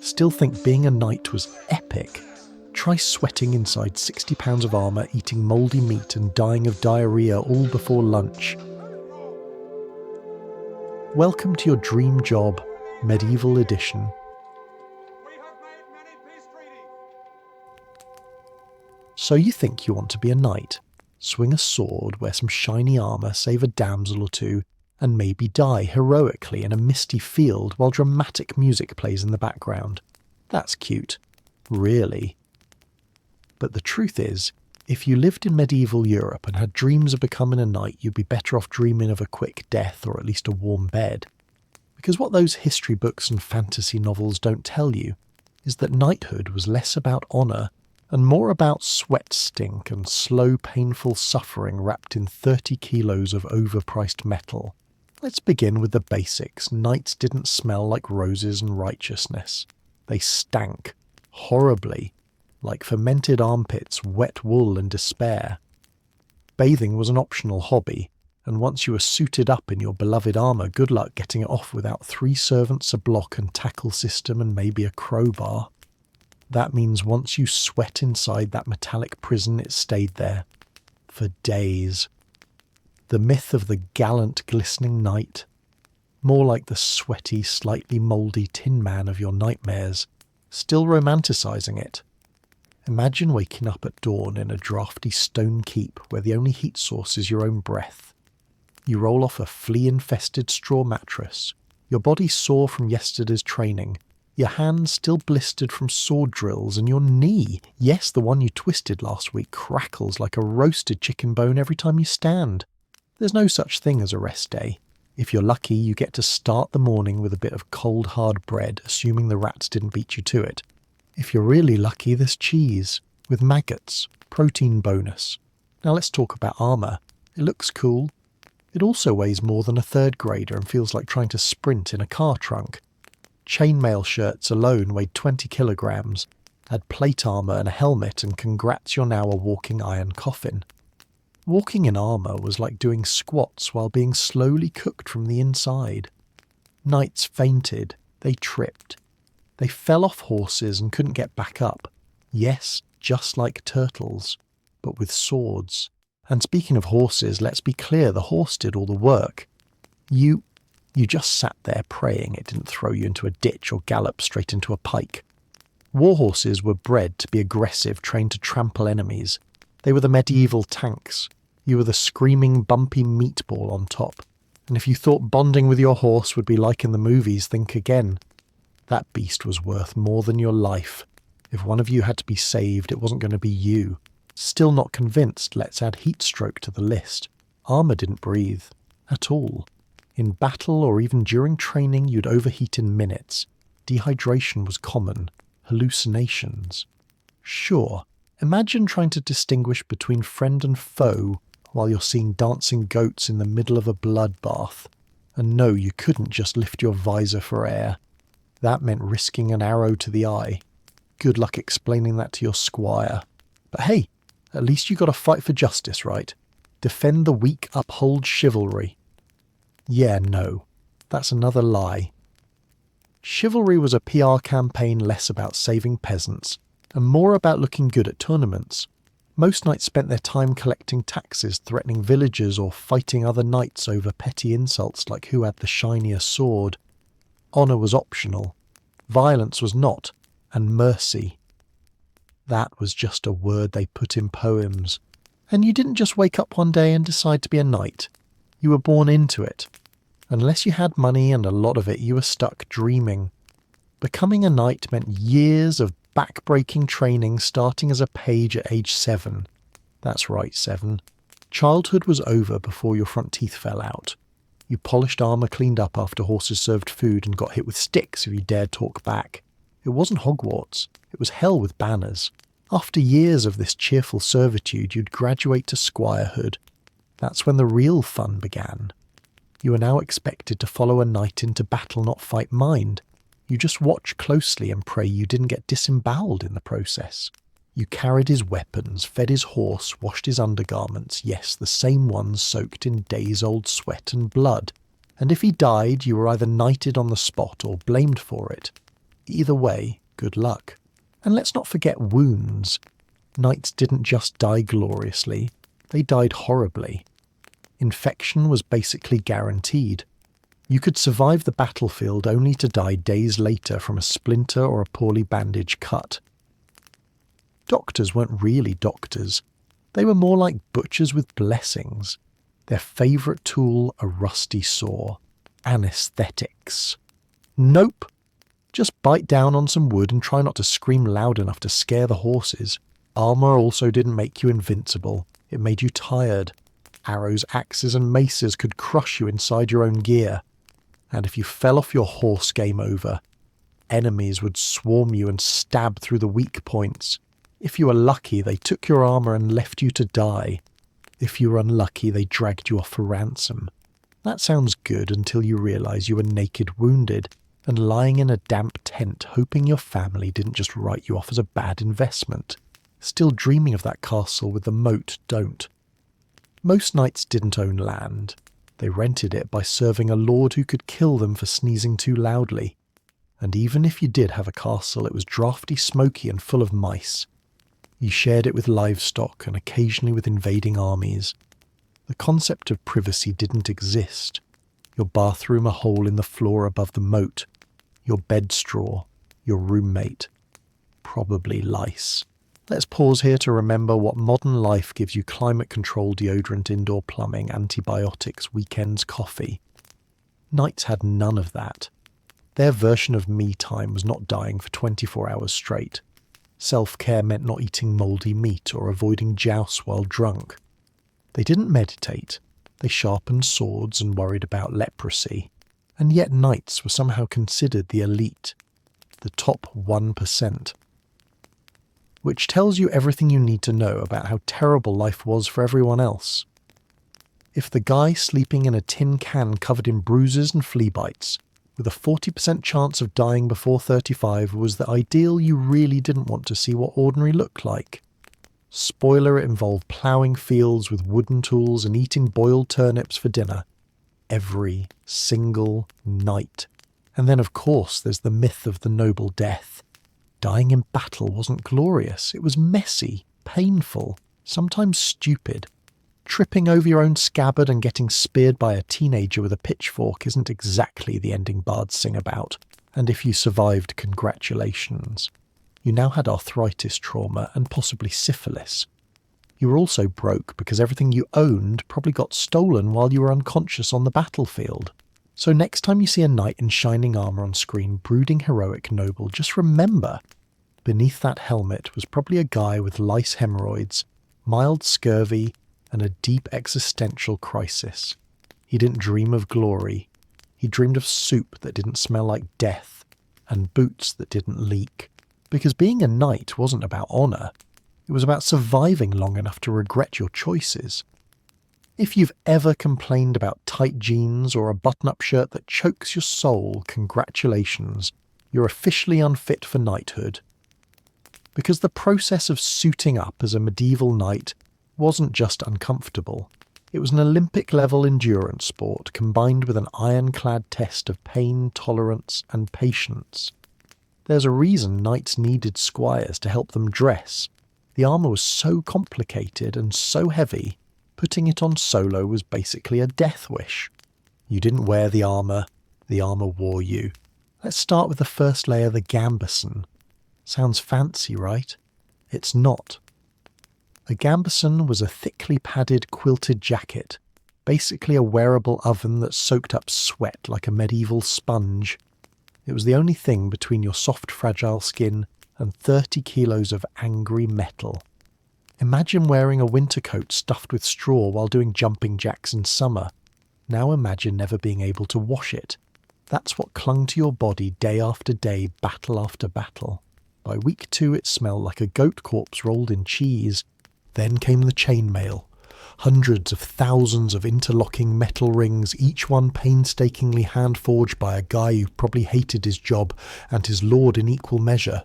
still think being a knight was epic, try sweating inside 60 pounds of armour, eating mouldy meat and dying of diarrhoea all before lunch. Welcome to your dream job, medieval edition. So you think you want to be a knight, swing a sword, wear some shiny armour, save a damsel or two, and maybe die heroically in a misty field while dramatic music plays in the background. That's cute. Really. But the truth is, if you lived in medieval Europe and had dreams of becoming a knight, you'd be better off dreaming of a quick death or at least a warm bed. Because what those history books and fantasy novels don't tell you is that knighthood was less about honour and more about sweat stink and slow, painful suffering wrapped in 30 kilos of overpriced metal. Let's begin with the basics. Knights didn't smell like roses and righteousness. They stank. Horribly. Like fermented armpits, wet wool and despair. Bathing was an optional hobby, and once you were suited up in your beloved armour, good luck getting it off without 3 servants, a block and tackle system and maybe a crowbar. That means once you sweat inside that metallic prison, it stayed there. For days. The myth of the gallant, glistening knight. More like the sweaty, slightly mouldy tin man of your nightmares. Still romanticising it. Imagine waking up at dawn in a drafty stone keep where the only heat source is your own breath. You roll off a flea-infested straw mattress. Your body sore from yesterday's training. Your hands still blistered from sword drills, and your knee, yes, the one you twisted last week, crackles like a roasted chicken bone every time you stand. There's no such thing as a rest day. If you're lucky, you get to start the morning with a bit of cold hard bread, assuming the rats didn't beat you to it. If you're really lucky, there's cheese, with maggots, protein bonus. Now let's talk about armour. It looks cool. It also weighs more than a third grader and feels like trying to sprint in a car trunk. Chainmail shirts alone weighed 20 kilograms, had plate armour and a helmet, and congrats, you're now a walking iron coffin. Walking in armour was like doing squats while being slowly cooked from the inside. Knights fainted, they tripped. They fell off horses and couldn't get back up. Yes, just like turtles, but with swords. And speaking of horses, let's be clear, the horse did all the work. You just sat there praying it didn't throw you into a ditch or gallop straight into a pike. War horses were bred to be aggressive, trained to trample enemies. They were the medieval tanks. You were the screaming, bumpy meatball on top. And if you thought bonding with your horse would be like in the movies, think again. That beast was worth more than your life. If one of you had to be saved, it wasn't going to be you. Still not convinced, let's add heat stroke to the list. Armour didn't breathe. At all. In battle or even during training, you'd overheat in minutes. Dehydration was common. Hallucinations. Sure, imagine trying to distinguish between friend and foe while you're seeing dancing goats in the middle of a bloodbath. And no, you couldn't just lift your visor for air. That meant risking an arrow to the eye. Good luck explaining that to your squire. But hey, at least you got to fight for justice, right? Defend the weak, uphold chivalry. Yeah, no. That's another lie. Chivalry was a PR campaign less about saving peasants, and more about looking good at tournaments. Most knights spent their time collecting taxes, threatening villagers, or fighting other knights over petty insults like who had the shinier sword. Honour was optional. Violence was not. And mercy. That was just a word they put in poems. And you didn't just wake up one day and decide to be a knight. You were born into it. Unless you had money and a lot of it, you were stuck dreaming. Becoming a knight meant years of back-breaking training starting as a page at age 7. That's right, 7. Childhood was over before your front teeth fell out. You polished armour cleaned up after horses served food and got hit with sticks if you dared talk back. It wasn't Hogwarts. It was hell with banners. After years of this cheerful servitude, you'd graduate to squirehood. That's when the real fun began. You were now expected to follow a knight into battle, not fight mind. You just watch closely and pray you didn't get disemboweled in the process. You carried his weapons, fed his horse, washed his undergarments, yes, the same ones soaked in days-old sweat and blood. And if he died, you were either knighted on the spot or blamed for it. Either way, good luck. And let's not forget wounds. Knights didn't just die gloriously, they died horribly. Infection was basically guaranteed. You could survive the battlefield only to die days later from a splinter or a poorly bandaged cut. Doctors weren't really doctors. They were more like butchers with blessings. Their favourite tool, a rusty saw. Anaesthetics. Nope. Just bite down on some wood and try not to scream loud enough to scare the horses. Armour also didn't make you invincible. It made you tired. Arrows, axes and maces could crush you inside your own gear. And if you fell off your horse, game over. Enemies would swarm you and stab through the weak points. If you were lucky, they took your armour and left you to die. If you were unlucky, they dragged you off for ransom. That sounds good until you realise you were naked wounded and lying in a damp tent hoping your family didn't just write you off as a bad investment. Still dreaming of that castle with the moat, don't. Most knights didn't own land. They rented it by serving a lord who could kill them for sneezing too loudly. And even if you did have a castle, it was draughty, smoky and full of mice. You shared it with livestock and occasionally with invading armies. The concept of privacy didn't exist. Your bathroom a hole in the floor above the moat. Your bed straw. Your roommate. Probably lice. Let's pause here to remember what modern life gives you: climate control, deodorant, indoor plumbing, antibiotics, weekends, coffee. Knights had none of that. Their version of me time was not dying for 24 hours straight. Self-care meant not eating mouldy meat or avoiding jousts while drunk. They didn't meditate. They sharpened swords and worried about leprosy. And yet knights were somehow considered the elite, the top 1%. Which tells you everything you need to know about how terrible life was for everyone else. If the guy sleeping in a tin can covered in bruises and flea bites, with a 40% chance of dying before 35 was the ideal, you really didn't want to see what ordinary looked like. Spoiler, it involved ploughing fields with wooden tools and eating boiled turnips for dinner. Every single night. And then of course there's the myth of the noble death. Dying in battle wasn't glorious. It was messy, painful, sometimes stupid. Tripping over your own scabbard and getting speared by a teenager with a pitchfork isn't exactly the ending bards sing about. And if you survived, congratulations. You now had arthritis trauma and possibly syphilis. You were also broke because everything you owned probably got stolen while you were unconscious on the battlefield. So next time you see a knight in shining armour on screen, brooding heroic noble, just remember, beneath that helmet was probably a guy with lice hemorrhoids, mild scurvy, and a deep existential crisis. He didn't dream of glory. He dreamed of soup that didn't smell like death, and boots that didn't leak. Because being a knight wasn't about honour. It was about surviving long enough to regret your choices. If you've ever complained about tight jeans or a button-up shirt that chokes your soul, congratulations. You're officially unfit for knighthood. Because the process of suiting up as a medieval knight wasn't just uncomfortable. It was an Olympic-level endurance sport combined with an ironclad test of pain, tolerance, and patience. There's a reason knights needed squires to help them dress. The armour was so complicated and so heavy, putting it on solo was basically a death wish. You didn't wear the armour wore you. Let's start with the first layer, the gambeson. Sounds fancy, right? It's not. A gambeson was a thickly padded quilted jacket, basically a wearable oven that soaked up sweat like a medieval sponge. It was the only thing between your soft, fragile skin and 30 kilos of angry metal. Imagine wearing a winter coat stuffed with straw while doing jumping jacks in summer. Now imagine never being able to wash it. That's what clung to your body day after day, battle after battle. By week 2 it smelled like a goat corpse rolled in cheese. Then came the chainmail. Hundreds of thousands of interlocking metal rings, each one painstakingly hand-forged by a guy who probably hated his job and his lord in equal measure.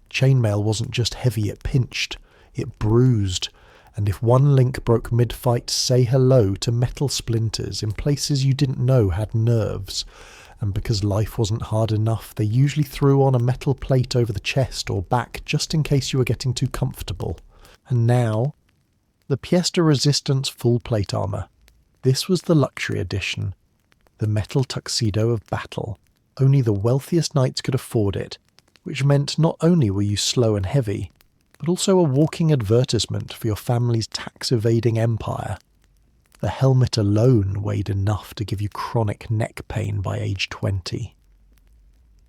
Chainmail wasn't just heavy, it pinched, it bruised, and if one link broke mid-fight, say hello to metal splinters in places you didn't know had nerves. and because life wasn't hard enough, they usually threw on a metal plate over the chest or back just in case you were getting too comfortable. And now, the pièce de résistance full plate armour. This was the luxury edition, the metal tuxedo of battle. Only the wealthiest knights could afford it, which meant not only were you slow and heavy, but also a walking advertisement for your family's tax-evading empire. The helmet alone weighed enough to give you chronic neck pain by age 20.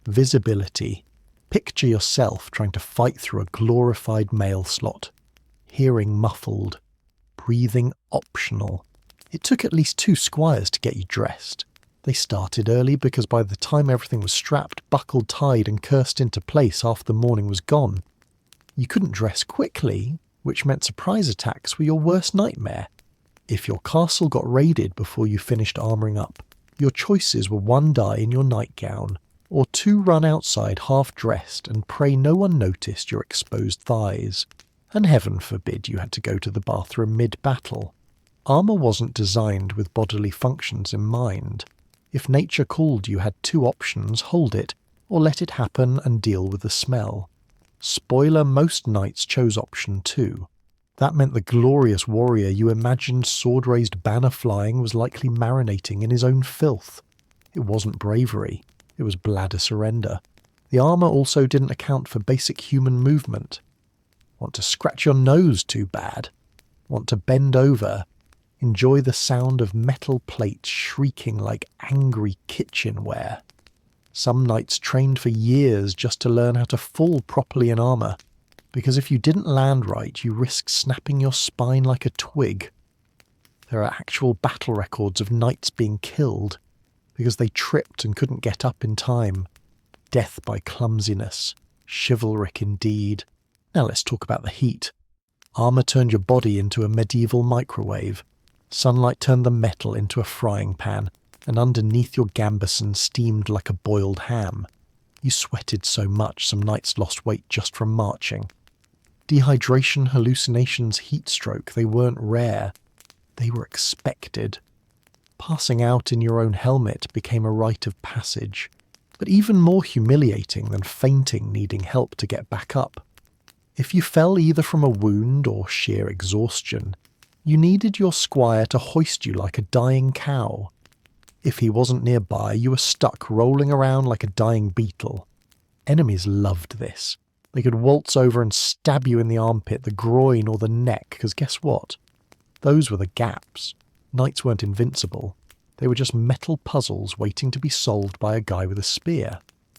Visibility. Picture yourself trying to fight through a glorified mail slot. Hearing muffled. Breathing optional. It took at least 2 squires to get you dressed. They started early because by the time everything was strapped, buckled, tied and cursed into place, half the morning was gone. You couldn't dress quickly, which meant surprise attacks were your worst nightmare. If your castle got raided before you finished armouring up, your choices were 1 die in your nightgown, or 2 run outside half-dressed and pray no one noticed your exposed thighs. And heaven forbid you had to go to the bathroom mid-battle. Armour wasn't designed with bodily functions in mind. If nature called, you had 2 options: hold it, or let it happen and deal with the smell. Spoiler, most knights chose option 2. That meant the glorious warrior you imagined sword-raised banner flying was likely marinating in his own filth. It wasn't bravery, it was bladder surrender. The armour also didn't account for basic human movement. Want to scratch your nose too bad? Want to bend over? Enjoy the sound of metal plates shrieking like angry kitchenware. Some knights trained for years just to learn how to fall properly in armour, because if you didn't land right, you risked snapping your spine like a twig. There are actual battle records of knights being killed because they tripped and couldn't get up in time. Death by clumsiness. Chivalric indeed. Now let's talk about the heat. Armour turned your body into a medieval microwave. Sunlight turned the metal into a frying pan, and underneath your gambeson steamed like a boiled ham. You sweated so much some nights lost weight just from marching. Dehydration, hallucinations, heat stroke, they weren't rare. They were expected. Passing out in your own helmet became a rite of passage, but even more humiliating than fainting needing help to get back up. If you fell either from a wound or sheer exhaustion, you needed your squire to hoist you like a dying cow. If he wasn't nearby, you were stuck rolling around like a dying beetle. Enemies loved this. They could waltz over and stab you in the armpit, the groin or the neck, because guess what? Those were the gaps. Knights weren't invincible. They were just metal puzzles waiting to be solved by a guy with a spear.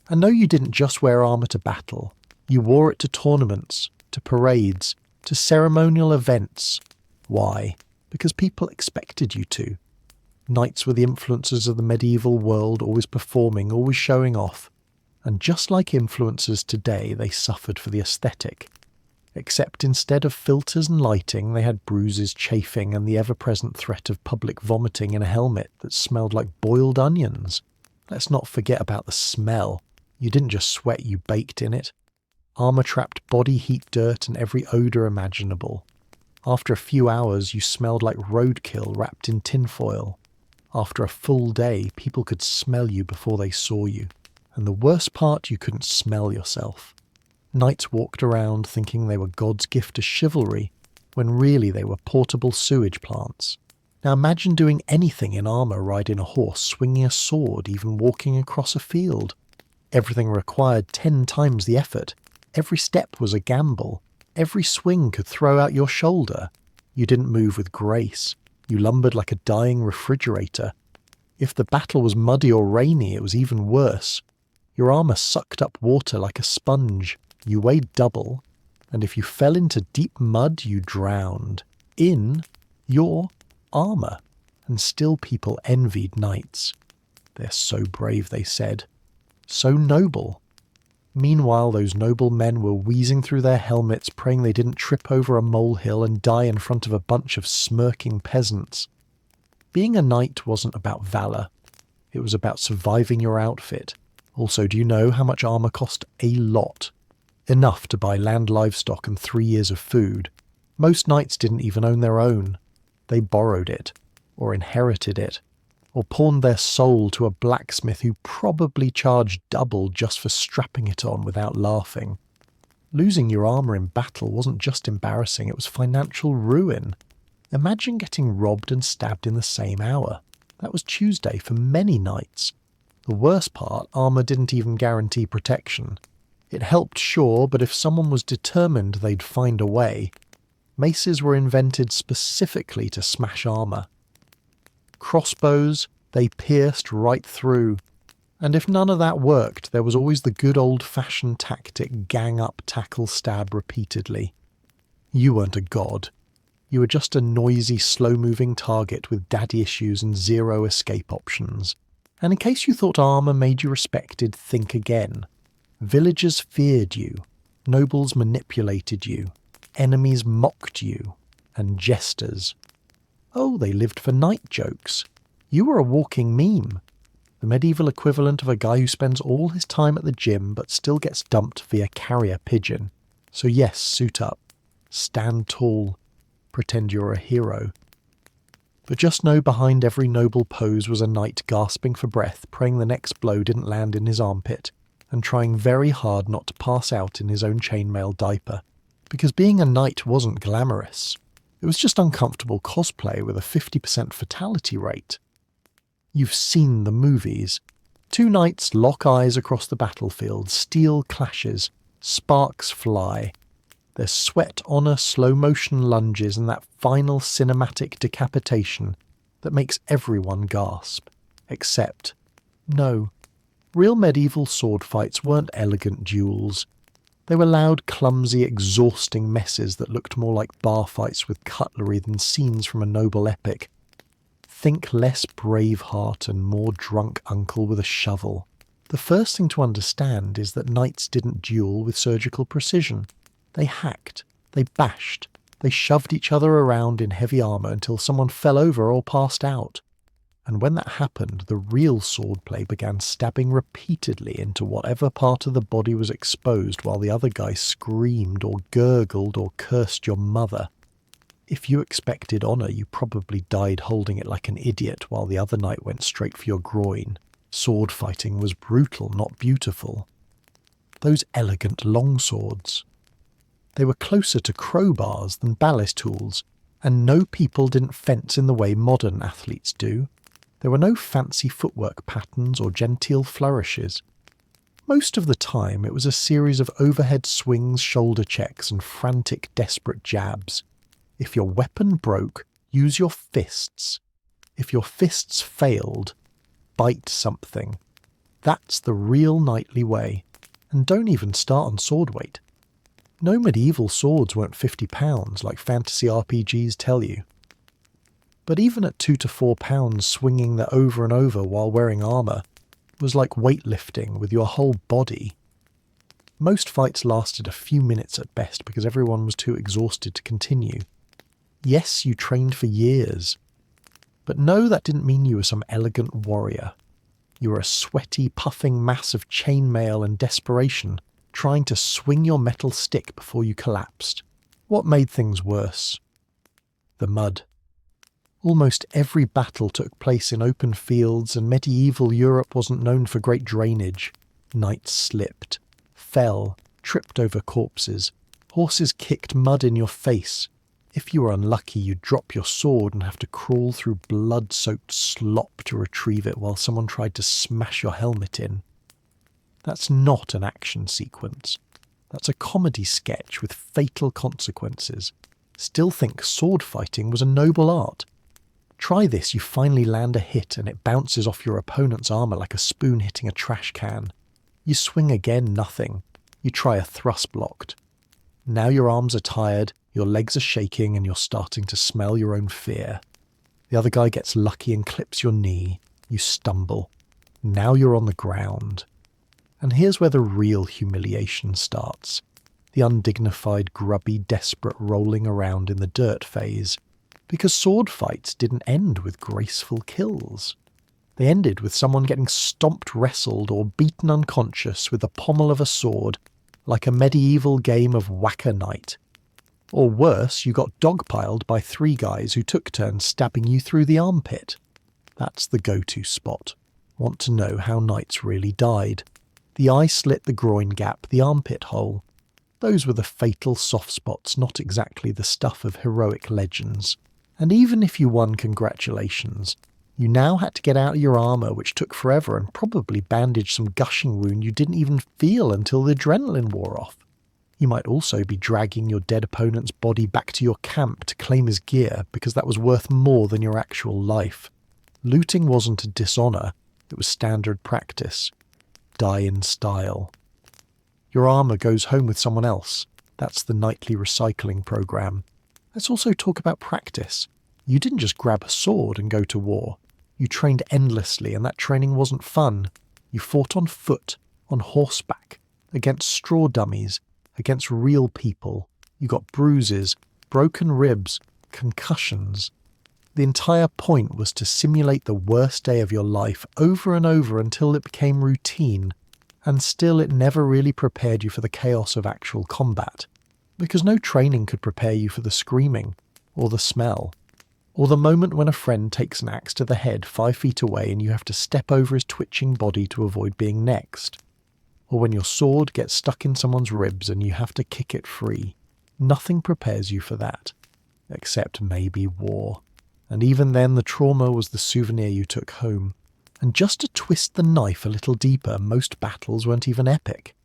And no, you didn't just wear armour to battle. You wore it to tournaments, to parades, to ceremonial events. Why? Because people expected you to. Knights were the influencers of the medieval world, always performing, always showing off. And just like influencers today, they suffered for the aesthetic. Except instead of filters and lighting, they had bruises, chafing, and the ever-present threat of public vomiting in a helmet that smelled like boiled onions. Let's not forget about the smell. You didn't just sweat, you baked in it. Armour trapped body heat, dirt, and every odour imaginable. After a few hours, you smelled like roadkill wrapped in tinfoil. After a full day, people could smell you before they saw you. And the worst part, you couldn't smell yourself. Knights walked around thinking they were God's gift to chivalry, when really they were portable sewage plants. Now imagine doing anything in armour, riding a horse, swinging a sword, even walking across a field. Everything required 10 times the effort. Every step was a gamble. Every swing could throw out your shoulder. You didn't move with grace. You lumbered like a dying refrigerator. If the battle was muddy or rainy, it was even worse. Your armour sucked up water like a sponge. You weighed double, and if you fell into deep mud, you drowned. In your armour. And still people envied knights. They're so brave, they said. So noble. Meanwhile, those noble men were wheezing through their helmets, praying they didn't trip over a molehill and die in front of a bunch of smirking peasants. Being a knight wasn't about valour. It was about surviving your outfit. Also, do you know how much armour cost? A lot. Enough to buy land livestock and 3 years of food. Most knights didn't even own their own. They borrowed it, or inherited it, or pawned their soul to a blacksmith who probably charged double just for strapping it on without laughing. Losing your armour in battle wasn't just embarrassing, it was financial ruin. Imagine getting robbed and stabbed in the same hour. That was Tuesday for many knights. The worst part, armour didn't even guarantee protection. It helped, sure, but if someone was determined they'd find a way, maces were invented specifically to smash armour. Crossbows, they pierced right through. And if none of that worked, there was always the good old-fashioned tactic gang up, tackle, stab repeatedly. You weren't a god. You were just a noisy, slow-moving target with daddy issues and zero escape options. And in case you thought armour made you respected, think again. Villagers feared you, nobles manipulated you, enemies mocked you, and jesters. Oh, they lived for night jokes. You were a walking meme. The medieval equivalent of a guy who spends all his time at the gym but still gets dumped via carrier pigeon. So yes, suit up. Stand tall. Pretend you're a hero. But just know behind every noble pose was a knight gasping for breath, praying the next blow didn't land in his armpit, and trying very hard not to pass out in his own chainmail diaper. Because being a knight wasn't glamorous. It was just uncomfortable cosplay with a 50% fatality rate. You've seen the movies. Two knights lock eyes across the battlefield, steel clashes, sparks fly. There's sweat, honour, slow-motion lunges, and that final cinematic decapitation that makes everyone gasp. Except, no, real medieval sword fights weren't elegant duels. They were loud, clumsy, exhausting messes that looked more like bar fights with cutlery than scenes from a noble epic. Think less Braveheart and more drunk uncle with a shovel. The first thing to understand is that knights didn't duel with surgical precision. They hacked, they bashed, they shoved each other around in heavy armour until someone fell over or passed out. And when that happened, the real swordplay began stabbing repeatedly into whatever part of the body was exposed while the other guy screamed or gurgled or cursed your mother. If you expected honour, you probably died holding it like an idiot while the other knight went straight for your groin. Sword fighting was brutal, not beautiful. Those elegant longswords. They were closer to crowbars than ballast tools, and no people didn't fence in the way modern athletes do. There were no fancy footwork patterns or genteel flourishes. Most of the time it was a series of overhead swings, shoulder checks, and frantic, desperate jabs. If your weapon broke, use your fists. If your fists failed, bite something. That's the real knightly way. And don't even start on sword weight. No medieval swords weren't £50 like fantasy RPGs tell you. But even at £2 to £4 swinging that over and over while wearing armour was like weightlifting with your whole body. Most fights lasted a few minutes at best because everyone was too exhausted to continue. Yes, you trained for years. But no, that didn't mean you were some elegant warrior. You were a sweaty, puffing mass of chainmail and desperation, trying to swing your metal stick before you collapsed. What made things worse? The mud. Almost every battle took place in open fields, and medieval Europe wasn't known for great drainage. Knights slipped, fell, tripped over corpses. Horses kicked mud in your face. If you were unlucky, you'd drop your sword and have to crawl through blood-soaked slop to retrieve it while someone tried to smash your helmet in. That's not an action sequence. That's a comedy sketch with fatal consequences. Still think sword fighting was a noble art. Try this, you finally land a hit and it bounces off your opponent's armour like a spoon hitting a trash can. You swing again, nothing. You try a thrust blocked. Now your arms are tired, your legs are shaking, and you're starting to smell your own fear. The other guy gets lucky and clips your knee. You stumble. Now you're on the ground. And here's where the real humiliation starts. The undignified, grubby, desperate rolling around in the dirt phase. Because sword fights didn't end with graceful kills. They ended with someone getting stomped, wrestled, or beaten unconscious with the pommel of a sword, like a medieval game of whack-a-knight. Or worse, you got dogpiled by 3 guys who took turns stabbing you through the armpit. That's the go-to spot. Want to know how knights really died? The eye slit, the groin gap, the armpit hole. Those were the fatal soft spots, not exactly the stuff of heroic legends. And even if you won, congratulations. You now had to get out of your armour, which took forever, and probably bandage some gushing wound you didn't even feel until the adrenaline wore off. You might also be dragging your dead opponent's body back to your camp to claim his gear, because that was worth more than your actual life. Looting wasn't a dishonour, it was standard practice. Die in style. Your armour goes home with someone else. That's the nightly recycling programme. Let's also talk about practice. You didn't just grab a sword and go to war. You trained endlessly, and that training wasn't fun. You fought on foot, on horseback, against straw dummies, against real people. You got bruises, broken ribs, concussions. The entire point was to simulate the worst day of your life over and over until it became routine, and still it never really prepared you for the chaos of actual combat, because no training could prepare you for the screaming, or the smell, or the moment when a friend takes an axe to the head 5 feet away and you have to step over his twitching body to avoid being next, or when your sword gets stuck in someone's ribs and you have to kick it free. Nothing prepares you for that, except maybe war. And even then the trauma was the souvenir you took home. And just to twist the knife a little deeper, most battles weren't even epic.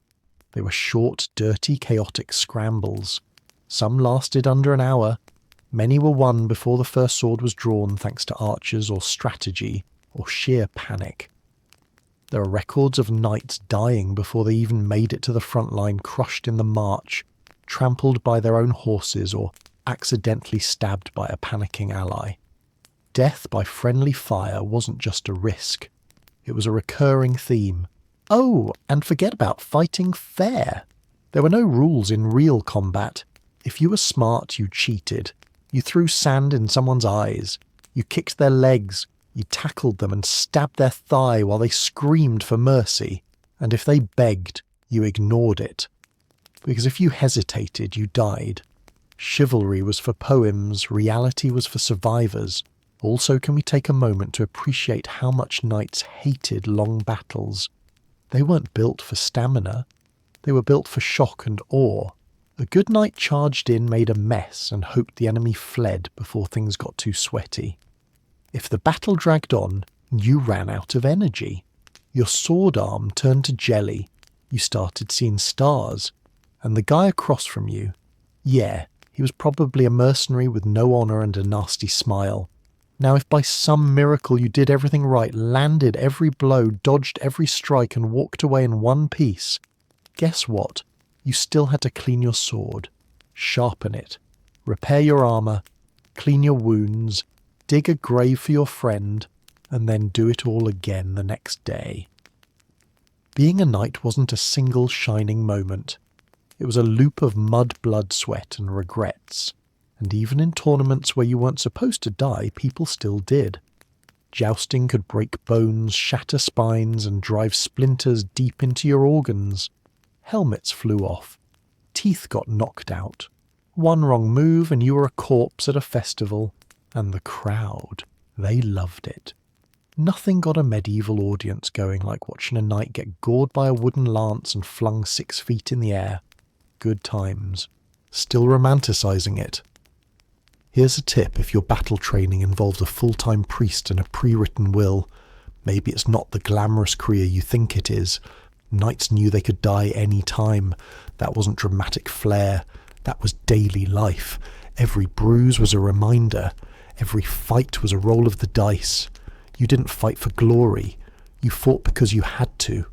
They were short, dirty, chaotic scrambles. Some lasted under an hour. Many were won before the first sword was drawn thanks to archers or strategy or sheer panic. There are records of knights dying before they even made it to the front line, crushed in the march, trampled by their own horses, or accidentally stabbed by a panicking ally. Death by friendly fire wasn't just a risk. It was a recurring theme. Oh, and forget about fighting fair. There were no rules in real combat. If you were smart, you cheated. You threw sand in someone's eyes. You kicked their legs. You tackled them and stabbed their thigh while they screamed for mercy. And if they begged, you ignored it. Because if you hesitated, you died. Chivalry was for poems, reality was for survivors. Also, can we take a moment to appreciate how much knights hated long battles? They weren't built for stamina. They were built for shock and awe. A good knight charged in, made a mess, and hoped the enemy fled before things got too sweaty. If the battle dragged on, you ran out of energy. Your sword arm turned to jelly. You started seeing stars. And the guy across from you, yeah, he was probably a mercenary with no honour and a nasty smile. Now, if by some miracle you did everything right, landed every blow, dodged every strike, and walked away in one piece, guess what? You still had to clean your sword, sharpen it, repair your armour, clean your wounds, dig a grave for your friend, and then do it all again the next day. Being a knight wasn't a single shining moment. It was a loop of mud, blood, sweat, and regrets. And even in tournaments where you weren't supposed to die, people still did. Jousting could break bones, shatter spines, and drive splinters deep into your organs. Helmets flew off. Teeth got knocked out. One wrong move and you were a corpse at a festival. And the crowd, they loved it. Nothing got a medieval audience going like watching a knight get gored by a wooden lance and flung 6 feet in the air. Good times. Still romanticising it. Here's a tip if your battle training involves a full-time priest and a pre-written will. Maybe it's not the glamorous career you think it is. Knights knew they could die any time. That wasn't dramatic flair. That was daily life. Every bruise was a reminder. Every fight was a roll of the dice. You didn't fight for glory. You fought because you had to.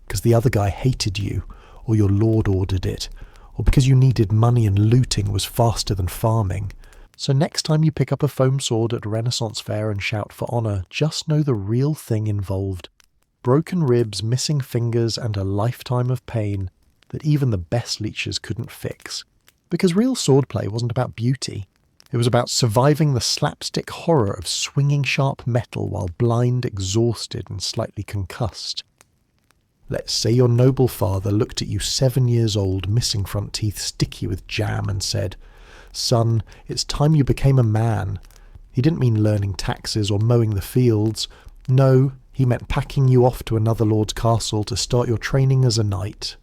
Because the other guy hated you, or your lord ordered it, or because you needed money and looting was faster than farming. So next time you pick up a foam sword at a Renaissance fair and shout for honour, just know the real thing involved. Broken ribs, missing fingers, and a lifetime of pain that even the best leeches couldn't fix. Because real swordplay wasn't about beauty. It was about surviving the slapstick horror of swinging sharp metal while blind, exhausted, and slightly concussed. Let's say your noble father looked at you 7 years old, missing front teeth, sticky with jam, and said, "Son, it's time you became a man." He didn't mean learning taxes or mowing the fields. No, he meant packing you off to another lord's castle to start your training as a knight.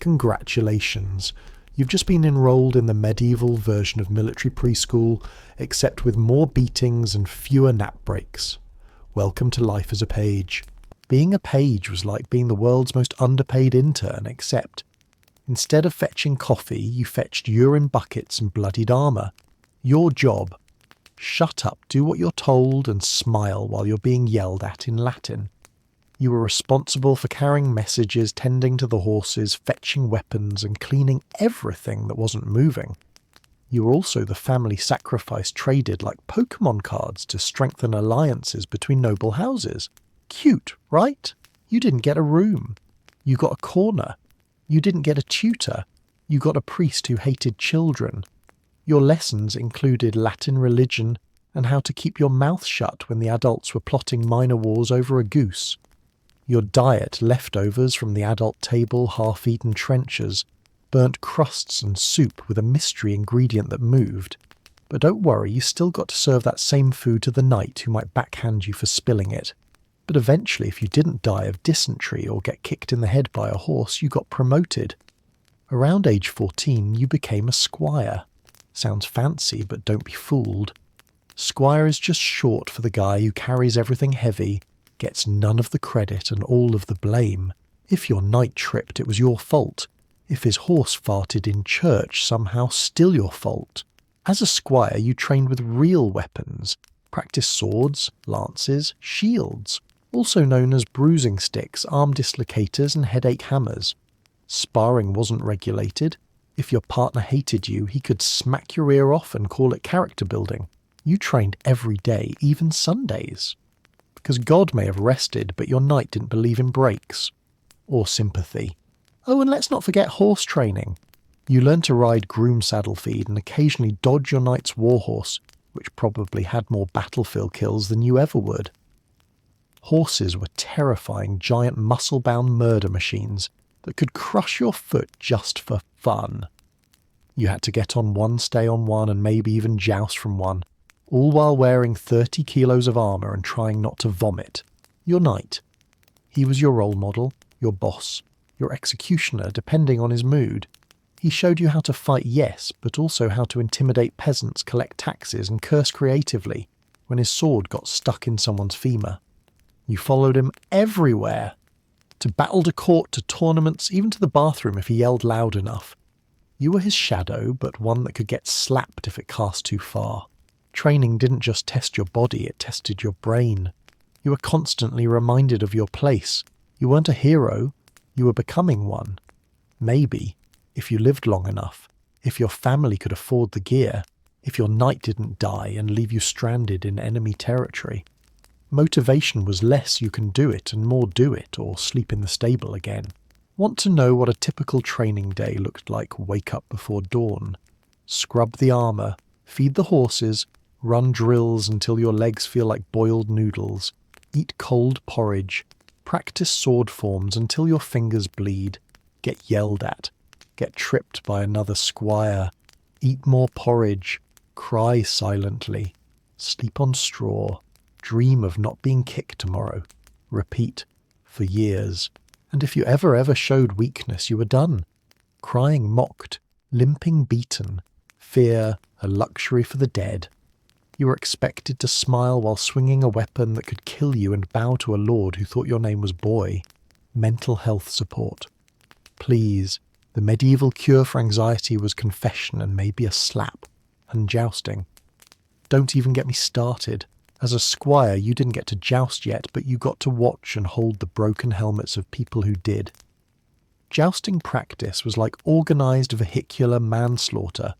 Congratulations. You've just been enrolled in the medieval version of military preschool, except with more beatings and fewer nap breaks. Welcome to life as a page. Being a page was like being the world's most underpaid intern, except instead of fetching coffee, you fetched urine buckets and bloodied armour. Your job: shut up, do what you're told, and smile while you're being yelled at in Latin. You were responsible for carrying messages, tending to the horses, fetching weapons, and cleaning everything that wasn't moving. You were also the family sacrifice traded like Pokemon cards to strengthen alliances between noble houses. Cute, right? You didn't get a room. You got a corner. You didn't get a tutor. You got a priest who hated children. Your lessons included Latin religion and how to keep your mouth shut when the adults were plotting minor wars over a goose. Your diet, leftovers from the adult table, half-eaten trenchers, burnt crusts and soup with a mystery ingredient that moved. But don't worry, you still got to serve that same food to the knight who might backhand you for spilling it. But eventually, if you didn't die of dysentery or get kicked in the head by a horse, you got promoted. Around age 14, you became a squire. Sounds fancy, but don't be fooled. Squire is just short for the guy who carries everything heavy, gets none of the credit and all of the blame. If your knight tripped, it was your fault. If his horse farted in church, somehow still your fault. As a squire, you trained with real weapons. Practiced swords, lances, shields, also known as bruising sticks, arm dislocators and headache hammers. Sparring wasn't regulated. If your partner hated you, he could smack your ear off and call it character building. You trained every day, even Sundays. Because God may have rested, but your knight didn't believe in breaks. Or sympathy. Oh, and let's not forget horse training. You learned to ride groom saddle feed and occasionally dodge your knight's warhorse, which probably had more battlefield kills than you ever would. Horses were terrifying, giant muscle-bound murder machines that could crush your foot just for fun. You had to get on one, stay on one, and maybe even joust from one, all while wearing 30 kilos of armour and trying not to vomit. Your knight. He was your role model, your boss, your executioner, depending on his mood. He showed you how to fight, yes, but also how to intimidate peasants, collect taxes, and curse creatively when his sword got stuck in someone's femur. You followed him everywhere. To battle to court, to tournaments, even to the bathroom if he yelled loud enough. You were his shadow, but one that could get slapped if it cast too far. Training didn't just test your body, it tested your brain. You were constantly reminded of your place. You weren't a hero, you were becoming one. Maybe, if you lived long enough, if your family could afford the gear, if your knight didn't die and leave you stranded in enemy territory. Motivation was less you can do it and more do it or sleep in the stable again. Want to know what a typical training day looked like? Wake up before dawn. Scrub the armour, feed the horses, run drills until your legs feel like boiled noodles, eat cold porridge, practice sword forms until your fingers bleed, get yelled at, get tripped by another squire, eat more porridge, cry silently, sleep on straw, dream of not being kicked tomorrow, repeat for years. And if you ever showed weakness, you were done. Crying mocked, limping beaten, fear a luxury for the dead. You were expected to smile while swinging a weapon that could kill you and bow to a lord who thought your name was boy. Mental health support. Please, the medieval cure for anxiety was confession and maybe a slap, and jousting. Don't even get me started. As a squire, you didn't get to joust yet, but you got to watch and hold the broken helmets of people who did. Jousting practice was like organised vehicular manslaughter.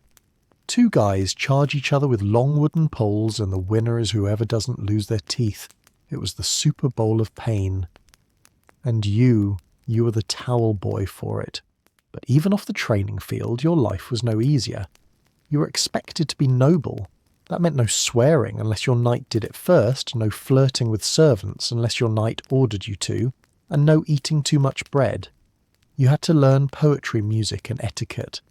Two guys charge each other with long wooden poles, and the winner is whoever doesn't lose their teeth. It was the Super Bowl of pain. And you were the towel boy for it. But even off the training field, your life was no easier. You were expected to be noble. That meant no swearing unless your knight did it first, no flirting with servants unless your knight ordered you to, and no eating too much bread. You had to learn poetry, music, and etiquette.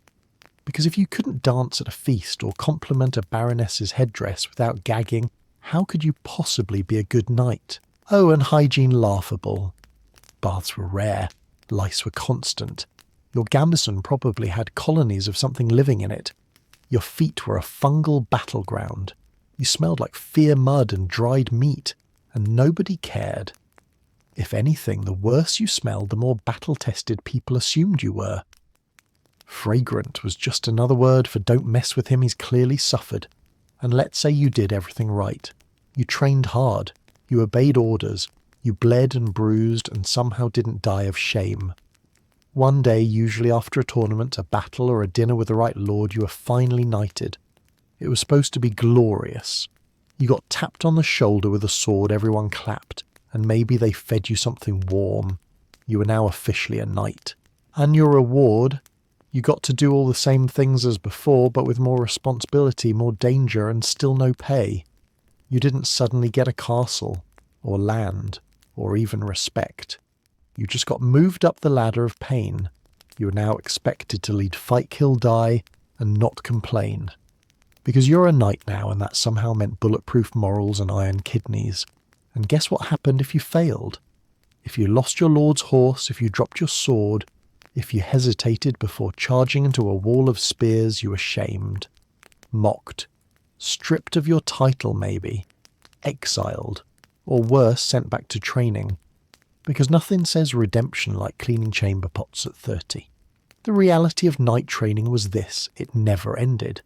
Because if you couldn't dance at a feast or compliment a baroness's headdress without gagging, How could you possibly be a good knight? Oh, and hygiene laughable. Baths were rare, lice were constant. Your gambeson probably had colonies of something living in it. Your feet were a fungal battleground. You smelled like fear mud and dried meat, and nobody cared. If anything, the worse you smelled, the more battle-tested people assumed you were. Fragrant was just another word for don't mess with him, he's clearly suffered. And let's say you did everything right. You trained hard, you obeyed orders, you bled and bruised and somehow didn't die of shame. One day, usually after a tournament, a battle or a dinner with the right lord, you were finally knighted. It was supposed to be glorious. You got tapped on the shoulder with a sword, everyone clapped, and maybe they fed you something warm. You were now officially a knight. And your reward? You got to do all the same things as before, but with more responsibility, more danger, and still no pay. You didn't suddenly get a castle, or land, or even respect. You just got moved up the ladder of pain. You are now expected to lead fight, kill, die, and not complain. Because you're a knight now, and that somehow meant bulletproof morals and iron kidneys. And guess what happened if you failed? If you lost your lord's horse, if you dropped your sword, if you hesitated before charging into a wall of spears, you were shamed, mocked, stripped of your title maybe, exiled, or worse, sent back to training. Because nothing says redemption like cleaning chamber pots at 30. The reality of knight training was this: it never ended.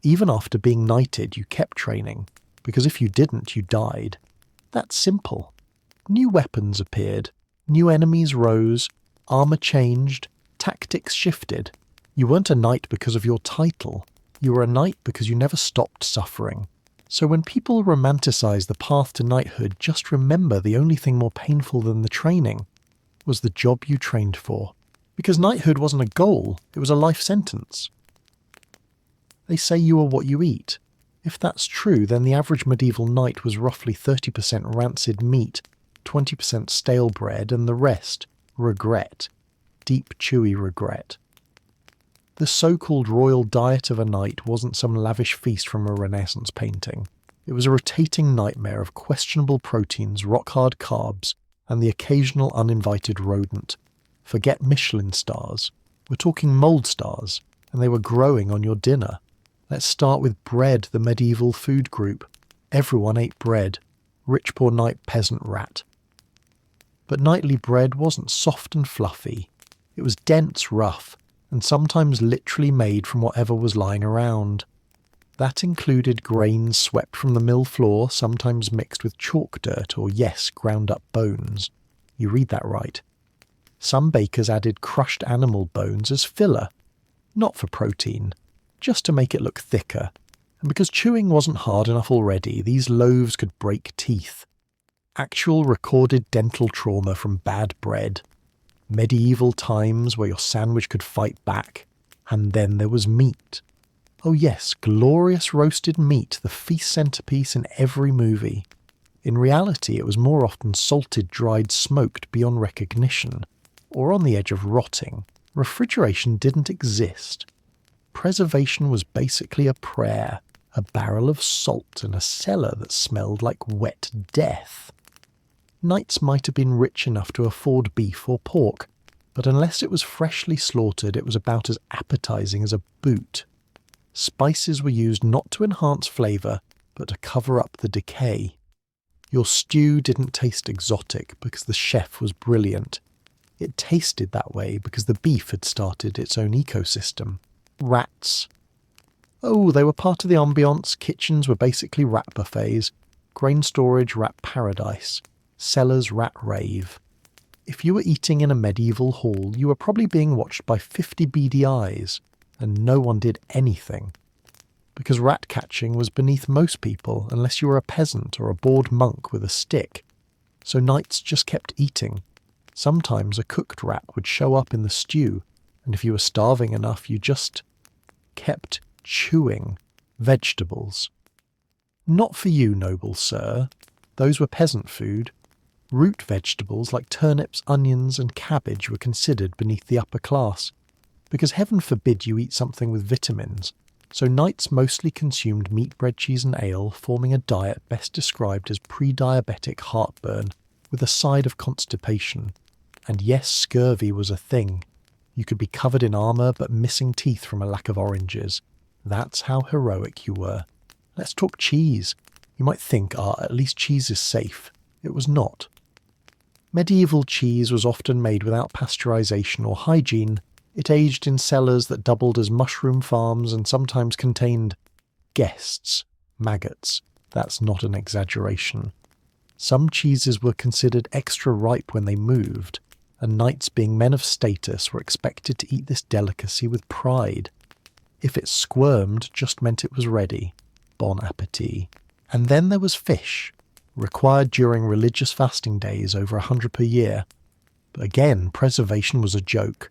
Even after being knighted, you kept training, because if you didn't, you died. That's simple. New weapons appeared, new enemies rose, armour changed, tactics shifted. You weren't a knight because of your title. You were a knight because you never stopped suffering. So when people romanticize the path to knighthood, just remember the only thing more painful than the training was the job you trained for. Because knighthood wasn't a goal, it was a life sentence. They say you are what you eat. If that's true, then the average medieval knight was roughly 30% rancid meat, 20% stale bread, and the rest, regret. Deep, chewy regret. The so-called royal diet of a knight wasn't some lavish feast from a Renaissance painting. It was a rotating nightmare of questionable proteins, rock-hard carbs, and the occasional uninvited rodent. Forget Michelin stars. We're talking mold stars, and they were growing on your dinner. Let's start with bread, the medieval food group. Everyone ate bread. Rich, poor knight, peasant, rat. But knightly bread wasn't soft and fluffy. It was dense, rough, and sometimes literally made from whatever was lying around. That included grains swept from the mill floor, sometimes mixed with chalk dirt or, yes, ground up bones. You read that right. Some bakers added crushed animal bones as filler, not for protein, just to make it look thicker. And because chewing wasn't hard enough already, these loaves could break teeth. Actual recorded dental trauma from bad bread. Medieval times where your sandwich could fight back. And then there was meat. Oh yes, glorious roasted meat, the feast centerpiece in every movie. In reality, it was more often salted, dried, smoked beyond recognition, or on the edge of rotting. Refrigeration didn't exist. Preservation was basically a prayer, a barrel of salt and a cellar that smelled like wet death. Knights might have been rich enough to afford beef or pork, but unless it was freshly slaughtered, it was about as appetizing as a boot. Spices were used not to enhance flavour, but to cover up the decay. Your stew didn't taste exotic because the chef was brilliant. It tasted that way because the beef had started its own ecosystem. Rats. Oh, they were part of the ambience. Kitchens were basically rat buffets. Grain storage, rat paradise. Cellars, rat rave. If you were eating in a medieval hall, you were probably being watched by 50 beady eyes, and no one did anything. Because rat catching was beneath most people, unless you were a peasant or a bored monk with a stick. So knights just kept eating. Sometimes a cooked rat would show up in the stew, and if you were starving enough, you just kept chewing vegetables. Not for you, noble sir. Those were peasant food. Root vegetables like turnips, onions, and cabbage were considered beneath the upper class, because heaven forbid you eat something with vitamins, So knights mostly consumed meat, bread, cheese and ale, forming a diet best described as pre-diabetic heartburn with a side of constipation. And yes, scurvy was a thing. You could be covered in armour but missing teeth from a lack of oranges. That's how heroic you were. Let's talk cheese. You might think, at least cheese is safe. It was not. Medieval cheese was often made without pasteurisation or hygiene. It aged in cellars that doubled as mushroom farms and sometimes contained guests, maggots. That's not an exaggeration. Some cheeses were considered extra ripe when they moved, and knights being men of status were expected to eat this delicacy with pride. If it squirmed, just meant it was ready. Bon appétit. And then there was fish, required during religious fasting days, over 100 per year. But again, preservation was a joke.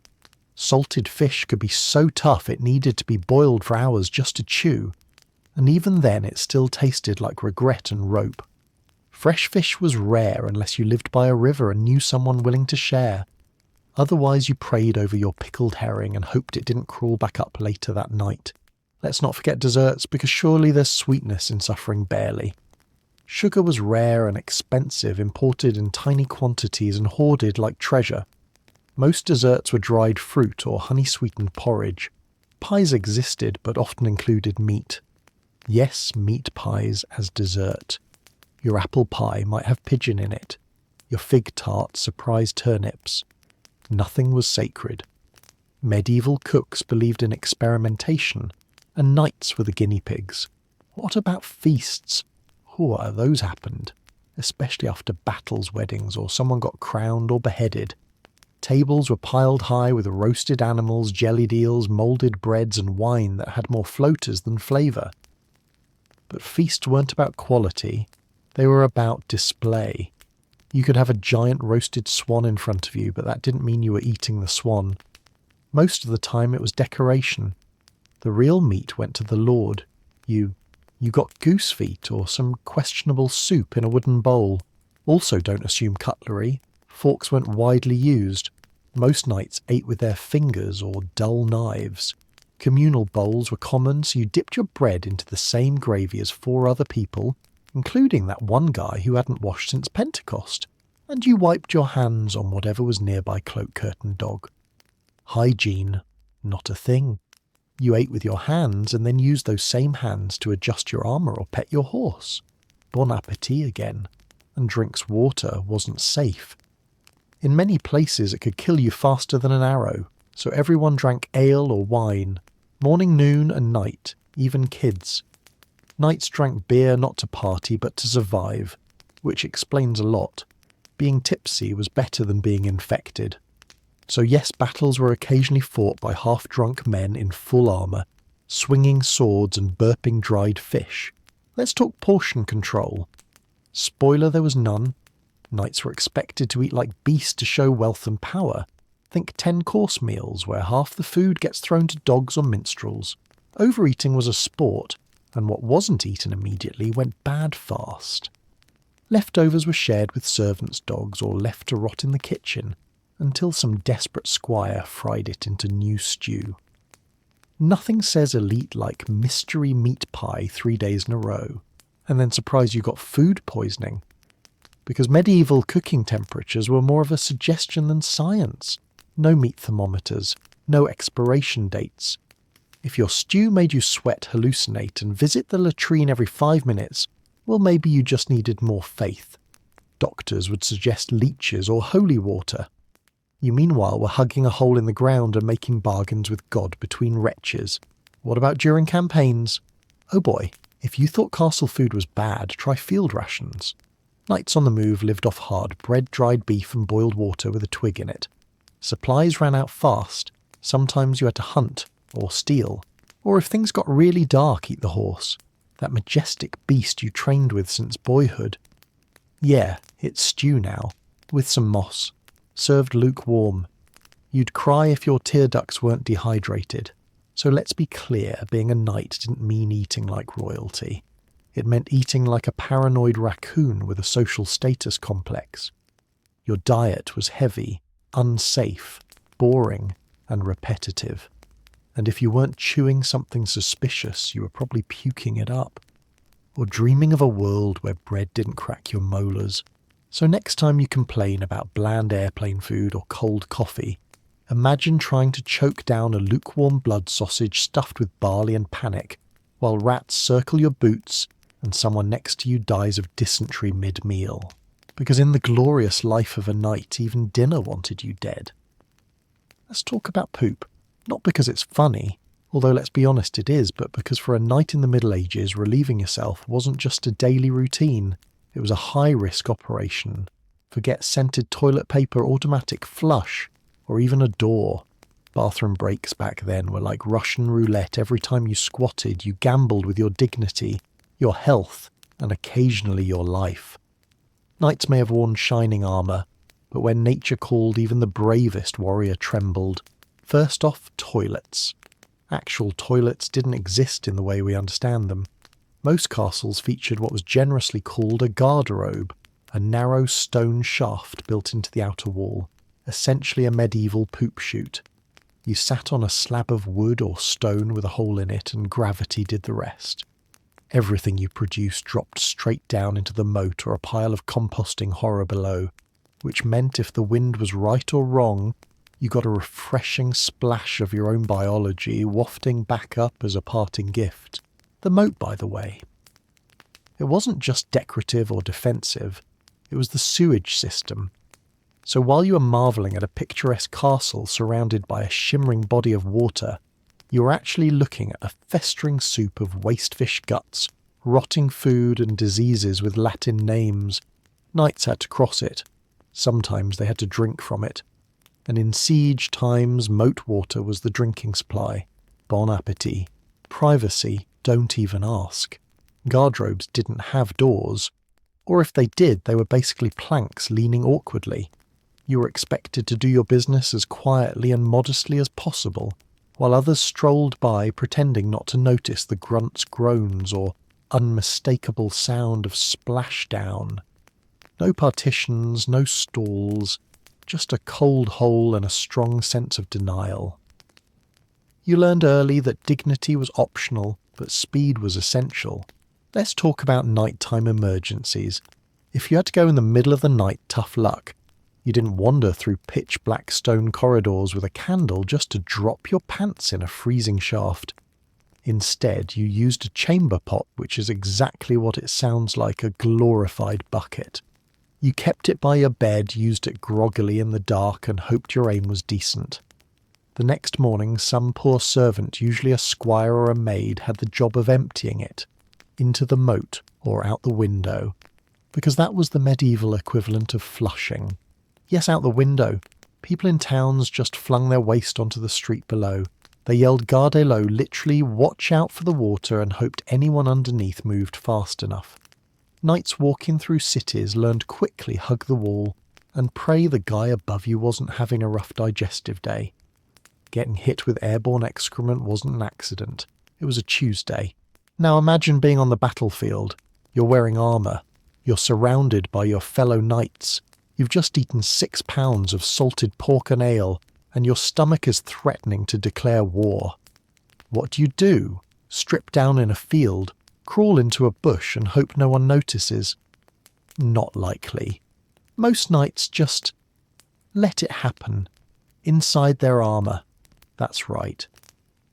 Salted fish could be so tough it needed to be boiled for hours just to chew, and even then it still tasted like regret and rope. Fresh fish was rare unless you lived by a river and knew someone willing to share. Otherwise you prayed over your pickled herring and hoped it didn't crawl back up later that night. Let's not forget desserts, because surely there's sweetness in suffering barely. Sugar was rare and expensive, imported in tiny quantities and hoarded like treasure. Most desserts were dried fruit or honey-sweetened porridge. Pies existed, but often included meat. Yes, meat pies as dessert. Your apple pie might have pigeon in it. Your fig tart surprise turnips. Nothing was sacred. Medieval cooks believed in experimentation, and knights were the guinea pigs. What about feasts? Those happened, especially after battles, weddings, or someone got crowned or beheaded. Tables were piled high with roasted animals, jellied eels, moulded breads and wine that had more floaters than flavour. But feasts weren't about quality, they were about display. You could have a giant roasted swan in front of you, but that didn't mean you were eating the swan. Most of the time it was decoration. The real meat went to the Lord. You got goose feet or some questionable soup in a wooden bowl. Also don't assume cutlery. Forks weren't widely used. Most knights ate with their fingers or dull knives. Communal bowls were common, so you dipped your bread into the same gravy as 4 other people, including that one guy who hadn't washed since Pentecost, and you wiped your hands on whatever was nearby cloak curtain dog. Hygiene, not a thing. You ate with your hands and then used those same hands to adjust your armour or pet your horse. Bon appétit again. And drinks water wasn't safe. In many places it could kill you faster than an arrow, so everyone drank ale or wine, morning, noon and night, even kids. Knights drank beer not to party but to survive, which explains a lot. Being tipsy was better than being infected. So yes, battles were occasionally fought by half-drunk men in full armour, swinging swords and burping dried fish. Let's talk portion control. Spoiler, there was none. Knights were expected to eat like beasts to show wealth and power. Think 10-course meals where half the food gets thrown to dogs or minstrels. Overeating was a sport, and what wasn't eaten immediately went bad fast. Leftovers were shared with servants' dogs or left to rot in the kitchen, until some desperate squire fried it into new stew. Nothing says elite like mystery meat pie 3 days in a row, and then surprise you got food poisoning. Because medieval cooking temperatures were more of a suggestion than science. No meat thermometers, no expiration dates. If your stew made you sweat, hallucinate, and visit the latrine every 5 minutes, well, maybe you just needed more faith. Doctors would suggest leeches or holy water. You meanwhile were hugging a hole in the ground and making bargains with God between wretches. What about during campaigns? Oh boy, if you thought castle food was bad, try field rations. Knights on the move lived off hard bread, dried beef and boiled water with a twig in it. Supplies ran out fast. Sometimes you had to hunt or steal. Or if things got really dark, eat the horse. That majestic beast you trained with since boyhood. Yeah, it's stew now, with some moss. Served lukewarm. You'd cry if your tear ducts weren't dehydrated. So let's be clear, being a knight didn't mean eating like royalty. It meant eating like a paranoid raccoon with a social status complex. Your diet was heavy, unsafe, boring, and repetitive. And if you weren't chewing something suspicious, you were probably puking it up. Or dreaming of a world where bread didn't crack your molars. So next time you complain about bland airplane food or cold coffee, imagine trying to choke down a lukewarm blood sausage stuffed with barley and panic, while rats circle your boots and someone next to you dies of dysentery mid-meal. Because in the glorious life of a knight, even dinner wanted you dead. Let's talk about poop. Not because it's funny, although let's be honest it is, but because for a knight in the Middle Ages, relieving yourself wasn't just a daily routine, it was a high-risk operation. Forget scented toilet paper, automatic flush, or even a door. Bathroom breaks back then were like Russian roulette. Every time you squatted, you gambled with your dignity, your health, and occasionally your life. Knights may have worn shining armour, but when nature called, even the bravest warrior trembled. First off, toilets. Actual toilets didn't exist in the way we understand them. Most castles featured what was generously called a garderobe, a narrow stone shaft built into the outer wall, essentially a medieval poop chute. You sat on a slab of wood or stone with a hole in it, and gravity did the rest. Everything you produced dropped straight down into the moat or a pile of composting horror below, which meant if the wind was right or wrong, you got a refreshing splash of your own biology wafting back up as a parting gift. The moat, by the way. It wasn't just decorative or defensive, it was the sewage system. So while you were marvelling at a picturesque castle surrounded by a shimmering body of water, you were actually looking at a festering soup of waste fish guts, rotting food and diseases with Latin names. Knights had to cross it. Sometimes they had to drink from it. And in siege times, moat water was the drinking supply. Bon appetit. Privacy, don't even ask. Guardrobes didn't have doors. Or if they did, they were basically planks leaning awkwardly. You were expected to do your business as quietly and modestly as possible, while others strolled by pretending not to notice the grunts, groans, or unmistakable sound of splashdown. No partitions, no stalls, just a cold hole and a strong sense of denial. You learned early that dignity was optional, but speed was essential. Let's talk about nighttime emergencies. If you had to go in the middle of the night, tough luck. You didn't wander through pitch-black stone corridors with a candle just to drop your pants in a freezing shaft. Instead, you used a chamber pot, which is exactly what it sounds like, a glorified bucket. You kept it by your bed, used it groggily in the dark, and hoped your aim was decent. The next morning, some poor servant, usually a squire or a maid, had the job of emptying it into the moat or out the window, because that was the medieval equivalent of flushing. Yes, out the window. People in towns just flung their waste onto the street below. They yelled garde-lo, literally watch out for the water, and hoped anyone underneath moved fast enough. Knights walking through cities learned quickly hug the wall and pray the guy above you wasn't having a rough digestive day. Getting hit with airborne excrement wasn't an accident. It was a Tuesday. Now imagine being on the battlefield. You're wearing armour. You're surrounded by your fellow knights. You've just eaten 6 pounds of salted pork and ale, and your stomach is threatening to declare war. What do? Strip down in a field, crawl into a bush and hope no one notices? Not likely. Most knights just let it happen, inside their armour. That's right.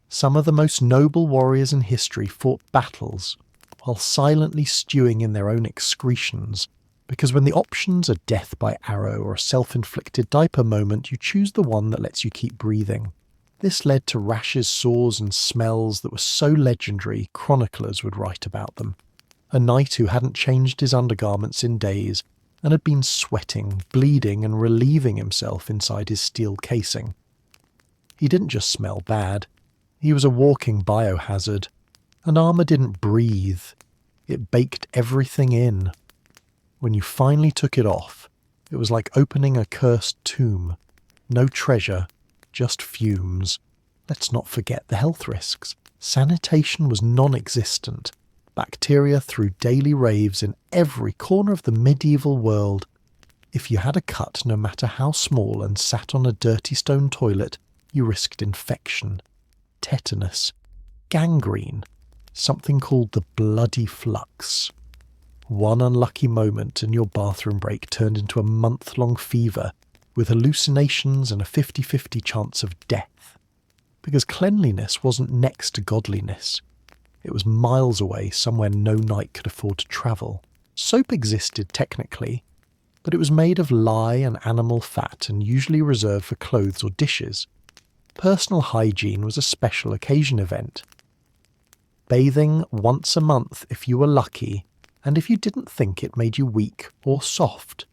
Some of the most noble warriors in history fought battles, while silently stewing in their own excretions, because when the options are death by arrow or a self-inflicted diaper moment, you choose the one that lets you keep breathing. This led to rashes, sores and smells that were so legendary, chroniclers would write about them. A knight who hadn't changed his undergarments in days and had been sweating, bleeding and relieving himself inside his steel casing. He didn't just smell bad, he was a walking biohazard. And armour didn't breathe, it baked everything in. When you finally took it off, it was like opening a cursed tomb. No treasure, just fumes. Let's not forget the health risks. Sanitation was non-existent. Bacteria threw daily raves in every corner of the medieval world. If you had a cut, no matter how small, and sat on a dirty stone toilet, you risked infection. tetanus, gangrene, something called the bloody flux. One unlucky moment and your bathroom break turned into a month-long fever with hallucinations and a 50-50 chance of death. Because cleanliness wasn't next to godliness. It was miles away, somewhere no knight could afford to travel. Soap existed technically, but it was made of lye and animal fat and usually reserved for clothes or dishes. Personal hygiene was a special occasion event. Bathing once a month if you were lucky, and if you didn't think it made you weak or soft.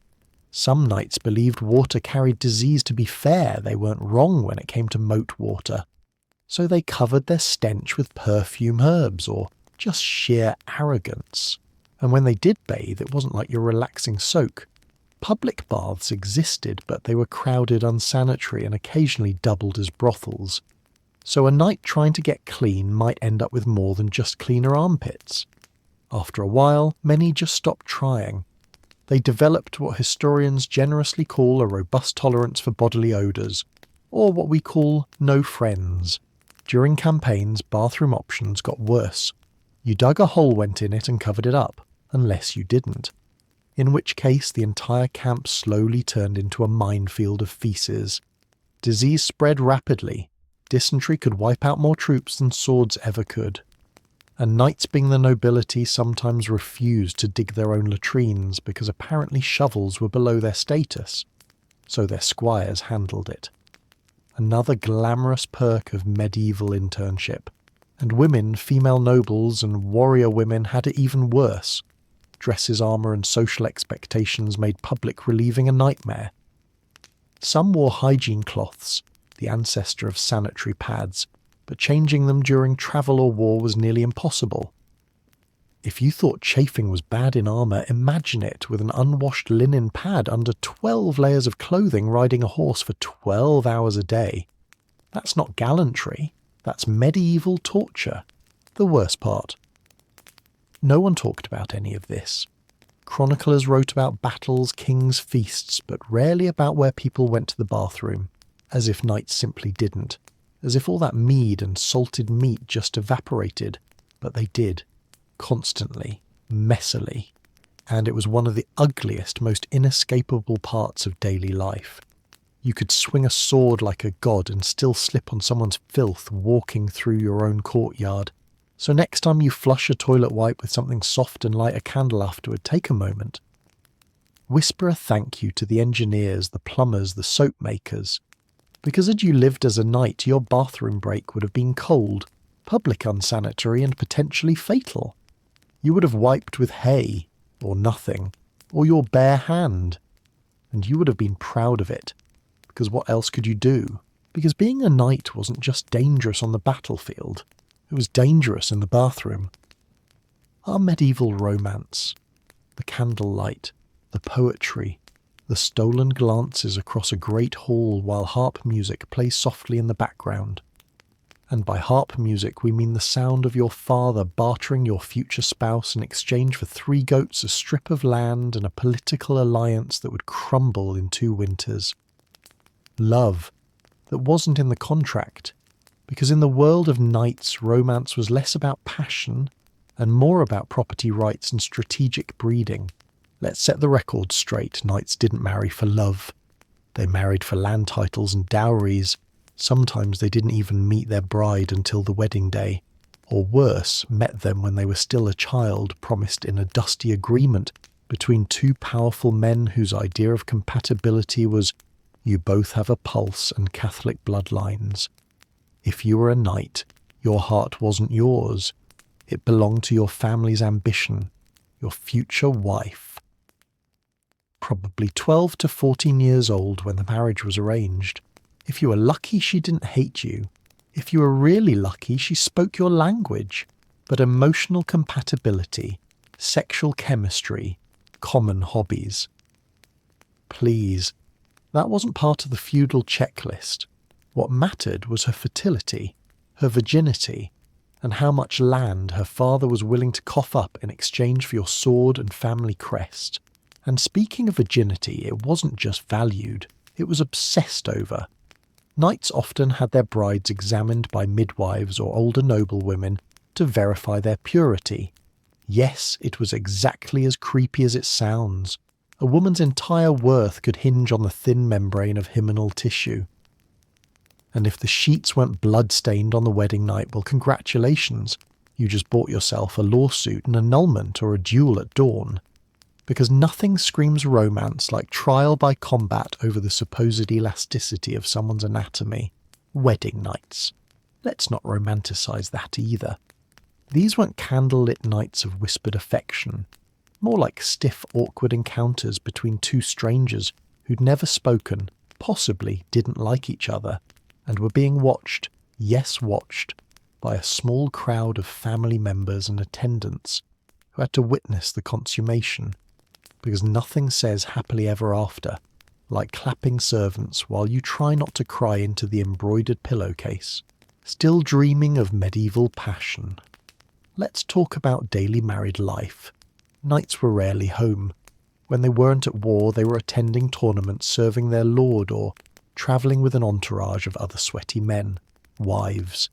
Some knights believed water carried disease. To be fair, they weren't wrong when it came to moat water. So they covered their stench with perfume herbs or just sheer arrogance. And when they did bathe, it wasn't like your relaxing soak. Public baths existed, but they were crowded, unsanitary, and occasionally doubled as brothels. So a knight trying to get clean might end up with more than just cleaner armpits. After a while, many just stopped trying. They developed what historians generously call a robust tolerance for bodily odours, or what we call no friends. During campaigns, bathroom options got worse. You dug a hole, went in it and covered it up, unless you didn't. In which case the entire camp slowly turned into a minefield of feces. Disease spread rapidly. Dysentery could wipe out more troops than swords ever could. And knights, being the nobility, sometimes refused to dig their own latrines because apparently shovels were below their status, so their squires handled it. Another glamorous perk of medieval internship. And women, female nobles and warrior women had it even worse. Dresses, armour and social expectations made public relieving a nightmare. Some wore hygiene cloths, the ancestor of sanitary pads, but changing them during travel or war was nearly impossible. If you thought chafing was bad in armour, imagine it with an unwashed linen pad under 12 layers of clothing riding a horse for 12 hours a day. That's not gallantry, that's medieval torture. The worst part. No one talked about any of this. Chroniclers wrote about battles, kings' feasts, but rarely about where people went to the bathroom, as if knights simply didn't. As if all that mead and salted meat just evaporated, but they did, constantly, messily, and it was one of the ugliest, most inescapable parts of daily life. You could swing a sword like a god and still slip on someone's filth walking through your own courtyard. So next time you flush a toilet wipe with something soft and light a candle afterward, take a moment. Whisper a thank you to the engineers, the plumbers, the soap makers. Because had you lived as a knight, your bathroom break would have been cold, public unsanitary and potentially fatal. You would have wiped with hay, or nothing, or your bare hand. And you would have been proud of it. Because what else could you do? Because being a knight wasn't just dangerous on the battlefield. It was dangerous in the bathroom. Our medieval romance, the candlelight, the poetry, the stolen glances across a great hall while harp music plays softly in the background. And by harp music we mean the sound of your father bartering your future spouse in exchange for 3 goats, a strip of land, and a political alliance that would crumble in 2 winters. Love that wasn't in the contract, because in the world of knights, romance was less about passion and more about property rights and strategic breeding. Let's set the record straight, knights didn't marry for love. They married for land titles and dowries. Sometimes they didn't even meet their bride until the wedding day, or worse, met them when they were still a child, promised in a dusty agreement between 2 powerful men whose idea of compatibility was, you both have a pulse and Catholic bloodlines. If you were a knight, your heart wasn't yours. It belonged to your family's ambition, your future wife. Probably 12 to 14 years old when the marriage was arranged. If you were lucky, she didn't hate you. If you were really lucky, she spoke your language. But emotional compatibility, sexual chemistry, common hobbies. Please, that wasn't part of the feudal checklist. What mattered was her fertility, her virginity, and how much land her father was willing to cough up in exchange for your sword and family crest. And speaking of virginity, it wasn't just valued, it was obsessed over. Knights often had their brides examined by midwives or older noblewomen to verify their purity. Yes, it was exactly as creepy as it sounds. A woman's entire worth could hinge on the thin membrane of hymenal tissue. And if the sheets weren't blood-stained on the wedding night, well, congratulations. You just bought yourself a lawsuit, an annulment, or a duel at dawn. Because nothing screams romance like trial by combat over the supposed elasticity of someone's anatomy. Wedding nights. Let's not romanticize that either. These weren't candlelit nights of whispered affection. More like stiff, awkward encounters between two strangers who'd never spoken, possibly didn't like each other, and were being watched, yes watched, by a small crowd of family members and attendants who had to witness the consummation, because nothing says happily ever after like clapping servants while you try not to cry into the embroidered pillowcase, still dreaming of medieval passion. Let's talk about daily married life. Knights were rarely home. When they weren't at war, they were attending tournaments serving their lord or travelling with an entourage of other sweaty men, wives.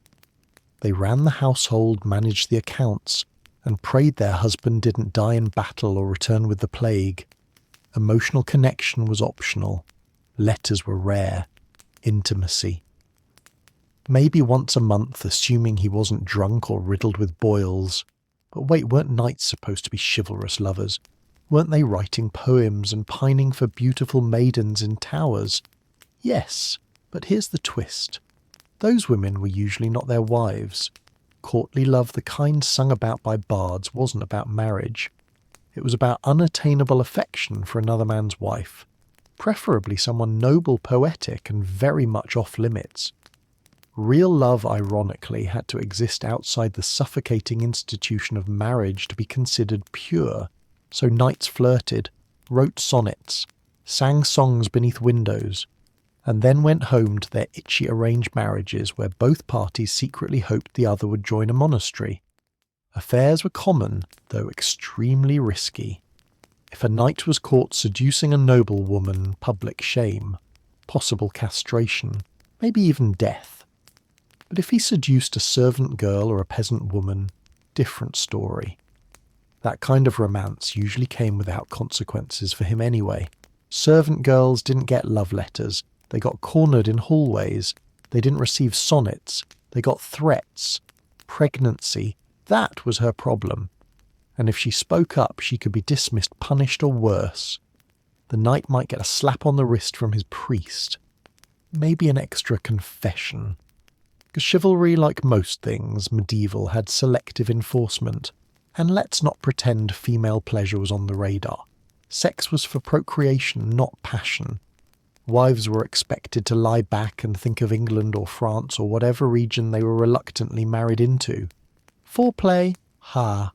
They ran the household, managed the accounts, and prayed their husband didn't die in battle or return with the plague. Emotional connection was optional. Letters were rare. Intimacy. Maybe once a month, assuming he wasn't drunk or riddled with boils. But wait, weren't knights supposed to be chivalrous lovers? Weren't they writing poems and pining for beautiful maidens in towers? Yes, but here's the twist. Those women were usually not their wives. Courtly love, the kind sung about by bards, wasn't about marriage. It was about unattainable affection for another man's wife, preferably someone noble, poetic, and very much off-limits. Real love, ironically, had to exist outside the suffocating institution of marriage to be considered pure, so knights flirted, wrote sonnets, sang songs beneath windows, and then went home to their itchy arranged marriages where both parties secretly hoped the other would join a monastery. Affairs were common, though extremely risky. If a knight was caught seducing a noblewoman, public shame, possible castration, maybe even death. But if he seduced a servant girl or a peasant woman, different story. That kind of romance usually came without consequences for him anyway. Servant girls didn't get love letters. They got cornered in hallways. They didn't receive sonnets. They got threats. Pregnancy. That was her problem. And if she spoke up, she could be dismissed, punished, or worse. The knight might get a slap on the wrist from his priest. Maybe an extra confession. Because chivalry, like most things medieval, had selective enforcement. And let's not pretend female pleasure was on the radar. Sex was for procreation, not passion. Wives were expected to lie back and think of England or France or whatever region they were reluctantly married into. Foreplay? Ha.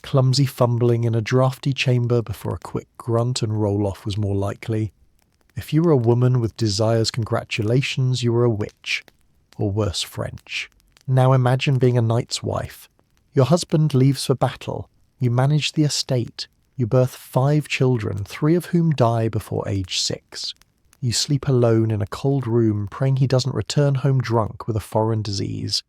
Clumsy fumbling in a drafty chamber before a quick grunt and roll-off was more likely. If you were a woman with desires, congratulations, you were a witch. Or worse, French. Now imagine being a knight's wife. Your husband leaves for battle. You manage the estate. You birth 5 children, 3 of whom die before age 6. You sleep alone in a cold room, praying he doesn't return home drunk with a foreign disease.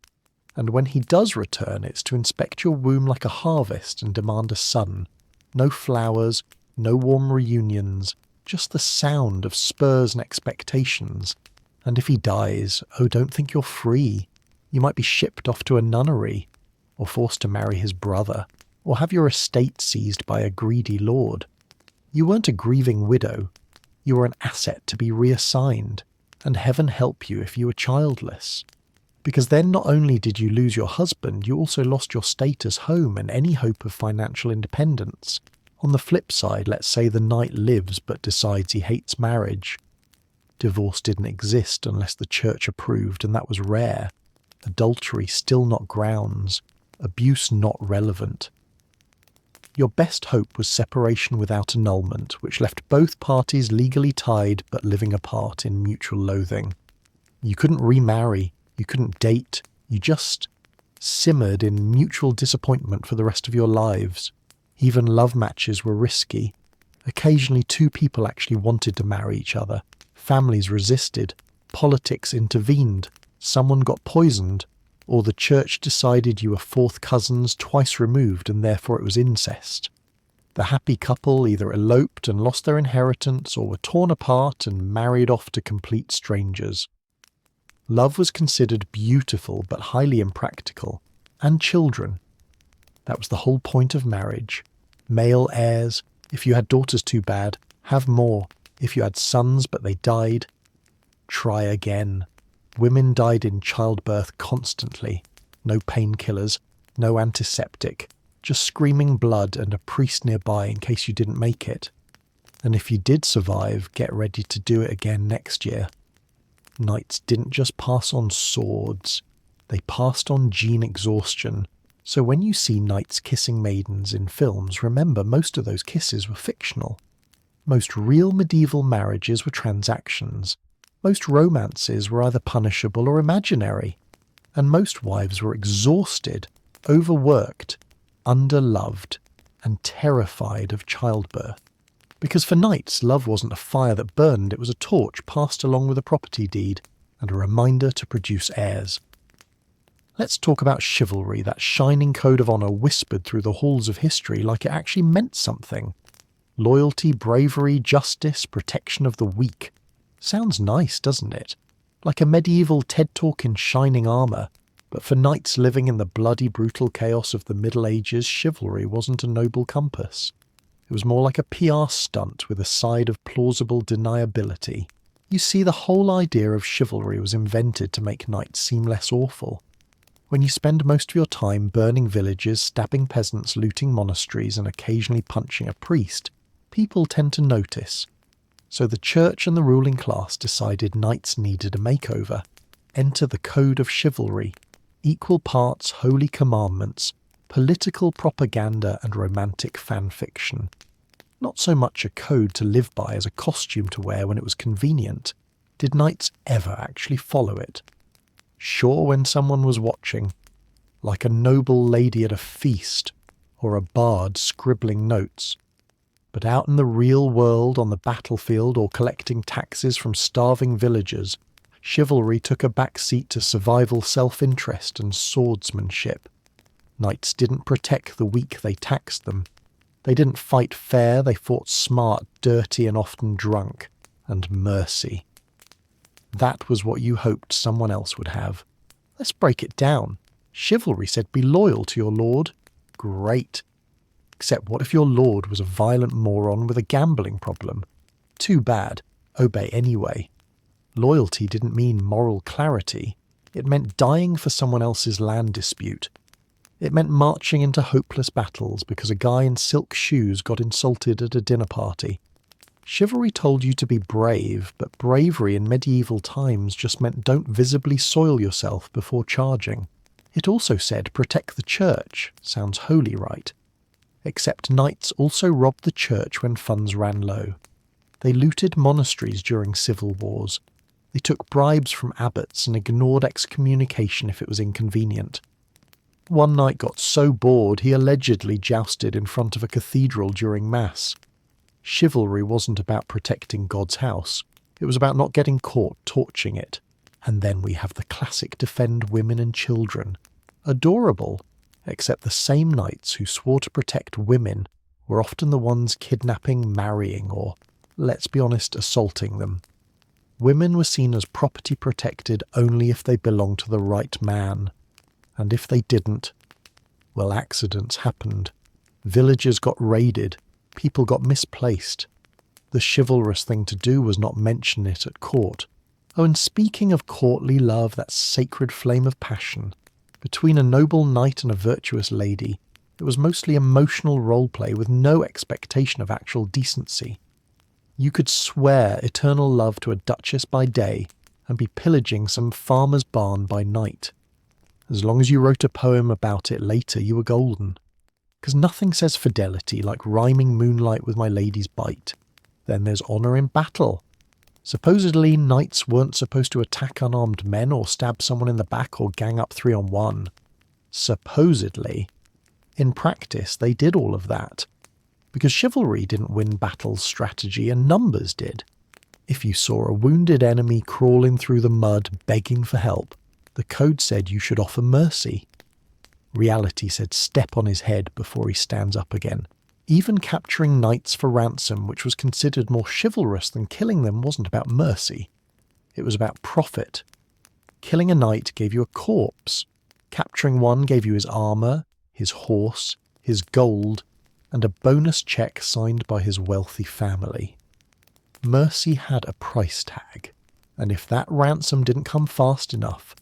And when he does return, it's to inspect your womb like a harvest and demand a son. No flowers, no warm reunions, just the sound of spurs and expectations. And if he dies, oh, don't think you're free. You might be shipped off to a nunnery, or forced to marry his brother, or have your estate seized by a greedy lord. You weren't a grieving widow. You were an asset to be reassigned, and heaven help you if you were childless. Because then not only did you lose your husband, you also lost your status, home, and any hope of financial independence. On the flip side, let's say the knight lives but decides he hates marriage. Divorce didn't exist unless the church approved, and that was rare. Adultery still not grounds. Abuse not relevant. Your best hope was separation without annulment, which left both parties legally tied but living apart in mutual loathing. You couldn't remarry, you couldn't date, you just simmered in mutual disappointment for the rest of your lives. Even love matches were risky. Occasionally 2 people actually wanted to marry each other. Families resisted. Politics intervened, someone got poisoned, or the church decided you were fourth cousins twice removed and therefore it was incest. The happy couple either eloped and lost their inheritance or were torn apart and married off to complete strangers. Love was considered beautiful but highly impractical, and children. That was the whole point of marriage. Male heirs, if you had daughters too bad, have more. If you had sons but they died, try again. Women died in childbirth constantly. No painkillers, no antiseptic, just screaming blood and a priest nearby in case you didn't make it. And if you did survive, get ready to do it again next year. Knights didn't just pass on swords, they passed on gene exhaustion. So when you see knights kissing maidens in films, remember most of those kisses were fictional. Most real medieval marriages were transactions. Most romances were either punishable or imaginary. And most wives were exhausted, overworked, underloved, and terrified of childbirth. Because for knights, love wasn't a fire that burned, it was a torch passed along with a property deed, and a reminder to produce heirs. Let's talk about chivalry, that shining code of honour whispered through the halls of history like it actually meant something. Loyalty, bravery, justice, protection of the weak. Sounds nice, doesn't it? Like a medieval TED Talk in shining armour. But for knights living in the bloody, brutal chaos of the Middle Ages, chivalry wasn't a noble compass. It was more like a PR stunt with a side of plausible deniability. You see, the whole idea of chivalry was invented to make knights seem less awful. When you spend most of your time burning villages, stabbing peasants, looting monasteries, and occasionally punching a priest, people tend to notice. So the church and the ruling class decided knights needed a makeover. Enter the code of chivalry. Equal parts holy commandments, political propaganda and romantic fan fiction. Not so much a code to live by as a costume to wear when it was convenient. Did knights ever actually follow it? Sure, when someone was watching, like a noble lady at a feast, or a bard scribbling notes. But out in the real world, on the battlefield, or collecting taxes from starving villagers, chivalry took a back seat to survival self-interest and swordsmanship. Knights didn't protect the weak, they taxed them. They didn't fight fair, they fought smart, dirty, and often drunk. And mercy. That was what you hoped someone else would have. Let's break it down. Chivalry said be loyal to your lord. Great. Except what if your lord was a violent moron with a gambling problem? Too bad. Obey anyway. Loyalty didn't mean moral clarity. It meant dying for someone else's land dispute. It meant marching into hopeless battles because a guy in silk shoes got insulted at a dinner party. Chivalry told you to be brave, but bravery in medieval times just meant don't visibly soil yourself before charging. It also said protect the church. Sounds holy, right? Except knights also robbed the church when funds ran low. They looted monasteries during civil wars. They took bribes from abbots and ignored excommunication if it was inconvenient. One knight got so bored he allegedly jousted in front of a cathedral during Mass. Chivalry wasn't about protecting God's house. It was about not getting caught torching it. And then we have the classic defend women and children. Adorable, except the same knights who swore to protect women were often the ones kidnapping, marrying, or, let's be honest, assaulting them. Women were seen as property protected only if they belonged to the right man. And if they didn't, well, accidents happened. Villages got raided. People got misplaced. The chivalrous thing to do was not mention it at court. Oh, and speaking of courtly love, that sacred flame of passion, between a noble knight and a virtuous lady, it was mostly emotional role-play with no expectation of actual decency. You could swear eternal love to a duchess by day and be pillaging some farmer's barn by night. As long as you wrote a poem about it later, you were golden. Because nothing says fidelity like rhyming moonlight with my lady's bite. Then there's honour in battle. Supposedly, knights weren't supposed to attack unarmed men or stab someone in the back or gang up 3-on-1. Supposedly. In practice, they did all of that. Because chivalry didn't win battles strategy and numbers did. If you saw a wounded enemy crawling through the mud begging for help, the code said you should offer mercy. Reality said step on his head before he stands up again. Even capturing knights for ransom, which was considered more chivalrous than killing them, wasn't about mercy. It was about profit. Killing a knight gave you a corpse. Capturing one gave you his armour, his horse, his gold, and a bonus check signed by his wealthy family. Mercy had a price tag, and if that ransom didn't come fast enough,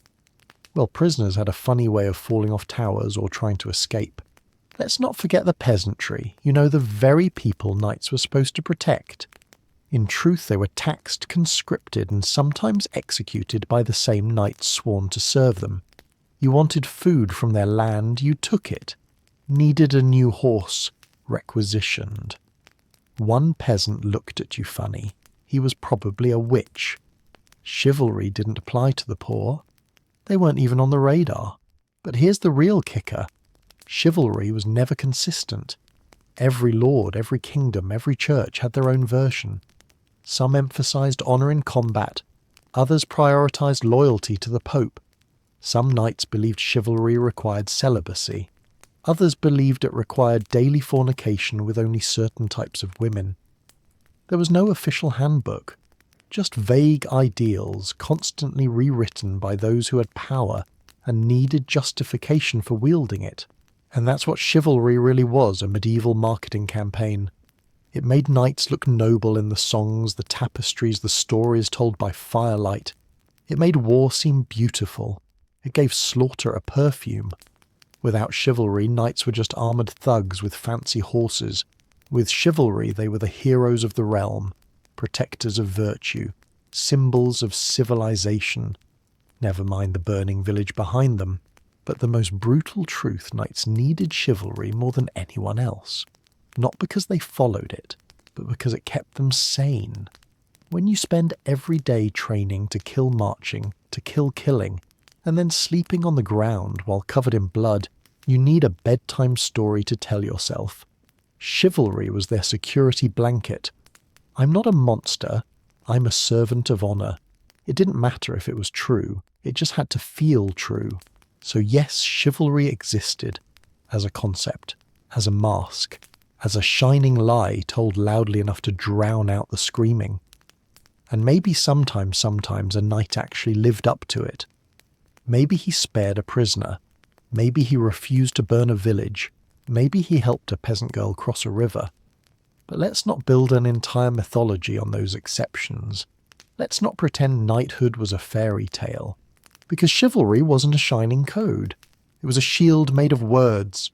well, prisoners had a funny way of falling off towers or trying to escape. Let's not forget the peasantry, the very people knights were supposed to protect. In truth, they were taxed, conscripted, and sometimes executed by the same knights sworn to serve them. You wanted food from their land, you took it. Needed a new horse, requisitioned. One peasant looked at you funny. He was probably a witch. Chivalry didn't apply to the poor. They weren't even on the radar. But here's the real kicker. Chivalry was never consistent. Every lord, every kingdom, every church had their own version. Some emphasized honor in combat. Others prioritized loyalty to the Pope. Some knights believed chivalry required celibacy. Others believed it required daily fornication with only certain types of women. There was no official handbook, just vague ideals constantly rewritten by those who had power and needed justification for wielding it. And that's what chivalry really was, a medieval marketing campaign. It made knights look noble in the songs, the tapestries, the stories told by firelight. It made war seem beautiful. It gave slaughter a perfume. Without chivalry, knights were just armoured thugs with fancy horses. With chivalry, they were the heroes of the realm, protectors of virtue, symbols of civilization. Never mind the burning village behind them. But the most brutal truth, knights needed chivalry more than anyone else. Not because they followed it, but because it kept them sane. When you spend every day training to kill marching, to kill killing, and then sleeping on the ground while covered in blood, you need a bedtime story to tell yourself. Chivalry was their security blanket. I'm not a monster, I'm a servant of honour. It didn't matter if it was true, it just had to feel true. So yes, chivalry existed, as a concept, as a mask, as a shining lie told loudly enough to drown out the screaming. And maybe sometimes a knight actually lived up to it. Maybe he spared a prisoner. Maybe he refused to burn a village. Maybe he helped a peasant girl cross a river. But let's not build an entire mythology on those exceptions. Let's not pretend knighthood was a fairy tale. Because chivalry wasn't a shining code. It was a shield made of words.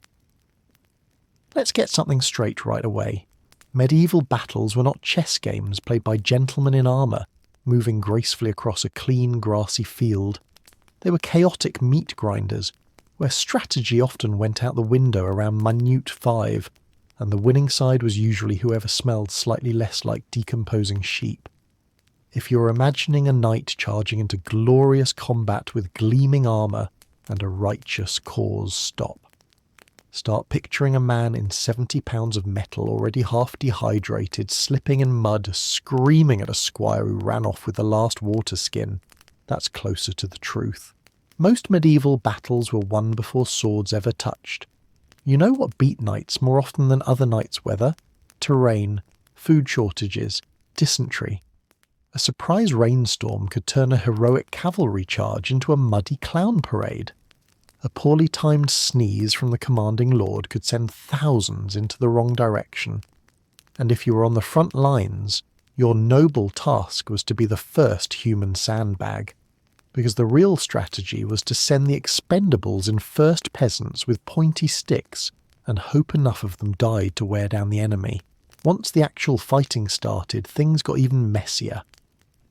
Let's get something straight right away. Medieval battles were not chess games played by gentlemen in armour, moving gracefully across a clean, grassy field. They were chaotic meat grinders, where strategy often went out the window around minute 5, and the winning side was usually whoever smelled slightly less like decomposing sheep. If you're imagining a knight charging into glorious combat with gleaming armour and a righteous cause, stop. Start picturing a man in 70 pounds of metal, already half dehydrated, slipping in mud, screaming at a squire who ran off with the last water skin. That's closer to the truth. Most medieval battles were won before swords ever touched. You know what beat knights more often than other knights' weather? Terrain, food shortages, dysentery. A surprise rainstorm could turn a heroic cavalry charge into a muddy clown parade. A poorly timed sneeze from the commanding lord could send thousands into the wrong direction. And if you were on the front lines, your noble task was to be the first human sandbag. Because the real strategy was to send the expendables in first peasants with pointy sticks and hope enough of them died to wear down the enemy. Once the actual fighting started, things got even messier.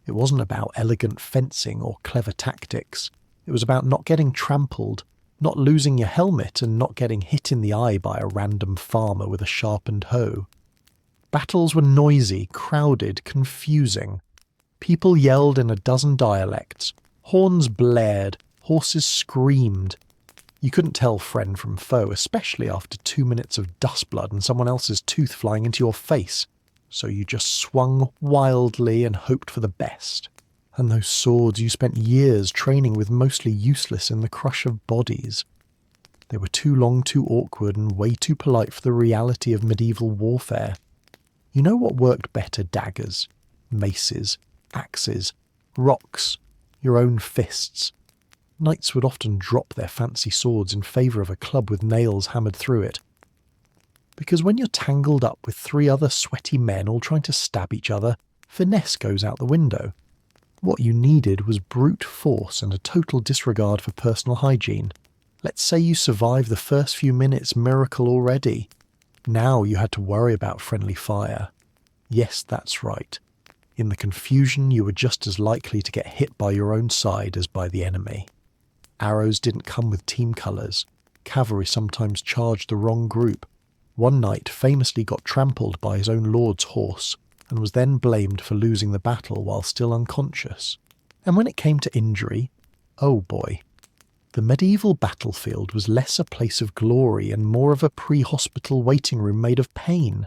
It wasn't about elegant fencing or clever tactics. It was about not getting trampled, not losing your helmet and not getting hit in the eye by a random farmer with a sharpened hoe. Battles were noisy, crowded, confusing. People yelled in a dozen dialects. Horns blared. Horses screamed. You couldn't tell friend from foe, especially after 2 minutes of dust blood and someone else's tooth flying into your face. so you just swung wildly and hoped for the best. And those swords you spent years training with mostly useless in the crush of bodies. They were too long, too awkward, and way too polite for the reality of medieval warfare. You know what worked better? Daggers, maces, axes, rocks, your own fists. Knights would often drop their fancy swords in favour of a club with nails hammered through it. Because when you're tangled up with 3 other sweaty men all trying to stab each other, finesse goes out the window. What you needed was brute force and a total disregard for personal hygiene. Let's say you survived the first few minutes, miracle already. Now you had to worry about friendly fire. Yes, that's right. In the confusion, you were just as likely to get hit by your own side as by the enemy. Arrows didn't come with team colours. Cavalry sometimes charged the wrong group. One knight famously got trampled by his own lord's horse, and was then blamed for losing the battle while still unconscious. And when it came to injury, oh boy. The medieval battlefield was less a place of glory and more of a pre-hospital waiting room made of pain.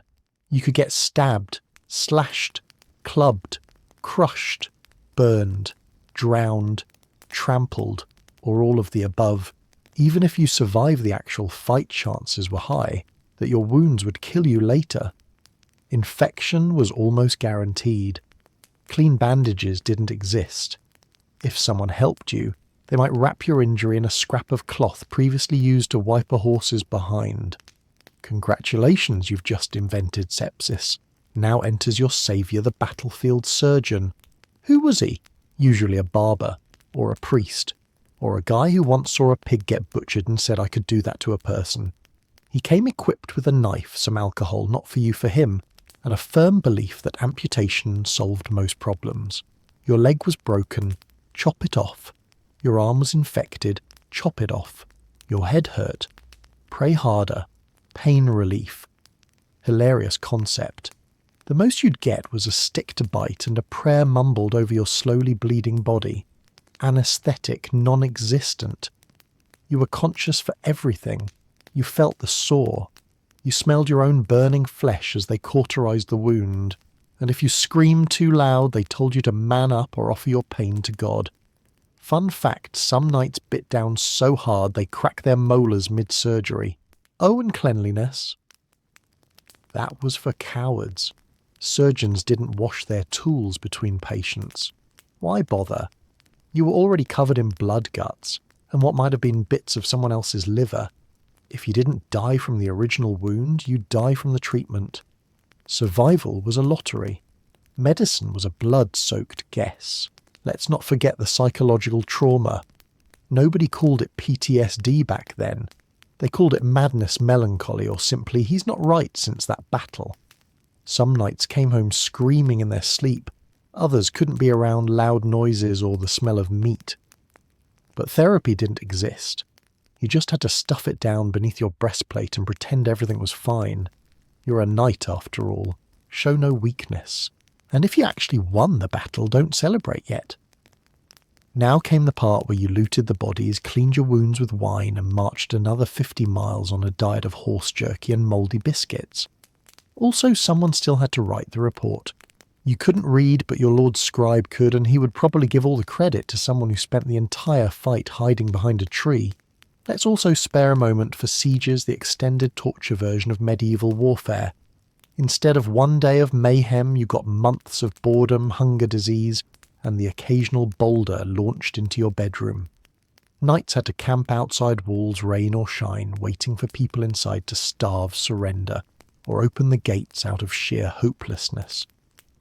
You could get stabbed, slashed, clubbed, crushed, burned, drowned, trampled, or all of the above. Even if you survived the actual fight, chances were high that your wounds would kill you later. Infection was almost guaranteed. Clean bandages didn't exist. If someone helped you, they might wrap your injury in a scrap of cloth previously used to wipe a horse's behind. Congratulations, you've just invented sepsis. Now enters your saviour, the battlefield surgeon. Who was he? Usually a barber, or a priest, or a guy who once saw a pig get butchered and said I could do that to a person. He came equipped with a knife, some alcohol, not for you, for him, and a firm belief that amputation solved most problems. Your leg was broken, chop it off. Your arm was infected, chop it off. Your head hurt, pray harder. Pain relief. Hilarious concept. The most you'd get was a stick to bite and a prayer mumbled over your slowly bleeding body. Anesthetic, non-existent. You were conscious for everything. You felt the sore. You smelled your own burning flesh as they cauterized the wound. And if you screamed too loud, they told you to man up or offer your pain to God. Fun fact, some knights bit down so hard they cracked their molars mid-surgery. Oh, and cleanliness. That was for cowards. Surgeons didn't wash their tools between patients. Why bother? You were already covered in blood guts, and what might have been bits of someone else's liver. If you didn't die from the original wound, you'd die from the treatment. Survival was a lottery. Medicine was a blood-soaked guess. Let's not forget the psychological trauma. Nobody called it PTSD back then. They called it madness, melancholy, or simply, he's not right since that battle. Some nights came home screaming in their sleep. Others couldn't be around loud noises or the smell of meat. But therapy didn't exist. You just had to stuff it down beneath your breastplate and pretend everything was fine. You're a knight after all. Show no weakness. And if you actually won the battle, don't celebrate yet. Now came the part where you looted the bodies, cleaned your wounds with wine, and marched another 50 miles on a diet of horse jerky and mouldy biscuits. Also, someone still had to write the report. You couldn't read, but your lord scribe could, and he would probably give all the credit to someone who spent the entire fight hiding behind a tree. Let's also spare a moment for sieges, the extended torture version of medieval warfare. Instead of one day of mayhem, you got months of boredom, hunger, disease, and the occasional boulder launched into your bedroom. Knights had to camp outside walls, rain or shine, waiting for people inside to starve, surrender, or open the gates out of sheer hopelessness.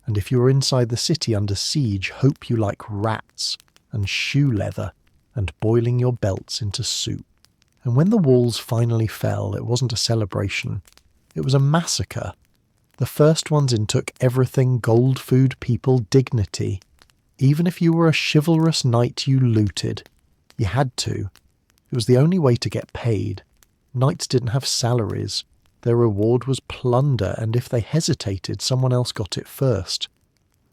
And if you were inside the city under siege, hope you like rats, and shoe leather, and boiling your belts into soup. And when the walls finally fell, it wasn't a celebration. It was a massacre. The first ones in took everything, gold, food, people, dignity. Even if you were a chivalrous knight, you looted. You had to. It was the only way to get paid. Knights didn't have salaries. Their reward was plunder, and if they hesitated, someone else got it first.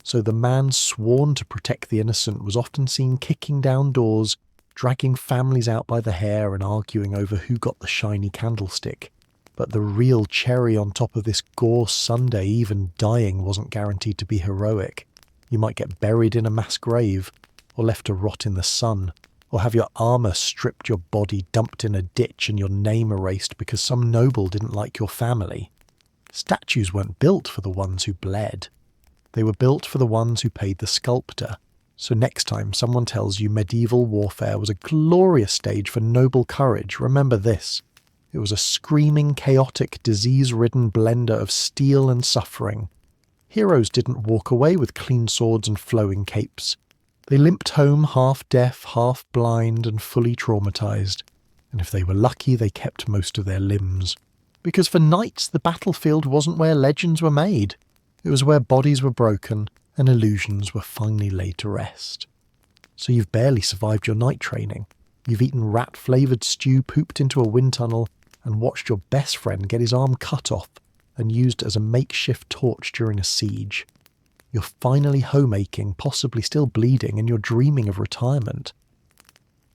So the man sworn to protect the innocent was often seen kicking down doors, dragging families out by the hair and arguing over who got the shiny candlestick. But the real cherry on top of this gore sundae, even dying wasn't guaranteed to be heroic. You might get buried in a mass grave, or left to rot in the sun, or have your armour stripped, your body dumped in a ditch, and your name erased because some noble didn't like your family. Statues weren't built for the ones who bled. They were built for the ones who paid the sculptor. So next time someone tells you medieval warfare was a glorious stage for noble courage, remember this. It was a screaming, chaotic, disease-ridden blender of steel and suffering. Heroes didn't walk away with clean swords and flowing capes. They limped home half deaf, half blind, and fully traumatized. And if they were lucky, they kept most of their limbs. Because for knights, the battlefield wasn't where legends were made. It was where bodies were broken and illusions were finally laid to rest. So you've barely survived your night training. You've eaten rat-flavoured stew pooped into a wind tunnel and watched your best friend get his arm cut off and used as a makeshift torch during a siege. You're finally home aching, possibly still bleeding, and you're dreaming of retirement.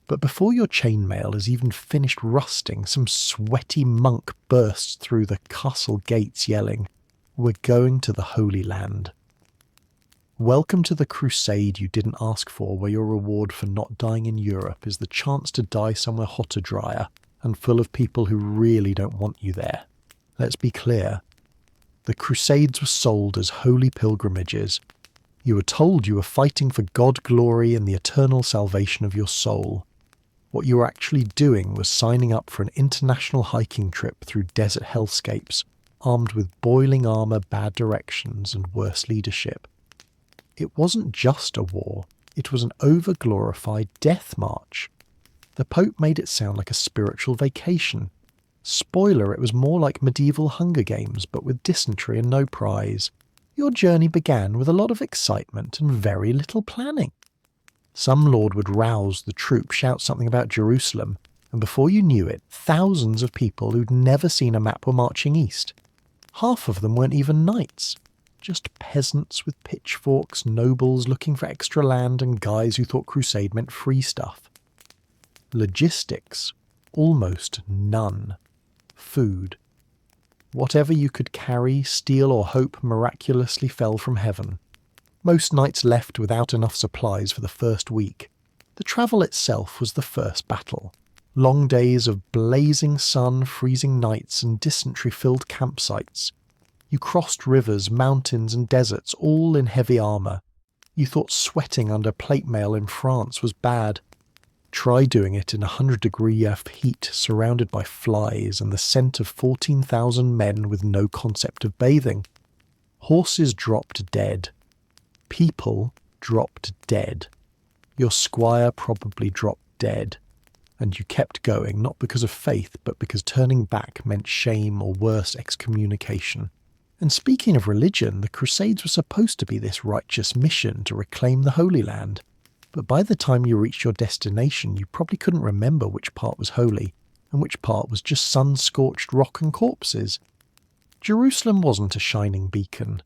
But before your chainmail has even finished rusting, some sweaty monk bursts through the castle gates yelling, "We're going to the Holy Land." Welcome to the crusade you didn't ask for, where your reward for not dying in Europe is the chance to die somewhere hotter, drier, and full of people who really don't want you there. Let's be clear. The crusades were sold as holy pilgrimages. You were told you were fighting for God glory and the eternal salvation of your soul. What you were actually doing was signing up for an international hiking trip through desert hellscapes, armed with boiling armour, bad directions, and worse leadership. It wasn't just a war, it was an over-glorified death march. The Pope made it sound like a spiritual vacation. Spoiler, it was more like medieval Hunger Games, but with dysentery and no prize. Your journey began with a lot of excitement and very little planning. Some lord would rouse the troops, shout something about Jerusalem, and before you knew it, thousands of people who'd never seen a map were marching east. Half of them weren't even knights. Just peasants with pitchforks, nobles looking for extra land, and guys who thought crusade meant free stuff. Logistics, almost none. Food. Whatever you could carry, steal, or hope miraculously fell from heaven. Most knights left without enough supplies for the first week. The travel itself was the first battle. Long days of blazing sun, freezing nights, and dysentery-filled campsites. You crossed rivers, mountains, and deserts, all in heavy armour. You thought sweating under plate mail in France was bad. Try doing it in 100-degree heat, surrounded by flies and the scent of 14,000 men with no concept of bathing. Horses dropped dead. People dropped dead. Your squire probably dropped dead. And you kept going, not because of faith, but because turning back meant shame or worse, excommunication. And speaking of religion, the Crusades were supposed to be this righteous mission to reclaim the Holy Land. But by the time you reached your destination, you probably couldn't remember which part was holy, and which part was just sun-scorched rock and corpses. Jerusalem wasn't a shining beacon.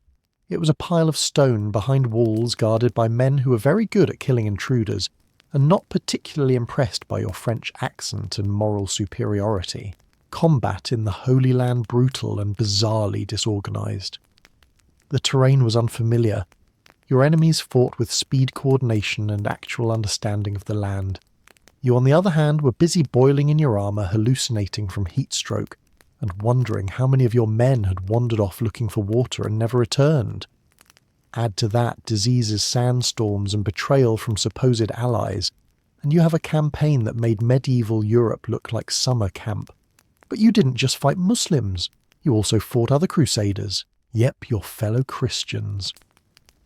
It was a pile of stone behind walls guarded by men who were very good at killing intruders, and not particularly impressed by your French accent and moral superiority. Combat in the Holy Land brutal and bizarrely disorganised. The terrain was unfamiliar. Your enemies fought with speed coordination and actual understanding of the land. You, on the other hand, were busy boiling in your armour, hallucinating from heat stroke, and wondering how many of your men had wandered off looking for water and never returned. Add to that diseases, sandstorms, and betrayal from supposed allies, and you have a campaign that made medieval Europe look like summer camp. But you didn't just fight Muslims, you also fought other crusaders. Yep, your fellow Christians.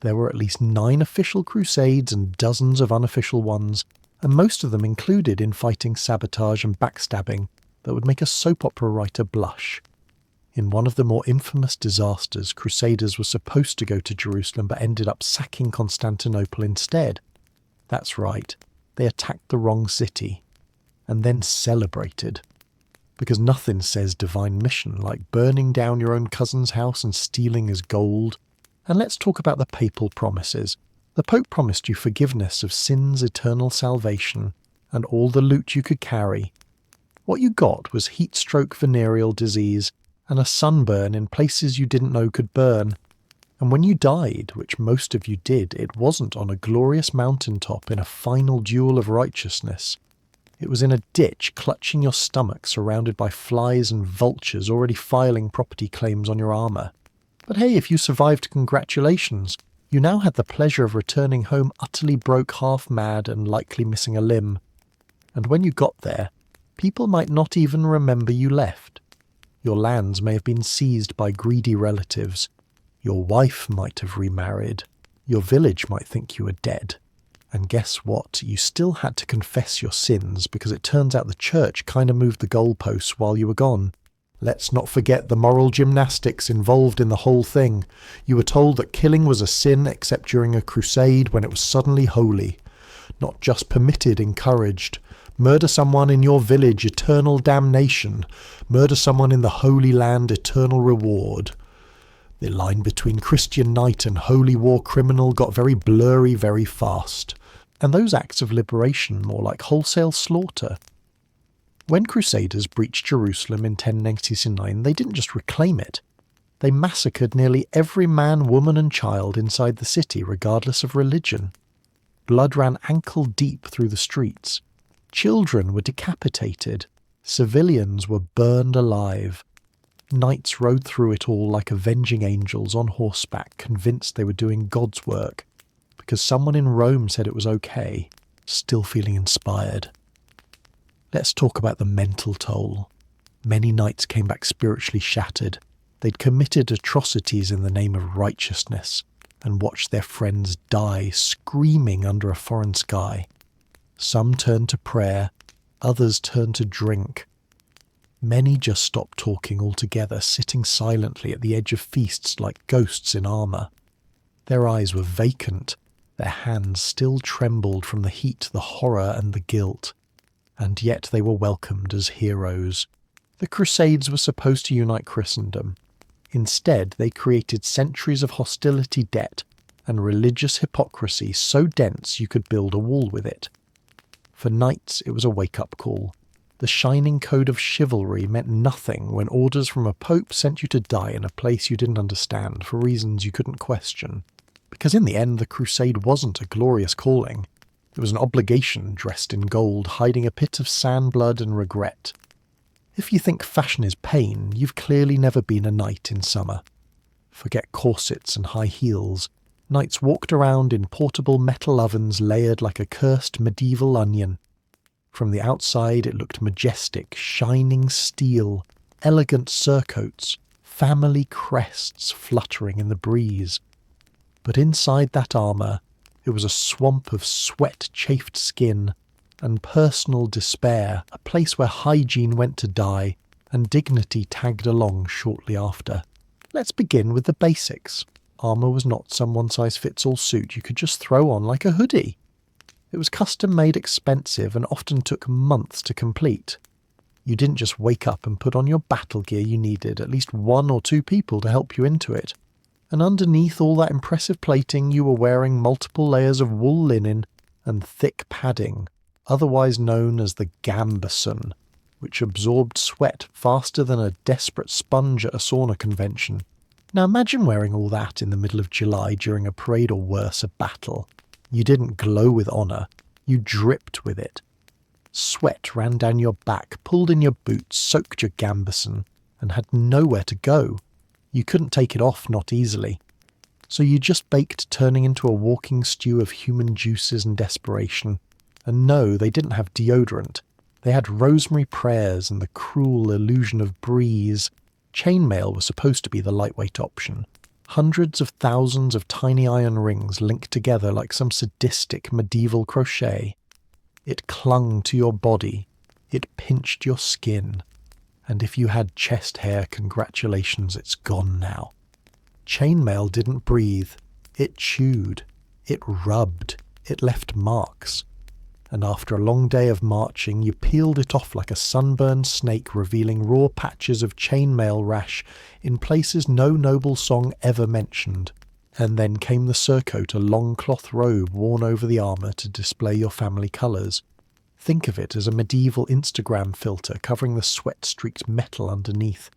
There were at least 9 official crusades and dozens of unofficial ones, and most of them included in fighting sabotage and backstabbing that would make a soap opera writer blush. In one of the more infamous disasters, crusaders were supposed to go to Jerusalem but ended up sacking Constantinople instead. That's right, they attacked the wrong city, and then celebrated. Because nothing says divine mission like burning down your own cousin's house and stealing his gold. And let's talk about the papal promises. The Pope promised you forgiveness of sins, eternal salvation, and all the loot you could carry. What you got was heat-stroke venereal disease and a sunburn in places you didn't know could burn. And when you died, which most of you did, it wasn't on a glorious mountaintop in a final duel of righteousness. It was in a ditch clutching your stomach surrounded by flies and vultures already filing property claims on your armour. But hey, if you survived, congratulations. You now had the pleasure of returning home utterly broke, half mad, and likely missing a limb. And when you got there, people might not even remember you left. Your lands may have been seized by greedy relatives. Your wife might have remarried. Your village might think you were dead. And guess what? You still had to confess your sins because it turns out the church kind of moved the goalposts while you were gone. Let's not forget the moral gymnastics involved in the whole thing. You were told that killing was a sin except during a crusade when it was suddenly holy. Not just permitted, encouraged. Murder someone in your village, eternal damnation. Murder someone in the Holy Land, eternal reward. The line between Christian knight and holy war criminal got very blurry very fast. And those acts of liberation more like wholesale slaughter. When Crusaders breached Jerusalem in 1099, they didn't just reclaim it. They massacred nearly every man, woman and child inside the city, regardless of religion. Blood ran ankle-deep through the streets. Children were decapitated. Civilians were burned alive. Knights rode through it all like avenging angels on horseback, convinced they were doing God's work, because someone in Rome said it was okay, still feeling inspired. Let's talk about the mental toll. Many knights came back spiritually shattered. They'd committed atrocities in the name of righteousness and watched their friends die screaming under a foreign sky. Some turned to prayer, others turned to drink. Many just stopped talking altogether, sitting silently at the edge of feasts like ghosts in armour. Their eyes were vacant, their hands still trembled from the heat, the horror and the guilt. And yet they were welcomed as heroes. The Crusades were supposed to unite Christendom. Instead, they created centuries of hostility debt and religious hypocrisy so dense you could build a wall with it. For knights, it was a wake-up call. The shining code of chivalry meant nothing when orders from a pope sent you to die in a place you didn't understand for reasons you couldn't question. Because in the end, the crusade wasn't a glorious calling. It was an obligation dressed in gold, hiding a pit of sand, blood and regret. If you think fashion is pain, you've clearly never been a knight in summer. Forget corsets and high heels. Knights walked around in portable metal ovens layered like a cursed medieval onion. From the outside it looked majestic, shining steel, elegant surcoats, family crests fluttering in the breeze. But inside that armour, it was a swamp of sweat-chafed skin and personal despair, a place where hygiene went to die and dignity tagged along shortly after. Let's begin with the basics. Armour was not some one-size-fits-all suit you could just throw on like a hoodie. It was custom-made, expensive, and often took months to complete. You didn't just wake up and put on your battle gear, you needed at least 1 or 2 people to help you into it. And underneath all that impressive plating you were wearing multiple layers of wool linen and thick padding, otherwise known as the gambeson, which absorbed sweat faster than a desperate sponge at a sauna convention. Now imagine wearing all that in the middle of July during a parade or worse, a battle. You didn't glow with honour, you dripped with it. Sweat ran down your back, pulled in your boots, soaked your gambeson, and had nowhere to go. You couldn't take it off, not easily. So you just baked, turning into a walking stew of human juices and desperation. And no, they didn't have deodorant. They had rosemary prayers and the cruel illusion of breeze. Chainmail was supposed to be the lightweight option. Hundreds of thousands of tiny iron rings linked together like some sadistic medieval crochet. It clung to your body. It pinched your skin. And if you had chest hair, congratulations, it's gone now. Chainmail didn't breathe. It chewed. It rubbed. It left marks. And after a long day of marching, you peeled it off like a sunburned snake, revealing raw patches of chainmail rash in places no noble song ever mentioned. And then came the surcoat, a long cloth robe worn over the armour to display your family colours. Think of it as a medieval Instagram filter covering the sweat-streaked metal underneath,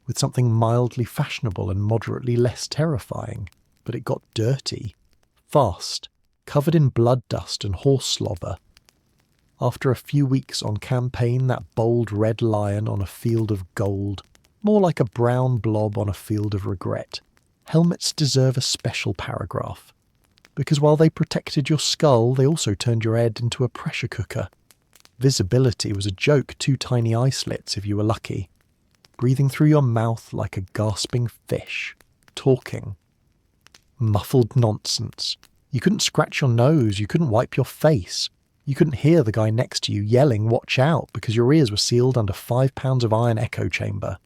with something mildly fashionable and moderately less terrifying. But it got dirty, fast, covered in blood dust and horse slobber. After a few weeks on campaign, that bold red lion on a field of gold, more like a brown blob on a field of regret. Helmets deserve a special paragraph, because while they protected your skull, they also turned your head into a pressure cooker. Visibility was a joke, 2 tiny eye slits if you were lucky. Breathing through your mouth like a gasping fish. Talking. Muffled nonsense. You couldn't scratch your nose, you couldn't wipe your face. You couldn't hear the guy next to you yelling, "Watch out," because your ears were sealed under 5 pounds of iron echo chamber.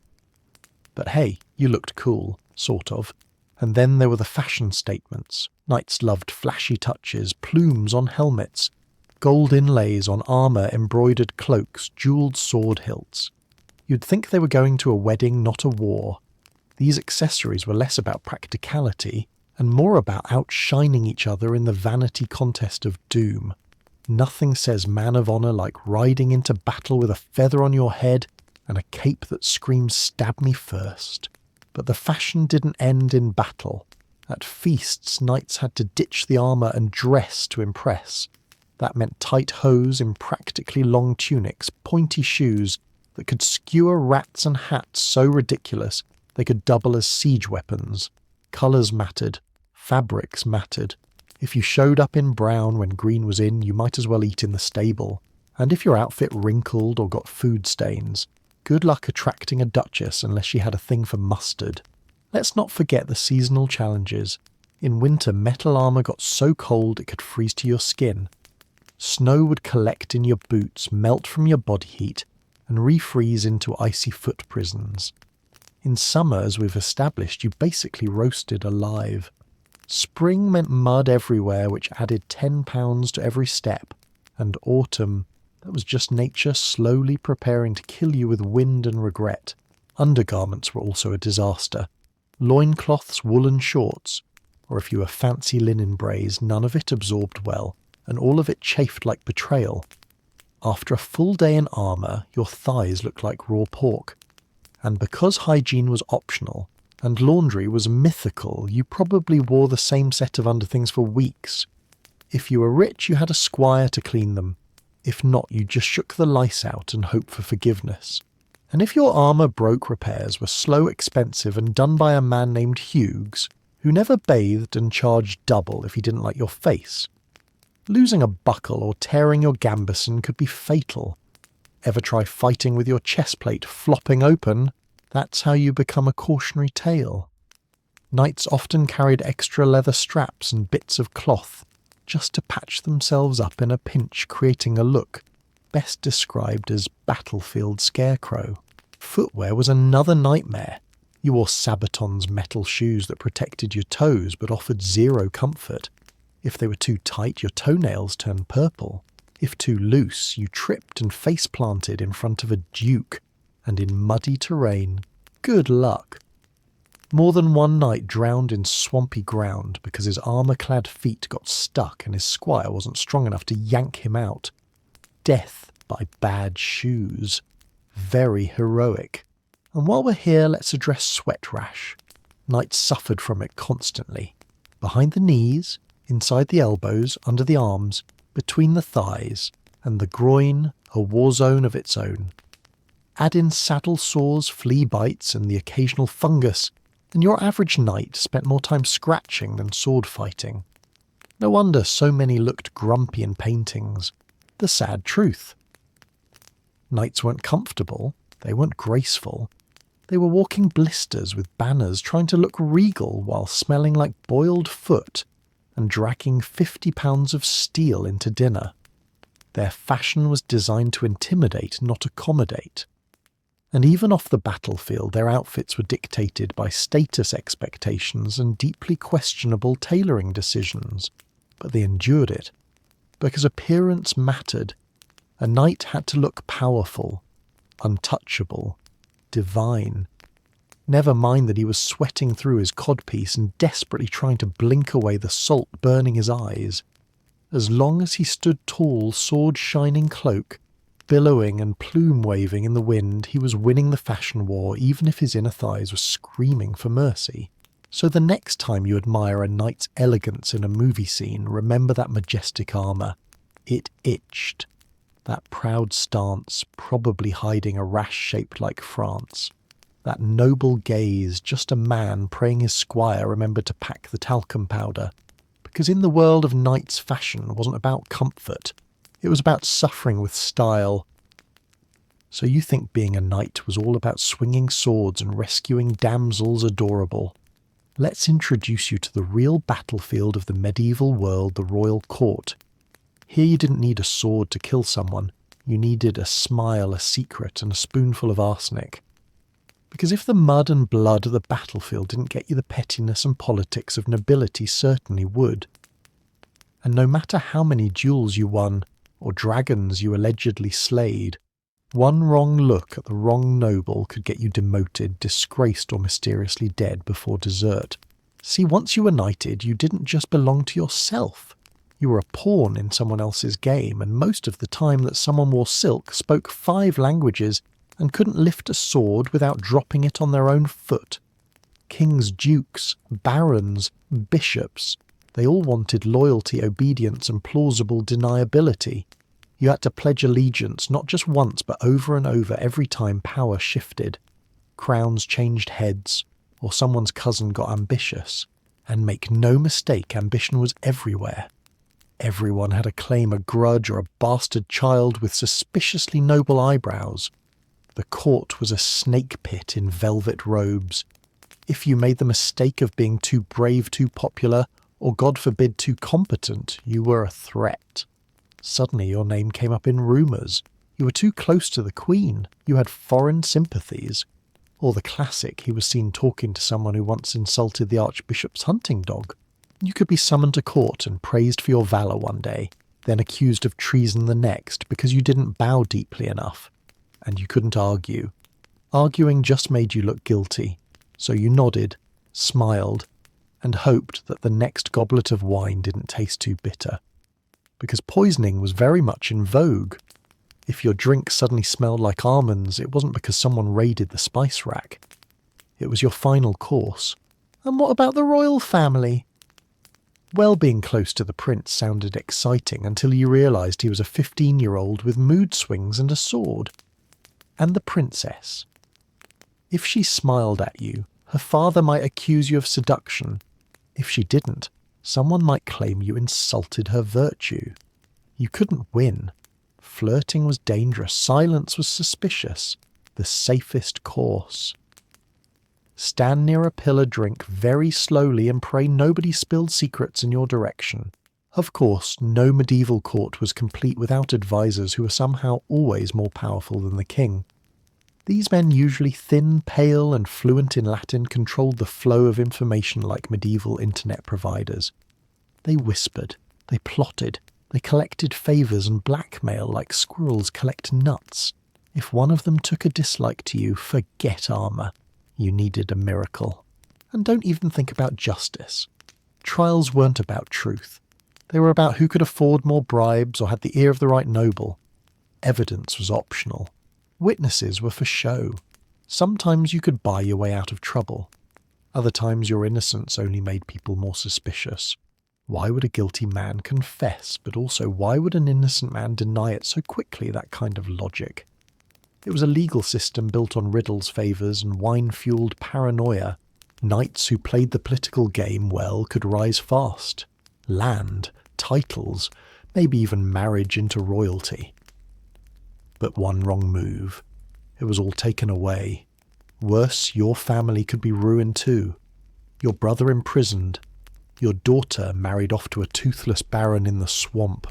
But hey, you looked cool, sort of. And then there were the fashion statements. Knights loved flashy touches, plumes on helmets, gold inlays on armour, embroidered cloaks, jewelled sword hilts. You'd think they were going to a wedding, not a war. These accessories were less about practicality and more about outshining each other in the vanity contest of doom. Nothing says man of honour like riding into battle with a feather on your head and a cape that screams "stab me first." But the fashion didn't end in battle. At feasts, knights had to ditch the armour and dress to impress. That meant tight hose, impractically long tunics, pointy shoes that could skewer rats and hats so ridiculous they could double as siege weapons. Colours mattered. Fabrics mattered. If you showed up in brown when green was in, you might as well eat in the stable. And if your outfit wrinkled or got food stains, good luck attracting a duchess unless she had a thing for mustard. Let's not forget the seasonal challenges. In winter, metal armour got so cold it could freeze to your skin. Snow would collect in your boots, melt from your body heat, and refreeze into icy foot prisons. In summer, as we've established, you basically roasted alive. Spring meant mud everywhere, which added 10 pounds to every step, and autumn, that was just nature slowly preparing to kill you with wind and regret. Undergarments were also a disaster. Loincloths, woolen shorts, or if you were fancy linen brays, none of it absorbed well, and all of it chafed like betrayal. After a full day in armour, your thighs looked like raw pork. And because hygiene was optional, and laundry was mythical, you probably wore the same set of underthings for weeks. If you were rich, you had a squire to clean them. If not, you just shook the lice out and hoped for forgiveness. And if your armour broke, repairs were slow, expensive, and done by a man named Hughes, who never bathed and charged double if he didn't like your face. Losing a buckle or tearing your gambeson could be fatal. Ever try fighting with your chest plate flopping open? That's how you become a cautionary tale. Knights often carried extra leather straps and bits of cloth, just to patch themselves up in a pinch, creating a look best described as battlefield scarecrow. Footwear was another nightmare. You wore Sabaton's metal shoes that protected your toes but offered zero comfort. If they were too tight, your toenails turned purple. If too loose, you tripped and face-planted in front of a duke, and in muddy terrain, good luck. More than one knight drowned in swampy ground because his armour-clad feet got stuck and his squire wasn't strong enough to yank him out. Death by bad shoes. Very heroic. And while we're here, let's address sweat rash. Knights suffered from it constantly. Behind the knees, inside the elbows, under the arms, between the thighs, and the groin, a war zone of its own. Add in saddle sores, flea bites, and the occasional fungus, and your average knight spent more time scratching than sword fighting. No wonder so many looked grumpy in paintings. The sad truth. Knights weren't comfortable, they weren't graceful. They were walking blisters with banners, trying to look regal while smelling like boiled foot and dragging 50 pounds of steel into dinner. Their fashion was designed to intimidate, not accommodate. And even off the battlefield, their outfits were dictated by status expectations and deeply questionable tailoring decisions. But they endured it, because appearance mattered. A knight had to look powerful, untouchable, divine. Never mind that he was sweating through his codpiece and desperately trying to blink away the salt burning his eyes. As long as he stood tall, sword-shining cloak, billowing and plume-waving in the wind, he was winning the fashion war even if his inner thighs were screaming for mercy. So the next time you admire a knight's elegance in a movie scene, remember that majestic armour. It itched. That proud stance, probably hiding a rash shaped like France. That noble gaze, just a man praying his squire remembered to pack the talcum powder. Because in the world of knights' fashion wasn't about comfort. It was about suffering with style. So you think being a knight was all about swinging swords and rescuing damsels adorable. Let's introduce you to the real battlefield of the medieval world, the royal court. Here you didn't need a sword to kill someone. You needed a smile, a secret, and a spoonful of arsenic. Because if the mud and blood of the battlefield didn't get you, the pettiness and politics of nobility certainly would. And no matter how many duels you won, or dragons you allegedly slayed, one wrong look at the wrong noble could get you demoted, disgraced, or mysteriously dead before dessert. See, once you were knighted, you didn't just belong to yourself. You were a pawn in someone else's game, and most of the time that someone wore silk, spoke 5 languages, and couldn't lift a sword without dropping it on their own foot. Kings, dukes, barons, bishops, they all wanted loyalty, obedience, and plausible deniability. You had to pledge allegiance not just once but over and over every time power shifted. Crowns changed heads, or someone's cousin got ambitious. And make no mistake, ambition was everywhere. Everyone had a claim, a grudge, or a bastard child with suspiciously noble eyebrows. The court was a snake pit in velvet robes. If you made the mistake of being too brave, too popular, or God forbid too competent, you were a threat. Suddenly your name came up in rumours. You were too close to the Queen. You had foreign sympathies. Or the classic, he was seen talking to someone who once insulted the Archbishop's hunting dog. You could be summoned to court and praised for your valour one day, then accused of treason the next because you didn't bow deeply enough. And you couldn't argue. Arguing just made you look guilty. So you nodded, smiled, and hoped that the next goblet of wine didn't taste too bitter. Because poisoning was very much in vogue. If your drink suddenly smelled like almonds, it wasn't because someone raided the spice rack. It was your final course. And what about the royal family? Well, being close to the prince sounded exciting until you realised he was a 15-year-old with mood swings and a sword. And the princess. If she smiled at you, her father might accuse you of seduction. If she didn't, someone might claim you insulted her virtue. You couldn't win. Flirting was dangerous. Silence was suspicious. The safest course. Stand near a pillar, drink very slowly, and pray nobody spilled secrets in your direction. Of course, no medieval court was complete without advisors who were somehow always more powerful than the king. These men, usually thin, pale, and fluent in Latin, controlled the flow of information like medieval internet providers. They whispered, they plotted, they collected favours and blackmail like squirrels collect nuts. If one of them took a dislike to you, forget armour. You needed a miracle. And don't even think about justice. Trials weren't about truth. They were about who could afford more bribes or had the ear of the right noble. Evidence was optional. Witnesses were for show. Sometimes you could buy your way out of trouble. Other times your innocence only made people more suspicious. Why would a guilty man confess, but also why would an innocent man deny it so quickly, that kind of logic? It was a legal system built on riddles, favours, and wine-fueled paranoia. Knights who played the political game well could rise fast. Land, titles, maybe even marriage into royalty. But one wrong move. It was all taken away. Worse, your family could be ruined too. Your brother imprisoned. Your daughter married off to a toothless baron in the swamp.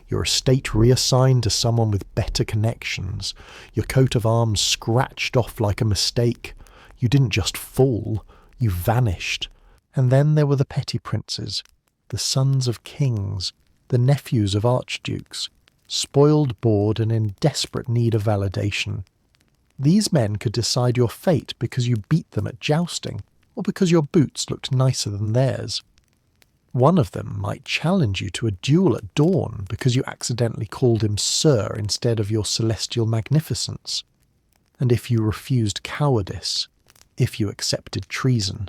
Your estate reassigned to someone with better connections. Your coat of arms scratched off like a mistake. You didn't just fall, you vanished. And then there were the petty princes, the sons of kings, the nephews of archdukes, spoiled, bored, and in desperate need of validation. These men could decide your fate because you beat them at jousting, or because your boots looked nicer than theirs. One of them might challenge you to a duel at dawn because you accidentally called him Sir instead of your celestial magnificence. And if you refused cowardice, if you accepted treason,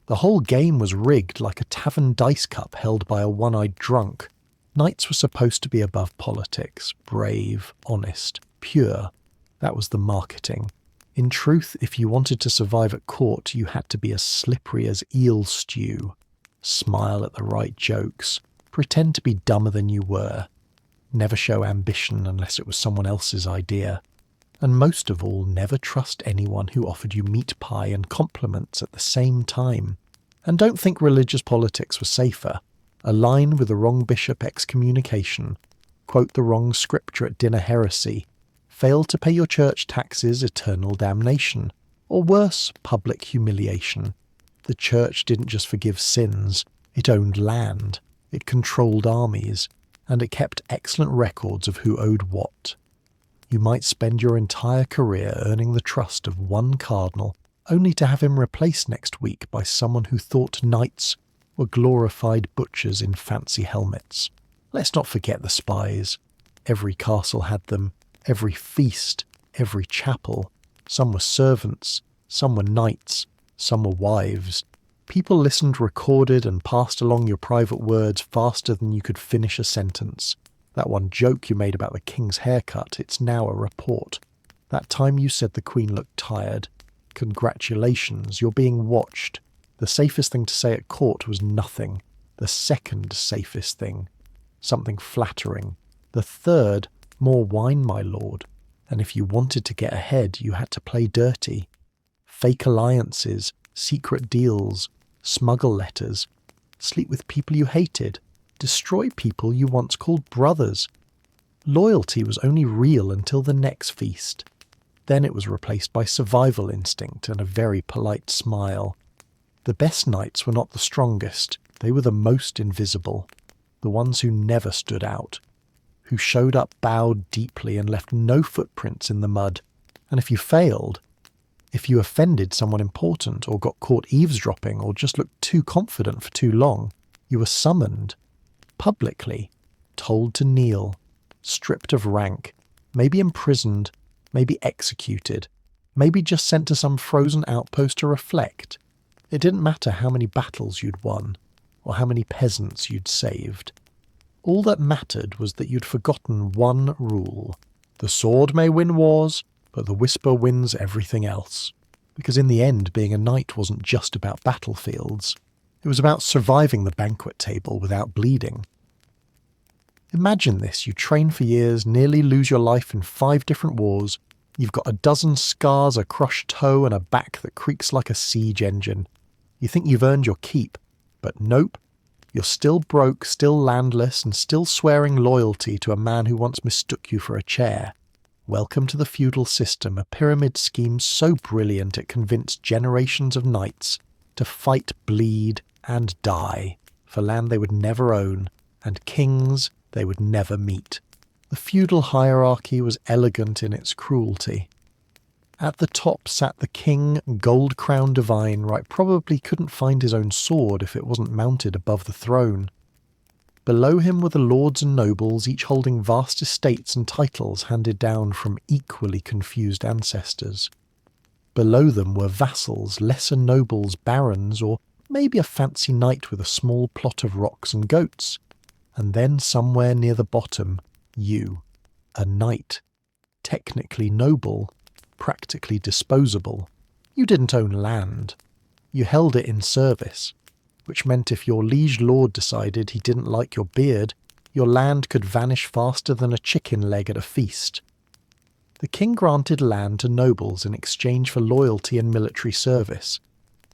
the whole game was rigged like a tavern dice cup held by a one-eyed drunk. Knights were supposed to be above politics, brave, honest, pure. That was the marketing. In truth, if you wanted to survive at court, you had to be as slippery as eel stew. Smile at the right jokes, pretend to be dumber than you were, never show ambition unless it was someone else's idea, and most of all, never trust anyone who offered you meat pie and compliments at the same time. And don't think religious politics was safer. Align with the wrong bishop, excommunication, quote the wrong scripture at dinner, heresy, fail to pay your church taxes, eternal damnation, or worse, public humiliation. The church didn't just forgive sins, it owned land, it controlled armies, and it kept excellent records of who owed what. You might spend your entire career earning the trust of one cardinal, only to have him replaced next week by someone who thought knights were glorified butchers in fancy helmets. Let's not forget the spies. Every castle had them, every feast, every chapel. Some were servants, some were knights, some were wives. People listened, recorded, and passed along your private words faster than you could finish a sentence. That one joke you made about the king's haircut, it's now a report. That time you said the queen looked tired. Congratulations, you're being watched. The safest thing to say at court was nothing. The second safest thing, something flattering. The third, more wine, my lord. And if you wanted to get ahead, you had to play dirty. Fake alliances, secret deals, smuggle letters, sleep with people you hated, destroy people you once called brothers. Loyalty was only real until the next feast. Then it was replaced by survival instinct and a very polite smile. The best knights were not the strongest, they were the most invisible, the ones who never stood out, who showed up, bowed deeply, and left no footprints in the mud. And if you failed, if you offended someone important or got caught eavesdropping or just looked too confident for too long, you were summoned, publicly, told to kneel, stripped of rank, maybe imprisoned, maybe executed, maybe just sent to some frozen outpost to reflect. It didn't matter how many battles you'd won, or how many peasants you'd saved. All that mattered was that you'd forgotten one rule. The sword may win wars, but the whisper wins everything else. Because in the end, being a knight wasn't just about battlefields. It was about surviving the banquet table without bleeding. Imagine this, you train for years, nearly lose your life in 5 different wars, you've got a dozen scars, a crushed toe, and a back that creaks like a siege engine. You think you've earned your keep, but nope. You're still broke, still landless, and still swearing loyalty to a man who once mistook you for a chair. Welcome to the feudal system, a pyramid scheme so brilliant it convinced generations of knights to fight, bleed, and die for land they would never own, and kings they would never meet. The feudal hierarchy was elegant in its cruelty. At the top sat the king, gold-crowned divine, right, probably couldn't find his own sword if it wasn't mounted above the throne. Below him were the lords and nobles, each holding vast estates and titles handed down from equally confused ancestors. Below them were vassals, lesser nobles, barons, or maybe a fancy knight with a small plot of rocks and goats. And then somewhere near the bottom, you, a knight, technically noble, practically disposable. You didn't own land. You held it in service, which meant if your liege lord decided he didn't like your beard, your land could vanish faster than a chicken leg at a feast. The king granted land to nobles in exchange for loyalty and military service.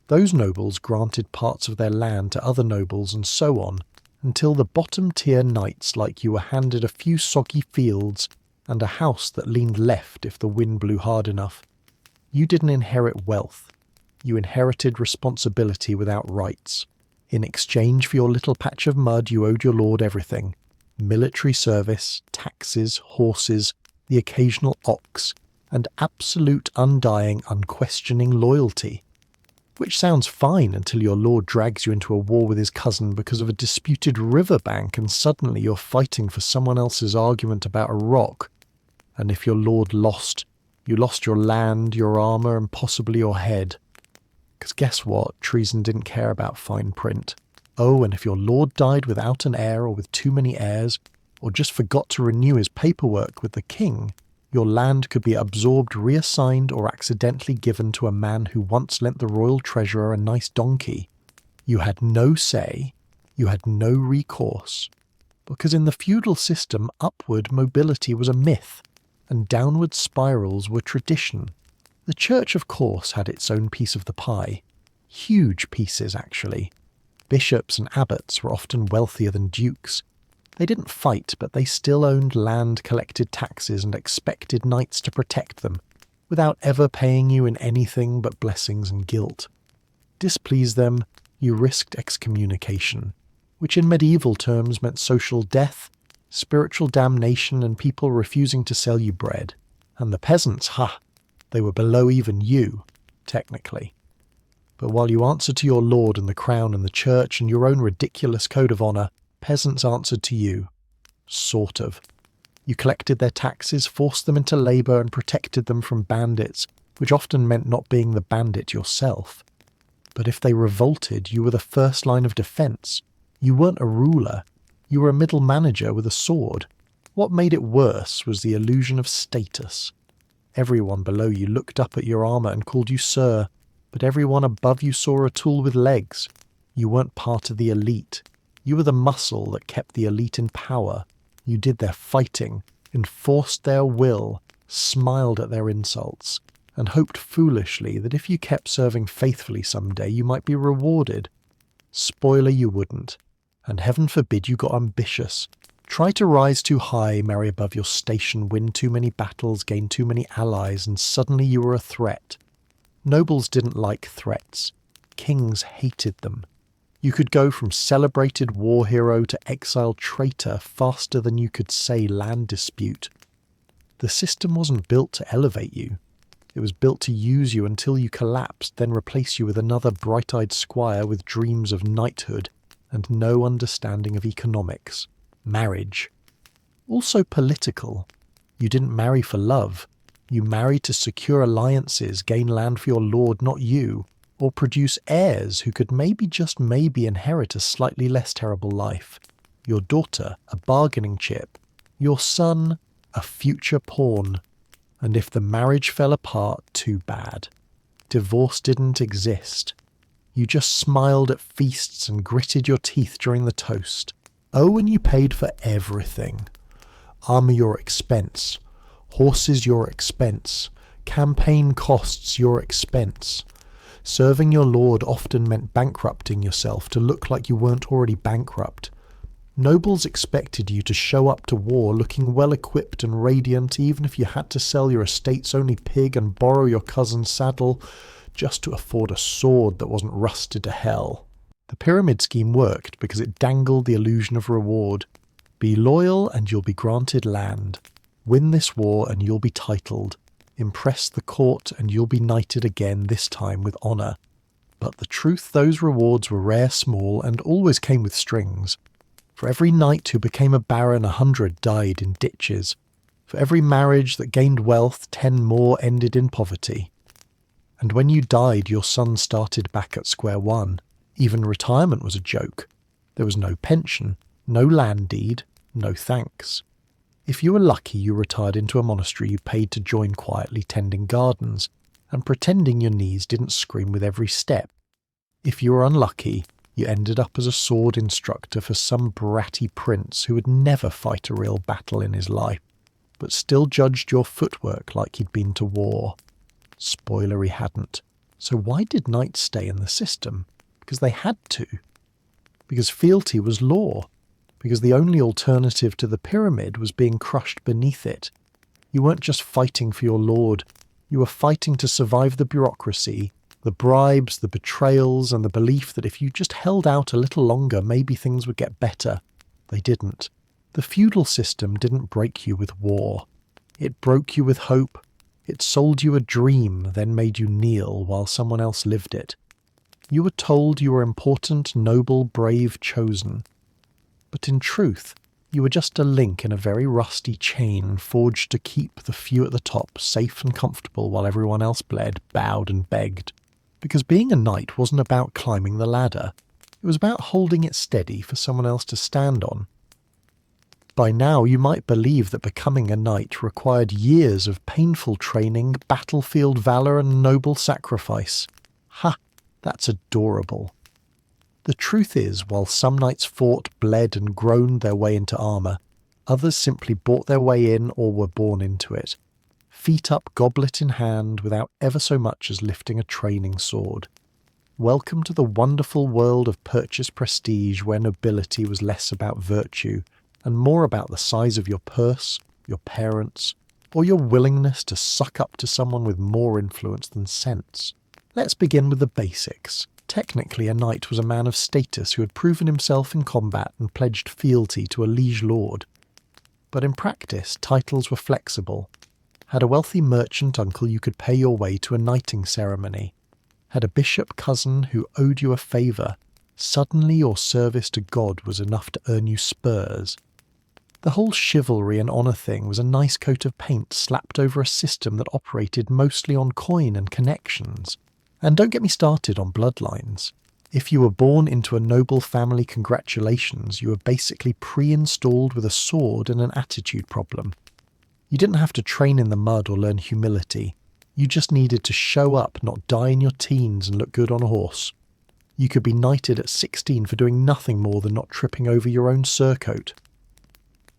Those nobles granted parts of their land to other nobles and so on, until the bottom-tier knights like you were handed a few soggy fields and a house that leaned left if the wind blew hard enough. You didn't inherit wealth. You inherited responsibility without rights. In exchange for your little patch of mud, you owed your lord everything. Military service, taxes, horses, the occasional ox, and absolute, undying, unquestioning loyalty. Which sounds fine until your lord drags you into a war with his cousin because of a disputed riverbank and suddenly you're fighting for someone else's argument about a rock. And if your lord lost, you lost your land, your armour, and possibly your head. Because guess what? Treason didn't care about fine print. Oh, and if your lord died without an heir or with too many heirs, or just forgot to renew his paperwork with the king, your land could be absorbed, reassigned, or accidentally given to a man who once lent the royal treasurer a nice donkey. You had no say, you had no recourse, because in the feudal system upward mobility was a myth, and downward spirals were tradition. The church, of course, had its own piece of the pie. Huge pieces, actually. Bishops and abbots were often wealthier than dukes. They didn't fight, but they still owned land, collected taxes, and expected knights to protect them, without ever paying you in anything but blessings and guilt. Displeased them, you risked excommunication, which in medieval terms meant social death, spiritual damnation, and people refusing to sell you bread. And the peasants, they were below even you, technically. But while you answered to your lord and the crown and the church and your own ridiculous code of honour, peasants answered to you. Sort of. You collected their taxes, forced them into labour, and protected them from bandits, which often meant not being the bandit yourself. But if they revolted, you were the first line of defence. You weren't a ruler. You were a middle manager with a sword. What made it worse was the illusion of status. Everyone below you looked up at your armour and called you sir, but everyone above you saw a tool with legs. You weren't part of the elite. You were the muscle that kept the elite in power. You did their fighting, enforced their will, smiled at their insults, and hoped foolishly that if you kept serving faithfully someday you might be rewarded. Spoiler, you wouldn't. And heaven forbid you got ambitious. Try to rise too high, marry above your station, win too many battles, gain too many allies, and suddenly you were a threat. Nobles didn't like threats. Kings hated them. You could go from celebrated war hero to exiled traitor faster than you could say land dispute. The system wasn't built to elevate you. It was built to use you until you collapsed, then replace you with another bright-eyed squire with dreams of knighthood and no understanding of economics. Marriage. Also political. You didn't marry for love. You married to secure alliances, gain land for your lord, not you, or produce heirs who could maybe, just maybe, inherit a slightly less terrible life. Your daughter, a bargaining chip. Your son, a future pawn. And if the marriage fell apart, too bad. Divorce didn't exist. You just smiled at feasts and gritted your teeth during the toast. Oh, and you paid for everything. Armour your expense. Horses your expense. Campaign costs your expense. Serving your lord often meant bankrupting yourself to look like you weren't already bankrupt. Nobles expected you to show up to war looking well-equipped and radiant, even if you had to sell your estate's only pig and borrow your cousin's saddle just to afford a sword that wasn't rusted to hell. The pyramid scheme worked because it dangled the illusion of reward. Be loyal and you'll be granted land. Win this war and you'll be titled. Impress the court and you'll be knighted again, this time with honour. But the truth, those rewards were rare, small, and always came with strings. For every knight who became a baron, 100 died in ditches. For every marriage that gained wealth, 10 more ended in poverty. And when you died, your son started back at square one. Even retirement was a joke. There was no pension, no land deed, no thanks. If you were lucky, you retired into a monastery you paid to join quietly tending gardens, and pretending your knees didn't scream with every step. If you were unlucky, you ended up as a sword instructor for some bratty prince who would never fight a real battle in his life, but still judged your footwork like he'd been to war. Spoiler, he hadn't. So why did knights stay in the system? Because they had to. Because fealty was law. Because the only alternative to the pyramid was being crushed beneath it. You weren't just fighting for your lord. You were fighting to survive the bureaucracy, the bribes, the betrayals, and the belief that if you just held out a little longer, maybe things would get better. They didn't. The feudal system didn't break you with war. It broke you with hope. It sold you a dream, then made you kneel while someone else lived it. You were told you were important, noble, brave, chosen. But in truth, you were just a link in a very rusty chain forged to keep the few at the top safe and comfortable while everyone else bled, bowed and begged. Because being a knight wasn't about climbing the ladder. It was about holding it steady for someone else to stand on. By now you might believe that becoming a knight required years of painful training, battlefield valour and noble sacrifice. Ha! That's adorable. The truth is, while some knights fought, bled and groaned their way into armour, others simply bought their way in or were born into it, feet up, goblet in hand, without ever so much as lifting a training sword. Welcome to the wonderful world of purchased prestige, where nobility was less about virtue and more about the size of your purse, your parents, or your willingness to suck up to someone with more influence than sense. Let's begin with the basics. Technically, a knight was a man of status who had proven himself in combat and pledged fealty to a liege lord. But in practice, titles were flexible. Had a wealthy merchant uncle, you could pay your way to a knighting ceremony. Had a bishop cousin who owed you a favour, suddenly your service to God was enough to earn you spurs. The whole chivalry and honour thing was a nice coat of paint slapped over a system that operated mostly on coin and connections. And don't get me started on bloodlines. If you were born into a noble family, congratulations, you were basically pre-installed with a sword and an attitude problem. You didn't have to train in the mud or learn humility. You just needed to show up, not die in your teens and look good on a horse. You could be knighted at 16 for doing nothing more than not tripping over your own surcoat.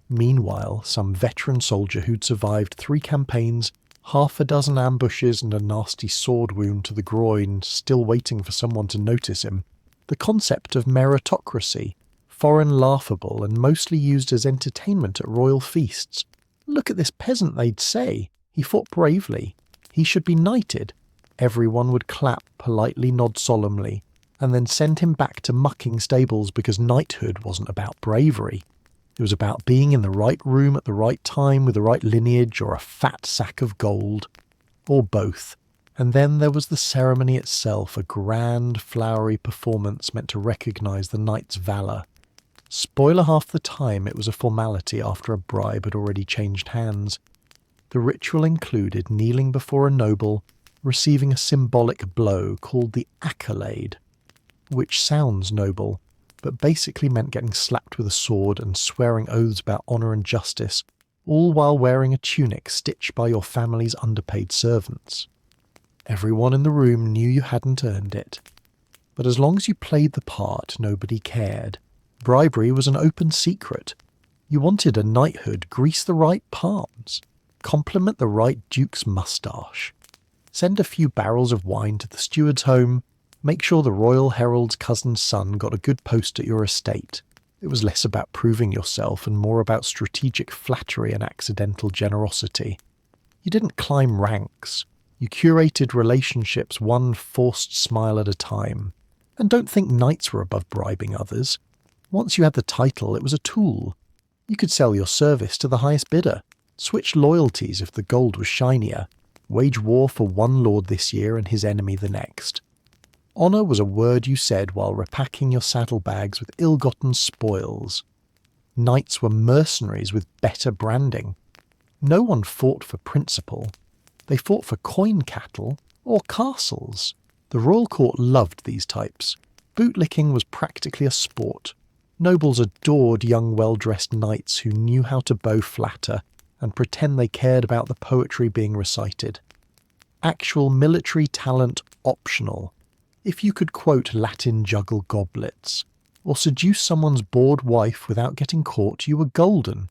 Meanwhile, some veteran soldier who'd survived 3 campaigns, half a dozen ambushes and a nasty sword wound to the groin, still waiting for someone to notice him. The concept of meritocracy, foreign, laughable, and mostly used as entertainment at royal feasts. Look at this peasant, they'd say. He fought bravely. He should be knighted. Everyone would clap, politely nod solemnly, and then send him back to mucking stables because knighthood wasn't about bravery. It was about being in the right room at the right time with the right lineage or a fat sack of gold. Or both. And then there was the ceremony itself, a grand, flowery performance meant to recognise the knight's valour. Spoiler half the time, it was a formality after a bribe had already changed hands. The ritual included kneeling before a noble, receiving a symbolic blow called the accolade, which sounds noble, but basically meant getting slapped with a sword and swearing oaths about honour and justice, all while wearing a tunic stitched by your family's underpaid servants. Everyone in the room knew you hadn't earned it. But as long as you played the part, nobody cared. Bribery was an open secret. You wanted a knighthood, grease the right palms, compliment the right duke's moustache, send a few barrels of wine to the steward's home, make sure the royal herald's cousin's son got a good post at your estate. It was less about proving yourself and more about strategic flattery and accidental generosity. You didn't climb ranks. You curated relationships one forced smile at a time. And don't think knights were above bribing others. Once you had the title, it was a tool. You could sell your service to the highest bidder, switch loyalties if the gold was shinier, wage war for one lord this year and his enemy the next. Honour was a word you said while repacking your saddlebags with ill-gotten spoils. Knights were mercenaries with better branding. No one fought for principle. They fought for coin cattle or castles. The royal court loved these types. Bootlicking was practically a sport. Nobles adored young well-dressed knights who knew how to bow flatter and pretend they cared about the poetry being recited. Actual military talent optional. If you could quote Latin juggle goblets, or seduce someone's bored wife without getting caught, you were golden.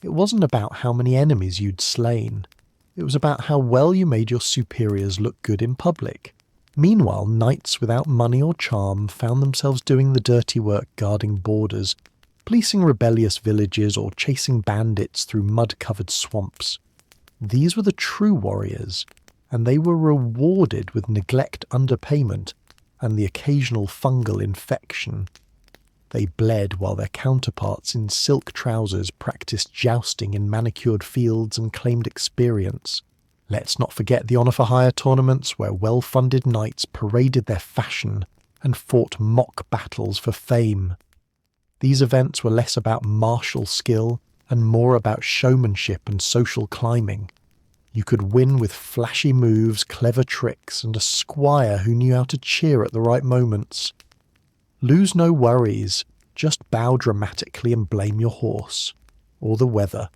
It wasn't about how many enemies you'd slain. It was about how well you made your superiors look good in public. Meanwhile, knights without money or charm found themselves doing the dirty work guarding borders, policing rebellious villages or chasing bandits through mud-covered swamps. These were the true warriors, and they were rewarded with neglect, underpayment, and the occasional fungal infection. They bled while their counterparts in silk trousers practiced jousting in manicured fields and claimed experience. Let's not forget the honour for hire tournaments where well-funded knights paraded their fashion and fought mock battles for fame. These events were less about martial skill and more about showmanship and social climbing. You could win with flashy moves, clever tricks, and a squire who knew how to cheer at the right moments. Lose no worries, just bow dramatically and blame your horse, or the weather,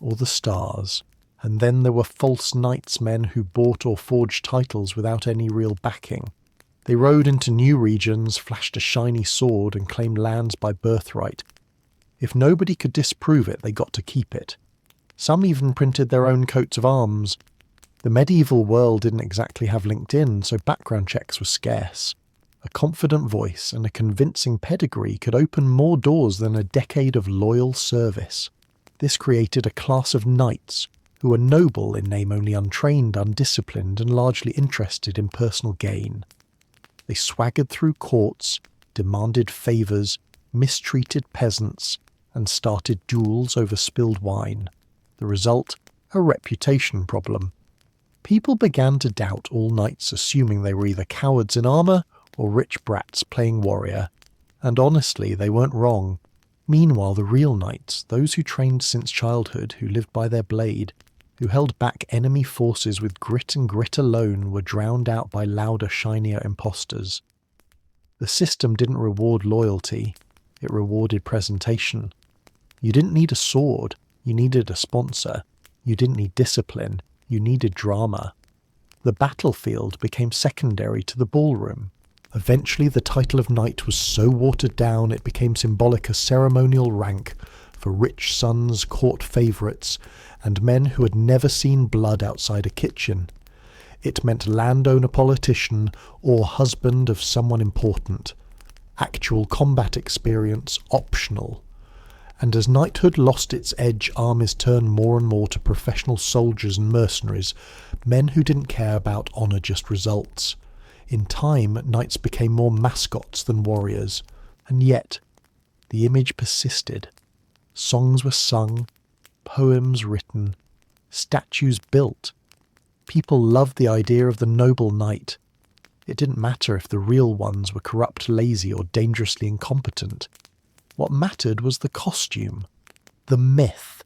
or the stars. And then there were false knightsmen who bought or forged titles without any real backing. They rode into new regions, flashed a shiny sword, and claimed lands by birthright. If nobody could disprove it, they got to keep it. Some even printed their own coats of arms. The medieval world didn't exactly have LinkedIn, so background checks were scarce. A confident voice and a convincing pedigree could open more doors than a decade of loyal service. This created a class of knights, who were noble in name only, untrained, undisciplined, and largely interested in personal gain. They swaggered through courts, demanded favours, mistreated peasants, and started duels over spilled wine. The result, a reputation problem. People began to doubt all knights, assuming they were either cowards in armour or rich brats playing warrior. And honestly, they weren't wrong. Meanwhile, the real knights, those who trained since childhood, who lived by their blade, who held back enemy forces with grit and grit alone, were drowned out by louder, shinier imposters. The system didn't reward loyalty, it rewarded presentation. You didn't need a sword, you needed a sponsor. You didn't need discipline, you needed drama. The battlefield became secondary to the ballroom. Eventually the title of knight was so watered down it became symbolic a ceremonial rank for rich sons, court favourites, and men who had never seen blood outside a kitchen. It meant landowner politician or husband of someone important. Actual combat experience optional. And as knighthood lost its edge, armies turned more and more to professional soldiers and mercenaries, men who didn't care about honour, just results. In time, knights became more mascots than warriors, and yet the image persisted. Songs were sung, poems written, statues built. People loved the idea of the noble knight. It didn't matter if the real ones were corrupt, lazy, or dangerously incompetent. What mattered was the costume, the myth,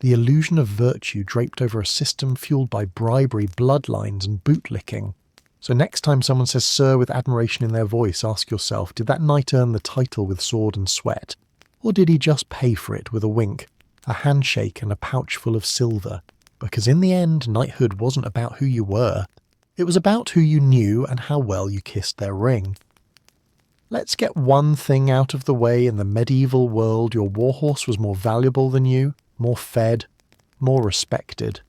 the illusion of virtue draped over a system fueled by bribery, bloodlines, and bootlicking. So next time someone says "sir" with admiration in their voice, ask yourself, did that knight earn the title with sword and sweat? Or did he just pay for it with a wink, a handshake, and a pouch full of silver? Because in the end, knighthood wasn't about who you were. It was about who you knew and how well you kissed their ring. Let's get one thing out of the way. In the medieval world, your warhorse was more valuable than you, more fed, more respected.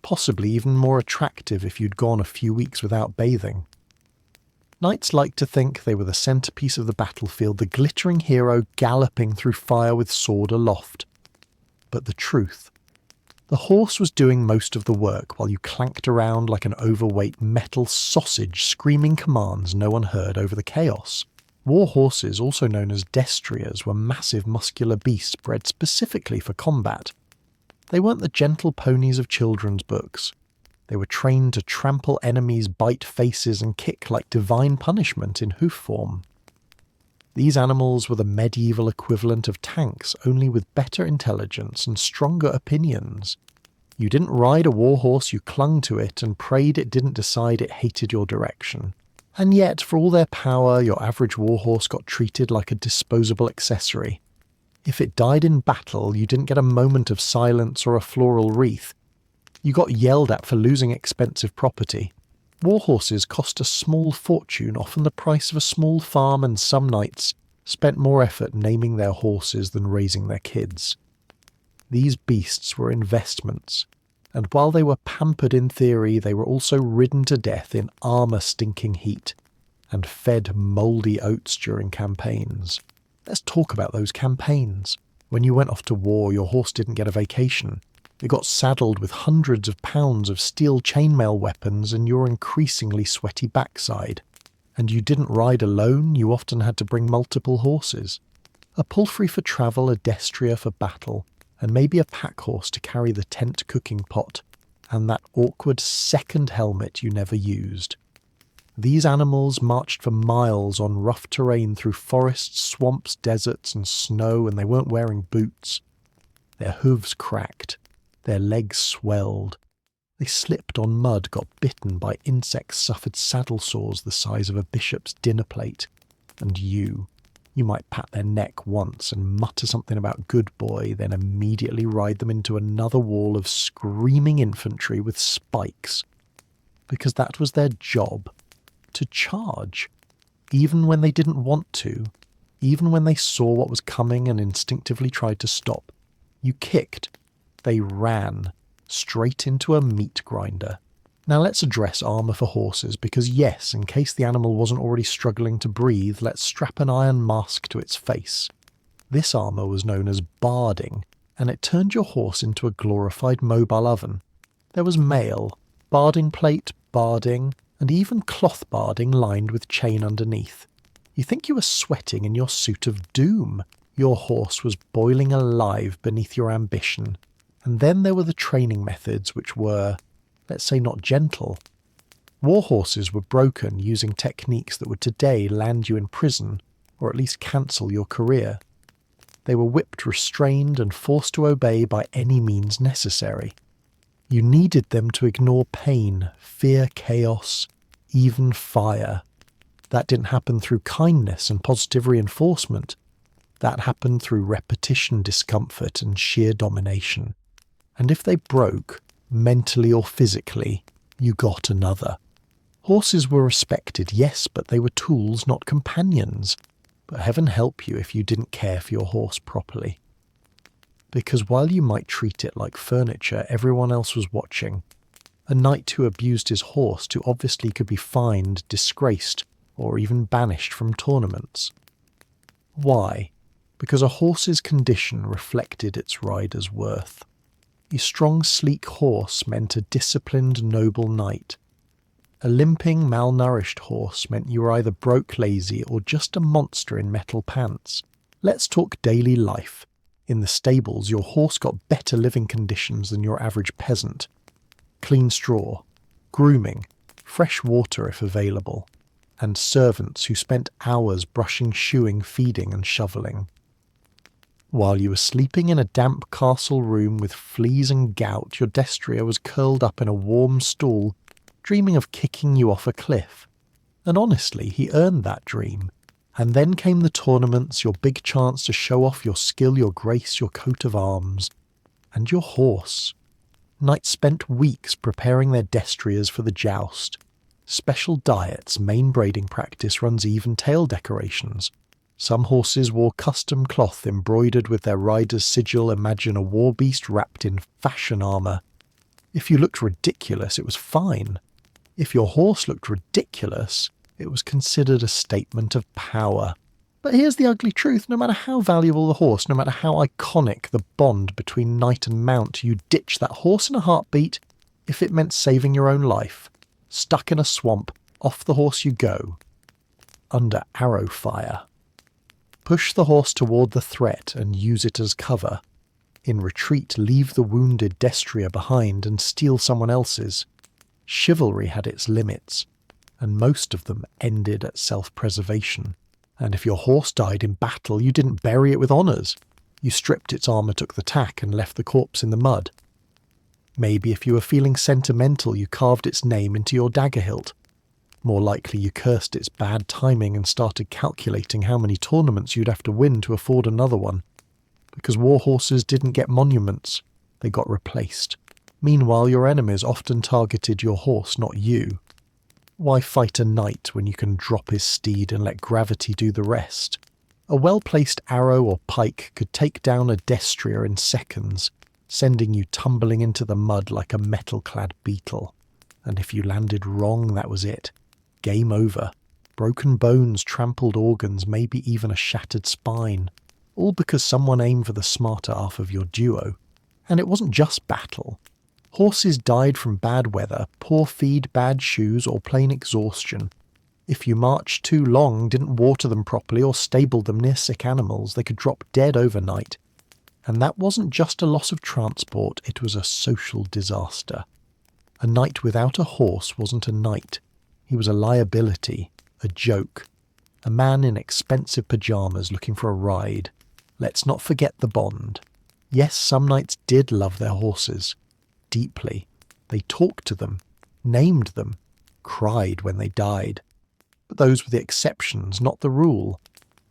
Possibly even more attractive if you'd gone a few weeks without bathing. Knights liked to think they were the centrepiece of the battlefield, the glittering hero galloping through fire with sword aloft. But the truth. The horse was doing most of the work while you clanked around like an overweight metal sausage screaming commands no one heard over the chaos. War horses, also known as destriers, were massive muscular beasts bred specifically for combat. They weren't the gentle ponies of children's books. They were trained to trample enemies, bite faces, and kick like divine punishment in hoof form. These animals were the medieval equivalent of tanks, only with better intelligence and stronger opinions. You didn't ride a war horse, you clung to it and prayed it didn't decide it hated your direction. And yet, for all their power, your average warhorse got treated like a disposable accessory. If it died in battle, you didn't get a moment of silence or a floral wreath. You got yelled at for losing expensive property. Warhorses cost a small fortune, often the price of a small farm, and some knights spent more effort naming their horses than raising their kids. These beasts were investments. And while they were pampered in theory, they were also ridden to death in armour-stinking heat, and fed mouldy oats during campaigns. Let's talk about those campaigns. When you went off to war, your horse didn't get a vacation. It got saddled with hundreds of pounds of steel chainmail weapons and your increasingly sweaty backside. And you didn't ride alone, you often had to bring multiple horses. A palfrey for travel, a destrier for battle, and maybe a pack horse to carry the tent cooking pot, and that awkward second helmet you never used. These animals marched for miles on rough terrain through forests, swamps, deserts, and snow, and they weren't wearing boots. Their hooves cracked. Their legs swelled. They slipped on mud, got bitten by insects, suffered saddle sores the size of a bishop's dinner plate. And you might pat their neck once and mutter something about good boy, then immediately ride them into another wall of screaming infantry with spikes. Because that was their job. To charge. Even when they didn't want to. Even when they saw what was coming and instinctively tried to stop. You kicked. They ran. Straight into a meat grinder. Now let's address armour for horses, because yes, in case the animal wasn't already struggling to breathe, let's strap an iron mask to its face. This armour was known as barding, and it turned your horse into a glorified mobile oven. There was mail, barding plate, barding, and even cloth barding lined with chain underneath. You think you were sweating in your suit of doom. Your horse was boiling alive beneath your ambition. And then there were the training methods, which were, let's say, not gentle. War horses were broken using techniques that would today land you in prison, or at least cancel your career. They were whipped, restrained, and forced to obey by any means necessary. You needed them to ignore pain, fear, chaos, even fire. That didn't happen through kindness and positive reinforcement. That happened through repetition, discomfort, and sheer domination. And if they broke, mentally or physically, you got another. Horses were respected, yes, but they were tools, not companions. But heaven help you if you didn't care for your horse properly. Because while you might treat it like furniture, everyone else was watching. A knight who abused his horse too obviously could be fined, disgraced, or even banished from tournaments. Why? Because a horse's condition reflected its rider's worth. A strong, sleek horse meant a disciplined, noble knight. A limping, malnourished horse meant you were either broke, lazy, or just a monster in metal pants. Let's talk daily life. In the stables, your horse got better living conditions than your average peasant. Clean straw, grooming, fresh water if available, and servants who spent hours brushing, shoeing, feeding, and shoveling. While you were sleeping in a damp castle room with fleas and gout, your destrier was curled up in a warm stool, dreaming of kicking you off a cliff. And honestly, he earned that dream. And then came the tournaments, your big chance to show off your skill, your grace, your coat of arms. And your horse. Knights spent weeks preparing their destriers for the joust. Special diets, mane braiding practice runs even tail decorations. Some horses wore custom cloth embroidered with their rider's sigil. Imagine a war beast wrapped in fashion armour. If you looked ridiculous, it was fine. If your horse looked ridiculous, it was considered a statement of power. But here's the ugly truth, no matter how valuable the horse, no matter how iconic the bond between knight and mount, you ditch that horse in a heartbeat if it meant saving your own life. Stuck in a swamp, off the horse you go. Under arrow fire. Push the horse toward the threat and use it as cover. In retreat, leave the wounded destrier behind and steal someone else's. Chivalry had its limits, and most of them ended at self-preservation. And if your horse died in battle, you didn't bury it with honours. You stripped its armour, took the tack, and left the corpse in the mud. Maybe if you were feeling sentimental, you carved its name into your dagger hilt. More likely you cursed its bad timing and started calculating how many tournaments you'd have to win to afford another one. Because war horses didn't get monuments, they got replaced. Meanwhile, your enemies often targeted your horse, not you. Why fight a knight when you can drop his steed and let gravity do the rest? A well-placed arrow or pike could take down a destrier in seconds, sending you tumbling into the mud like a metal-clad beetle. And if you landed wrong, that was it. Game over. Broken bones, trampled organs, maybe even a shattered spine. All because someone aimed for the smarter half of your duo. And it wasn't just battle. Horses died from bad weather, poor feed, bad shoes, or plain exhaustion. If you marched too long, didn't water them properly, or stabled them near sick animals, they could drop dead overnight. And that wasn't just a loss of transport, it was a social disaster. A knight without a horse wasn't a knight. He was a liability, a joke, a man in expensive pyjamas looking for a ride. Let's not forget the bond. Yes, some knights did love their horses. Deeply. They talked to them, named them, cried when they died. But those were the exceptions, not the rule.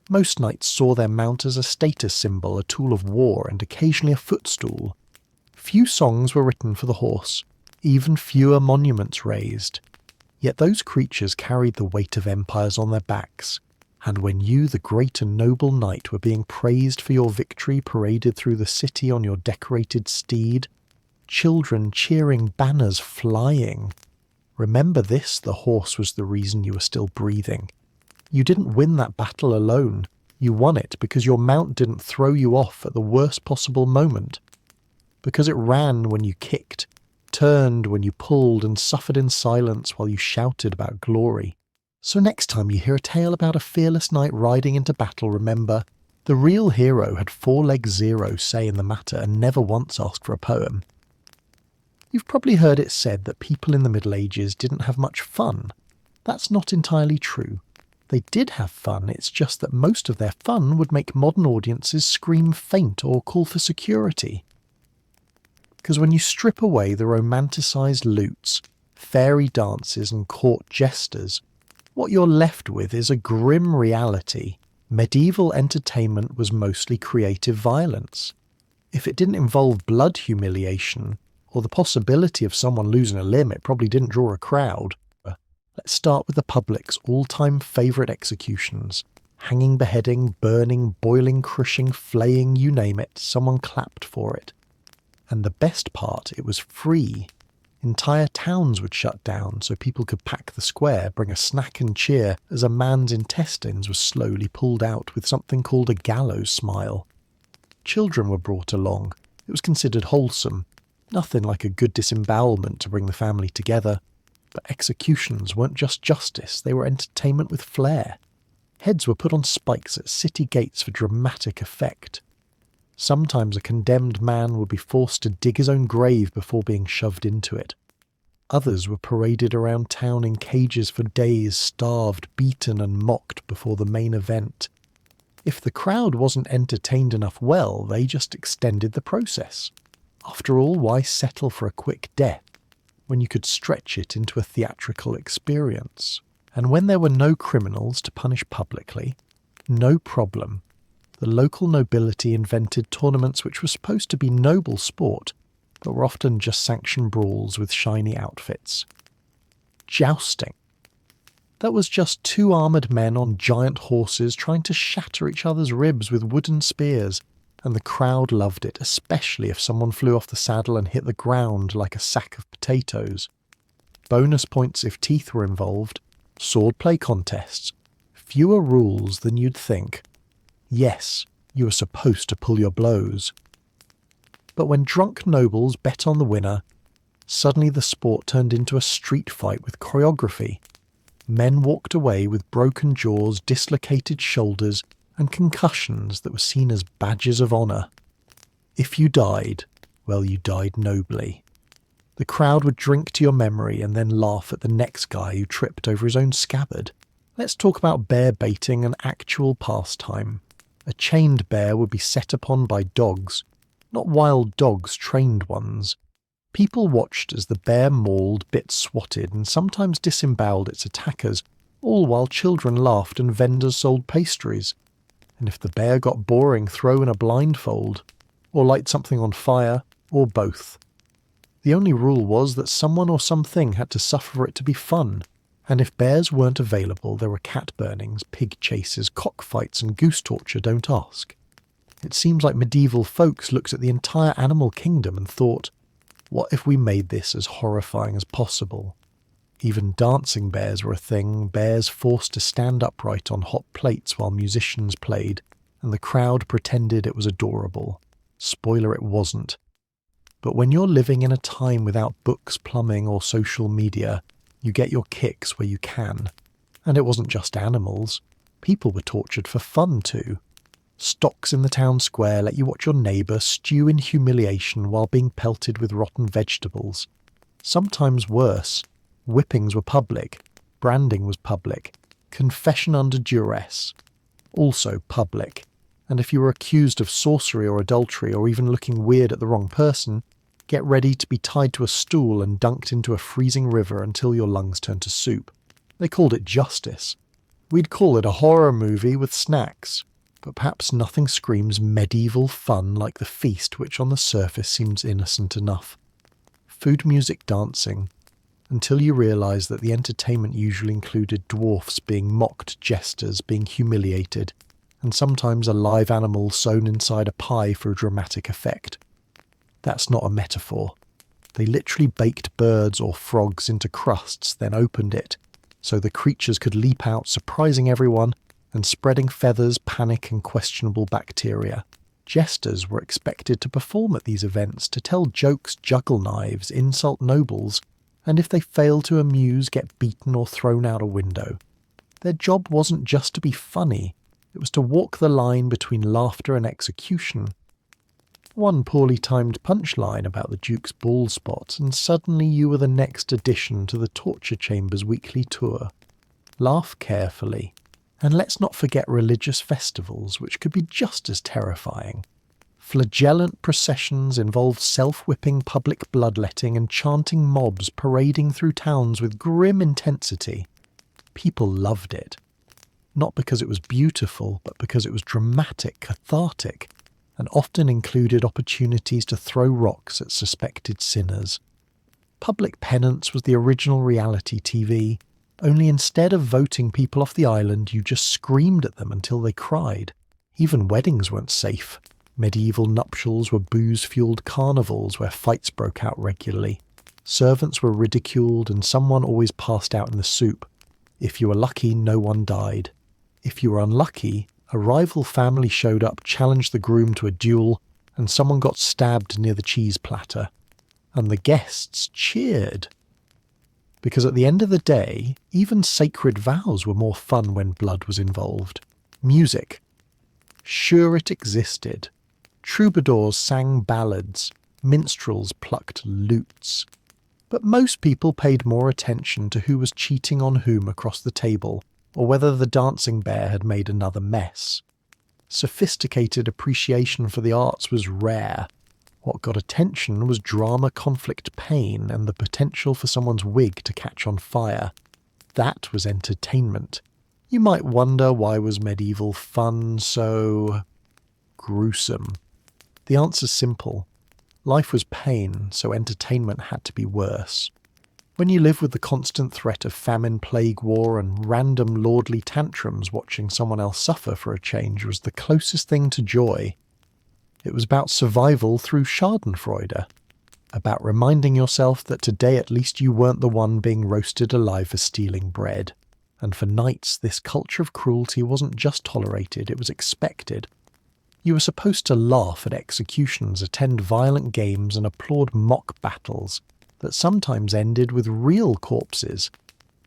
Most knights saw their mount as a status symbol, a tool of war, and occasionally a footstool. Few songs were written for the horse, even fewer monuments raised. Yet those creatures carried the weight of empires on their backs, and when you, the great and noble knight, were being praised for your victory paraded through the city on your decorated steed, children cheering, banners flying. Remember this, the horse was the reason you were still breathing. You didn't win that battle alone. You won it because your mount didn't throw you off at the worst possible moment. Because it ran when you kicked, turned when you pulled, and suffered in silence while you shouted about glory. So next time you hear a tale about a fearless knight riding into battle, remember, the real hero had 4 legs 0 say in the matter and never once asked for a poem. You've probably heard it said that people in the Middle Ages didn't have much fun. That's not entirely true. They did have fun, it's just that most of their fun would make modern audiences scream faint or call for security. Because when you strip away the romanticised lutes, fairy dances and court jesters, what you're left with is a grim reality. Medieval entertainment was mostly creative violence. If it didn't involve blood humiliation, or the possibility of someone losing a limb, it probably didn't draw a crowd. Let's start with the public's all-time favourite executions. Hanging, beheading, burning, boiling, crushing, flaying, you name it, someone clapped for it. And the best part, it was free. Entire towns would shut down so people could pack the square, bring a snack and cheer as a man's intestines were slowly pulled out with something called a gallows smile. Children were brought along. It was considered wholesome. Nothing like a good disembowelment to bring the family together. But executions weren't just justice, they were entertainment with flair. Heads were put on spikes at city gates for dramatic effect. Sometimes a condemned man would be forced to dig his own grave before being shoved into it. Others were paraded around town in cages for days, starved, beaten and mocked before the main event. If the crowd wasn't entertained enough well, they just extended the process. After all, why settle for a quick death when you could stretch it into a theatrical experience? And when there were no criminals to punish publicly, no problem. The local nobility invented tournaments which were supposed to be noble sport, but were often just sanctioned brawls with shiny outfits. Jousting. That was just 2 armoured men on giant horses trying to shatter each other's ribs with wooden spears, and the crowd loved it, especially if someone flew off the saddle and hit the ground like a sack of potatoes. Bonus points if teeth were involved, swordplay contests, fewer rules than you'd think. Yes, you were supposed to pull your blows. But when drunk nobles bet on the winner, suddenly the sport turned into a street fight with choreography. Men walked away with broken jaws, dislocated shoulders, and concussions that were seen as badges of honour. If you died, well, you died nobly. The crowd would drink to your memory and then laugh at the next guy who tripped over his own scabbard. Let's talk about bear baiting, an actual pastime. A chained bear would be set upon by dogs, not wild dogs, trained ones. People watched as the bear mauled, bit, swatted, and sometimes disemboweled its attackers, all while children laughed and vendors sold pastries. And if the bear got boring, throw in a blindfold, or light something on fire, or both. The only rule was that someone or something had to suffer for it to be fun, and if bears weren't available, there were cat burnings, pig chases, cockfights, and goose torture, don't ask. It seems like medieval folks looked at the entire animal kingdom and thought, what if we made this as horrifying as possible? Even dancing bears were a thing, bears forced to stand upright on hot plates while musicians played, and the crowd pretended it was adorable. Spoiler, it wasn't. But when you're living in a time without books, plumbing, or social media, you get your kicks where you can. And it wasn't just animals. People were tortured for fun too. Stocks in the town square let you watch your neighbour stew in humiliation while being pelted with rotten vegetables. Sometimes worse. Whippings were public. branding was public. Confession under duress, also public. And if you were accused of sorcery or adultery or even looking weird at the wrong person, get ready to be tied to a stool and dunked into a freezing river until your lungs turned to soup. They called it justice. We'd call it a horror movie with snacks, but perhaps nothing screams medieval fun like the feast, which on the surface seems innocent enough. Food, music, dancing, until you realise that the entertainment usually included dwarfs being mocked, jesters being humiliated, and sometimes a live animal sewn inside a pie for a dramatic effect. That's not a metaphor. They literally baked birds or frogs into crusts, then opened it, so the creatures could leap out, surprising everyone and spreading feathers, panic and questionable bacteria. Jesters were expected to perform at these events, to tell jokes, juggle knives, insult nobles, and if they failed to amuse, get beaten or thrown out a window. Their job wasn't just to be funny, it was to walk the line between laughter and execution. One poorly timed punchline about the Duke's bald spot, and suddenly you were the next addition to the torture chamber's weekly tour. Laugh carefully. And let's not forget religious festivals, which could be just as terrifying. Flagellant processions involved self-whipping public bloodletting and chanting mobs parading through towns with grim intensity. People loved it. Not because it was beautiful, but because it was dramatic, cathartic, and often included opportunities to throw rocks at suspected sinners. Public penance was the original reality TV, only instead of voting people off the island, you just screamed at them until they cried. Even weddings weren't safe. Medieval nuptials were booze-fueled carnivals where fights broke out regularly. Servants were ridiculed and someone always passed out in the soup. If you were lucky, no one died. If you were unlucky, a rival family showed up, challenged the groom to a duel, and someone got stabbed near the cheese platter. And the guests cheered. Because at the end of the day, even sacred vows were more fun when blood was involved. Music. Sure, it existed. Troubadours sang ballads. Minstrels plucked lutes. But most people paid more attention to who was cheating on whom across the table, or whether the dancing bear had made another mess. Sophisticated appreciation for the arts was rare. What got attention was drama, conflict, pain, and the potential for someone's wig to catch on fire. That was entertainment. You might wonder, why was medieval fun so gruesome? The answer's simple. Life was pain, so entertainment had to be worse. When you live with the constant threat of famine, plague, war, and random lordly tantrums, watching someone else suffer for a change was the closest thing to joy. It was about survival through schadenfreude, about reminding yourself that today at least you weren't the one being roasted alive for stealing bread. And for knights, this culture of cruelty wasn't just tolerated, it was expected. You were supposed to laugh at executions, attend violent games, and applaud mock battles that sometimes ended with real corpses.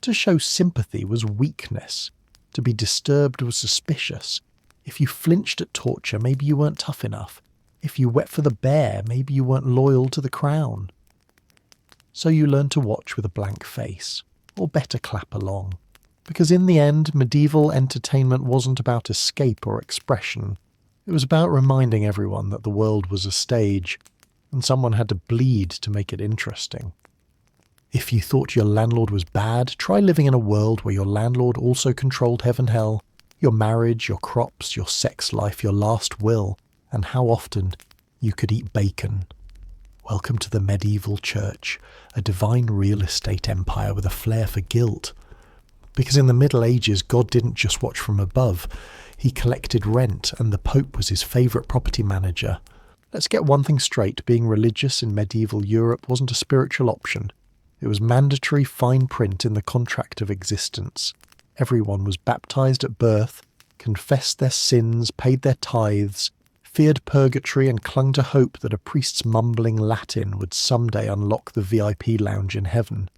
To show sympathy was weakness. To be disturbed was suspicious. If you flinched at torture, maybe you weren't tough enough. If you wept for the bear, maybe you weren't loyal to the crown. So you learned to watch with a blank face, or better clap along. Because in the end, medieval entertainment wasn't about escape or expression. It was about reminding everyone that the world was a stage, and someone had to bleed to make it interesting. If you thought your landlord was bad, try living in a world where your landlord also controlled heaven-hell, your marriage, your crops, your sex life, your last will, and how often you could eat bacon. Welcome to the medieval church, a divine real estate empire with a flair for guilt. Because in the Middle Ages, God didn't just watch from above. He collected rent, and the Pope was his favourite property manager. Let's get one thing straight, being religious in medieval Europe wasn't a spiritual option. It was mandatory fine print in the contract of existence. Everyone was baptised at birth, confessed their sins, paid their tithes, feared purgatory and clung to hope that a priest's mumbling Latin would someday unlock the VIP lounge in heaven.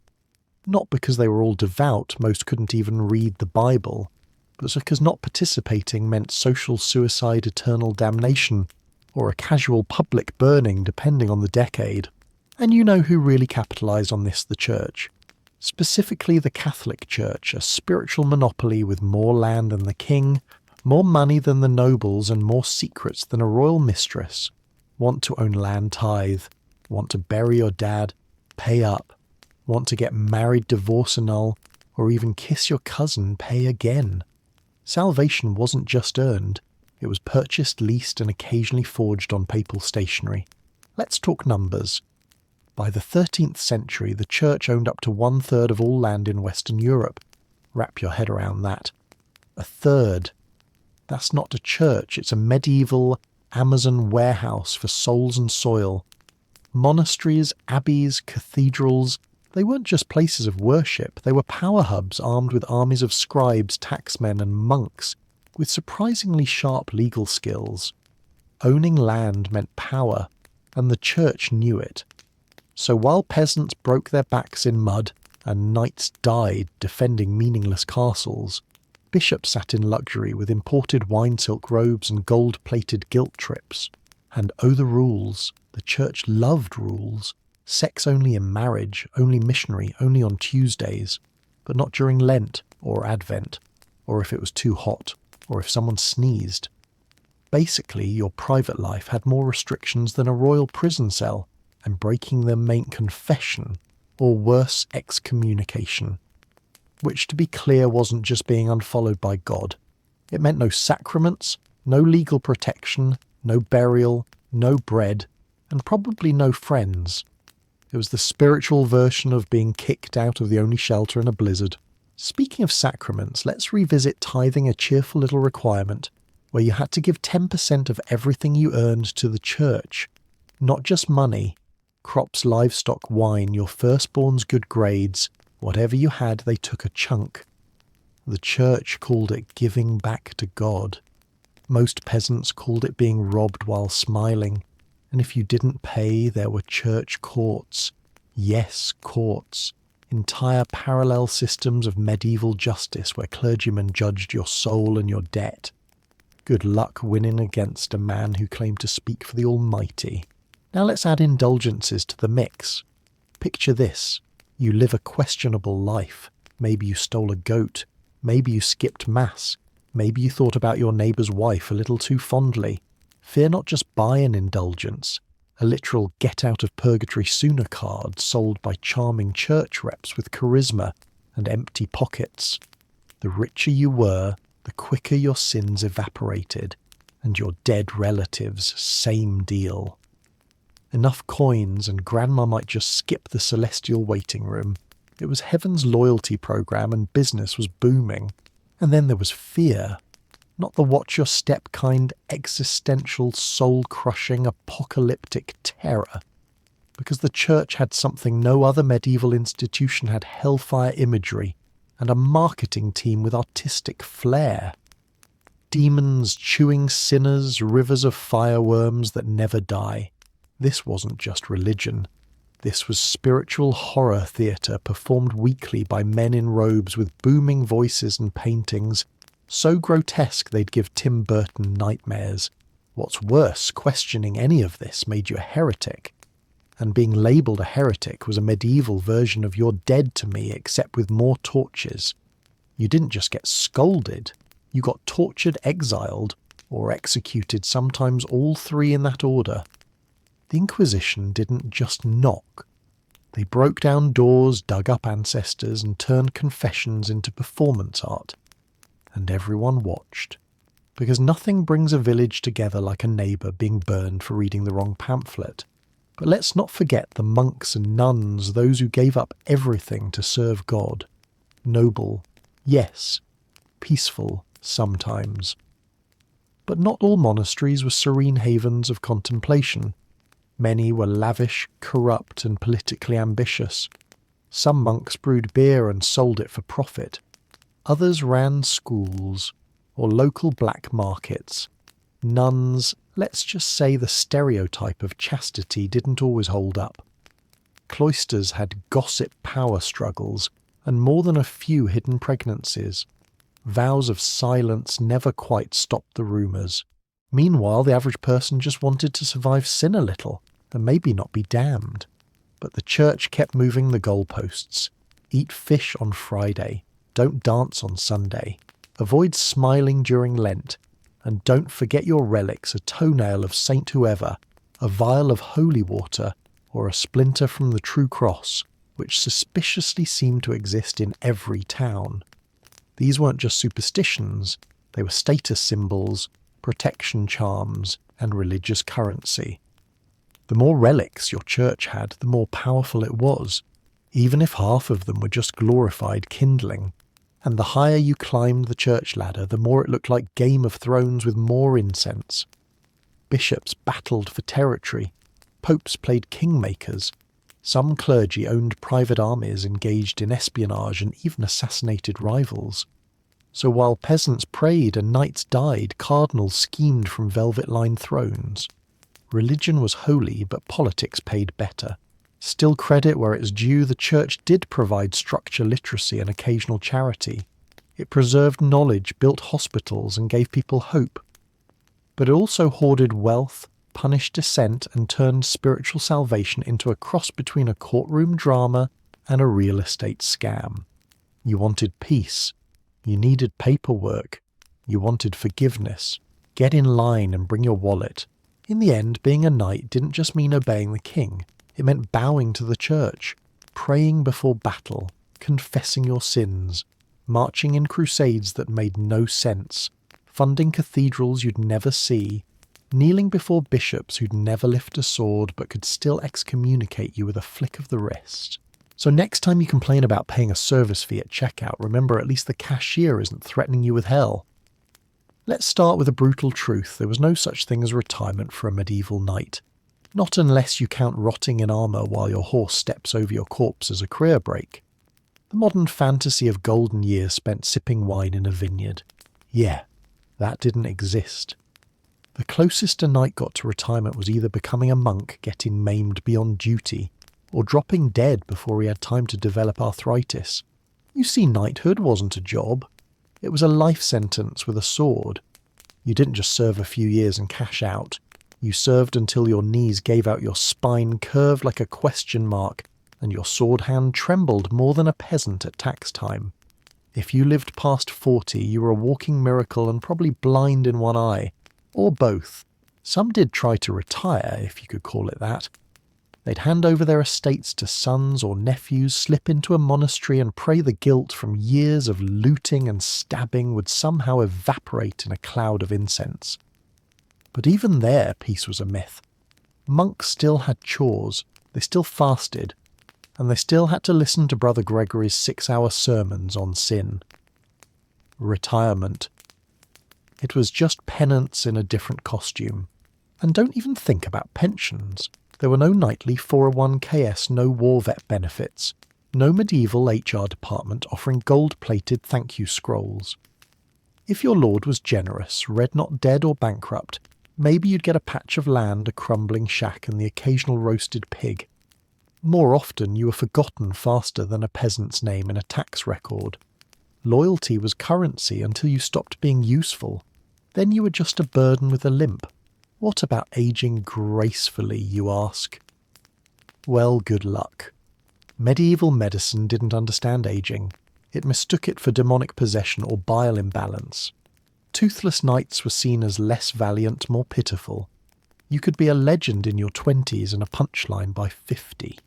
Not because they were all devout, most couldn't even read the Bible, but because not participating meant social suicide, eternal damnation, or a casual public burning depending on the decade. And you know who really capitalised on this, the church. Specifically the Catholic Church, a spiritual monopoly with more land than the king, more money than the nobles, and more secrets than a royal mistress. Want to own land tithe, want to bury your dad, pay up, want to get married, divorce annul, or even kiss your cousin, pay again. Salvation wasn't just earned, it was purchased, leased, and occasionally forged on papal stationery. Let's talk numbers. By the 13th century, the church owned up to 1/3 of all land in Western Europe. Wrap your head around that. 1/3. That's not a church, it's a medieval Amazon warehouse for souls and soil. Monasteries, abbeys, cathedrals, they weren't just places of worship, they were power hubs armed with armies of scribes, taxmen, and monks with surprisingly sharp legal skills. Owning land meant power, and the church knew it. So while peasants broke their backs in mud and knights died defending meaningless castles, bishops sat in luxury with imported wine silk robes and gold-plated guilt trips. And oh, the rules. The church loved rules. Sex only in marriage, only missionary, only on Tuesdays, but not during Lent or Advent, or if it was too hot, or if someone sneezed. Basically, your private life had more restrictions than a royal prison cell, and breaking them meant confession, or worse, excommunication. Which, to be clear, wasn't just being unfollowed by God. It meant no sacraments, no legal protection, no burial, no bread, and probably no friends. It was the spiritual version of being kicked out of the only shelter in a blizzard. Speaking of sacraments, let's revisit tithing, a cheerful little requirement, where you had to give 10% of everything you earned to the church. Not just money, crops, livestock, wine, your firstborn's good grades, whatever you had, they took a chunk. The church called it giving back to God. Most peasants called it being robbed while smiling. And if you didn't pay, there were church courts. Yes, courts. Entire parallel systems of medieval justice where clergymen judged your soul and your debt. Good luck winning against a man who claimed to speak for the Almighty. Now let's add indulgences to the mix. Picture this. You live a questionable life. Maybe you stole a goat. Maybe you skipped mass. Maybe you thought about your neighbour's wife a little too fondly. Fear not, just buy an indulgence, a literal get-out-of-purgatory-sooner card sold by charming church reps with charisma and empty pockets. The richer you were, the quicker your sins evaporated, and your dead relatives, same deal. Enough coins and grandma might just skip the celestial waiting room. It was heaven's loyalty program and business was booming. And then there was fear. Not the watch your step kind, existential, soul-crushing, apocalyptic terror. Because the church had something no other medieval institution had: hellfire imagery and a marketing team with artistic flair. Demons chewing sinners, rivers of fireworms that never die. This wasn't just religion. This was spiritual horror theatre performed weekly by men in robes with booming voices and paintings so grotesque they'd give Tim Burton nightmares. What's worse, questioning any of this made you a heretic. And being labelled a heretic was a medieval version of "you're dead to me," except with more torches. You didn't just get scolded, you got tortured, exiled, or executed, sometimes all three in that order. The Inquisition didn't just knock. They broke down doors, dug up ancestors, and turned confessions into performance art. And everyone watched. Because nothing brings a village together like a neighbour being burned for reading the wrong pamphlet. But let's not forget the monks and nuns, those who gave up everything to serve God. Noble, yes. Peaceful, sometimes. But not all monasteries were serene havens of contemplation. Many were lavish, corrupt, and politically ambitious. Some monks brewed beer and sold it for profit. Others ran schools, or local black markets. Nuns, let's just say the stereotype of chastity didn't always hold up. Cloisters had gossip power struggles, and more than a few hidden pregnancies. Vows of silence never quite stopped the rumours. Meanwhile, the average person just wanted to survive sin a little, and maybe not be damned. But the church kept moving the goalposts. Eat fish on Friday. Don't dance on Sunday. Avoid smiling during Lent. And don't forget your relics, a toenail of Saint whoever, a vial of holy water, or a splinter from the true cross, which suspiciously seemed to exist in every town. These weren't just superstitions, they were status symbols, protection charms, and religious currency. The more relics your church had, the more powerful it was, even if half of them were just glorified kindling. And the higher you climbed the church ladder, the more it looked like Game of Thrones with more incense. Bishops battled for territory. Popes played kingmakers. Some clergy owned private armies engaged in espionage and even assassinated rivals. So while peasants prayed and knights died, cardinals schemed from velvet-lined thrones. Religion was holy, but politics paid better. Still credit where it's due, the church did provide structure literacy and occasional charity. It preserved knowledge, built hospitals, and gave people hope. But it also hoarded wealth, punished dissent, and turned spiritual salvation into a cross between a courtroom drama and a real estate scam. You wanted peace. You needed paperwork. You wanted forgiveness. Get in line and bring your wallet. In the end, being a knight didn't just mean obeying the king. It meant bowing to the church, praying before battle, confessing your sins, marching in crusades that made no sense, funding cathedrals you'd never see, kneeling before bishops who'd never lift a sword but could still excommunicate you with a flick of the wrist. So next time you complain about paying a service fee at checkout, remember at least the cashier isn't threatening you with hell. Let's start with a brutal truth. There was no such thing as retirement for a medieval knight. Not unless you count rotting in armour while your horse steps over your corpse as a career break. The modern fantasy of golden years spent sipping wine in a vineyard. Yeah, that didn't exist. The closest a knight got to retirement was either becoming a monk getting maimed beyond duty, or dropping dead before he had time to develop arthritis. You see, knighthood wasn't a job. It was a life sentence with a sword. You didn't just serve a few years and cash out. You served until your knees gave out, your spine curved like a question mark, and your sword hand trembled more than a peasant at tax time. If you lived past 40, you were a walking miracle and probably blind in one eye, or both. Some did try to retire, if you could call it that. They'd hand over their estates to sons or nephews, slip into a monastery and pray the guilt from years of looting and stabbing would somehow evaporate in a cloud of incense. But even there, peace was a myth. Monks still had chores, they still fasted, and they still had to listen to Brother Gregory's 6-hour sermons on sin. Retirement. It was just penance in a different costume. And don't even think about pensions. There were no nightly 401ks, no war vet benefits, no medieval HR department offering gold-plated thank you scrolls. If your lord was generous, read not dead or bankrupt, maybe you'd get a patch of land, a crumbling shack, and the occasional roasted pig. More often, you were forgotten faster than a peasant's name in a tax record. Loyalty was currency until you stopped being useful. Then you were just a burden with a limp. What about aging gracefully, you ask? Well, good luck. Medieval medicine didn't understand aging. It mistook it for demonic possession or bile imbalance. Toothless knights were seen as less valiant, more pitiful. You could be a legend in your 20s and a punchline by 50.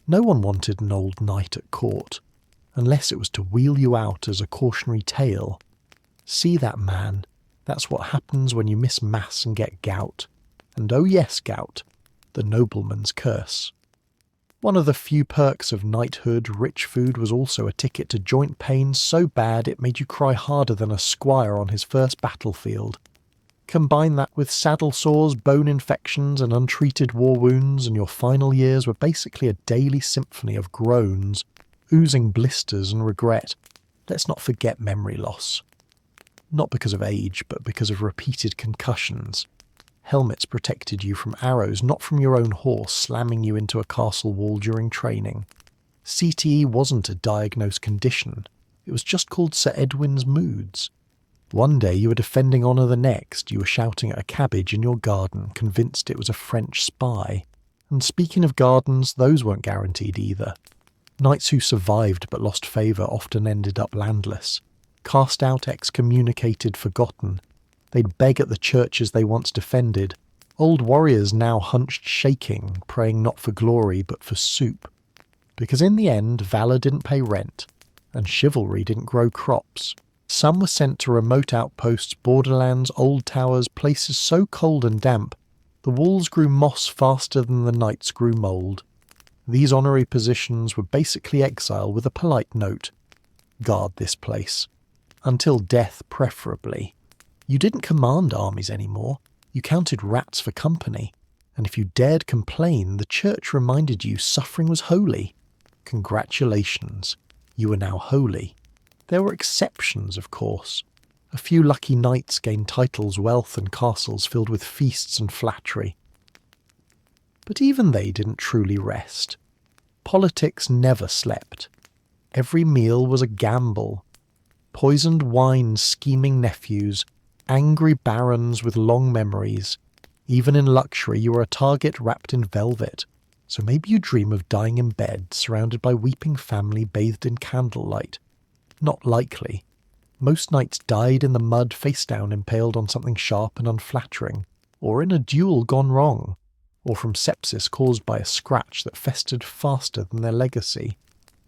No one wanted an old knight at court, unless it was to wheel you out as a cautionary tale. See that man? That's what happens when you miss mass and get gout. And oh yes, gout, the nobleman's curse. One of the few perks of knighthood, rich food was also a ticket to joint pain so bad it made you cry harder than a squire on his first battlefield. Combine that with saddle sores, bone infections, and untreated war wounds, and your final years were basically a daily symphony of groans, oozing blisters and regret. Let's not forget memory loss. Not because of age, but because of repeated concussions. Helmets protected you from arrows, not from your own horse slamming you into a castle wall during training. CTE wasn't a diagnosed condition. It was just called Sir Edwin's moods. One day you were defending honour, the next you were shouting at a cabbage in your garden, convinced it was a French spy. And speaking of gardens, those weren't guaranteed either. Knights who survived but lost favour often ended up landless, cast out, excommunicated, forgotten. They'd beg at the churches they once defended, old warriors now hunched shaking, praying not for glory but for soup. Because in the end, valour didn't pay rent, and chivalry didn't grow crops. Some were sent to remote outposts, borderlands, old towers, places so cold and damp, the walls grew moss faster than the knights grew mould. These honorary positions were basically exile with a polite note. Guard this place. Until death, preferably. You didn't command armies anymore. You counted rats for company. And if you dared complain, the church reminded you suffering was holy. Congratulations. You were now holy. There were exceptions, of course. A few lucky knights gained titles, wealth, and castles filled with feasts and flattery. But even they didn't truly rest. Politics never slept. Every meal was a gamble. Poisoned wine, scheming nephews, angry barons with long memories. Even in luxury, you were a target wrapped in velvet. So maybe you dream of dying in bed, surrounded by weeping family bathed in candlelight. Not likely. Most knights died in the mud, face down, impaled on something sharp and unflattering, or in a duel gone wrong, or from sepsis caused by a scratch that festered faster than their legacy.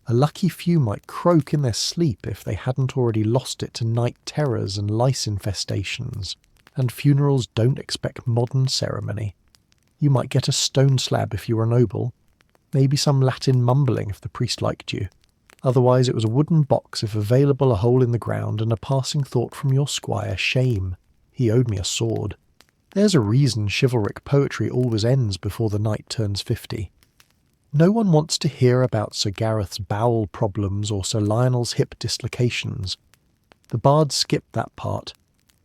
A lucky few might croak in their sleep if they hadn't already lost it to night terrors and lice infestations, and funerals don't expect modern ceremony. You might get a stone slab if you were noble, maybe some Latin mumbling if the priest liked you. Otherwise it was a wooden box if available, a hole in the ground, and a passing thought from your squire, shame. He owed me a sword. There's a reason chivalric poetry always ends before the knight turns 50. No one wants to hear about Sir Gareth's bowel problems or Sir Lionel's hip dislocations. The bards skipped that part.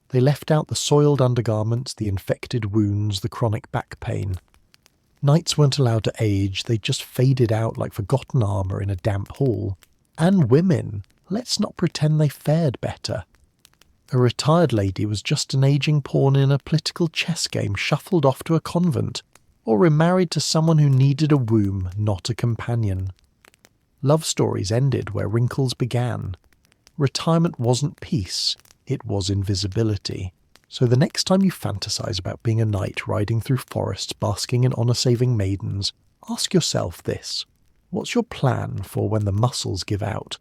They left out the soiled undergarments, the infected wounds, the chronic back pain. Knights weren't allowed to age, they just faded out like forgotten armour in a damp hall. And women, let's not pretend they fared better. A retired lady was just an ageing pawn in a political chess game shuffled off to a convent, or remarried to someone who needed a womb, not a companion. Love stories ended where wrinkles began. Retirement wasn't peace, it was invisibility. So the next time you fantasize about being a knight riding through forests basking in honour-saving maidens, ask yourself this. What's your plan for when the muscles give out?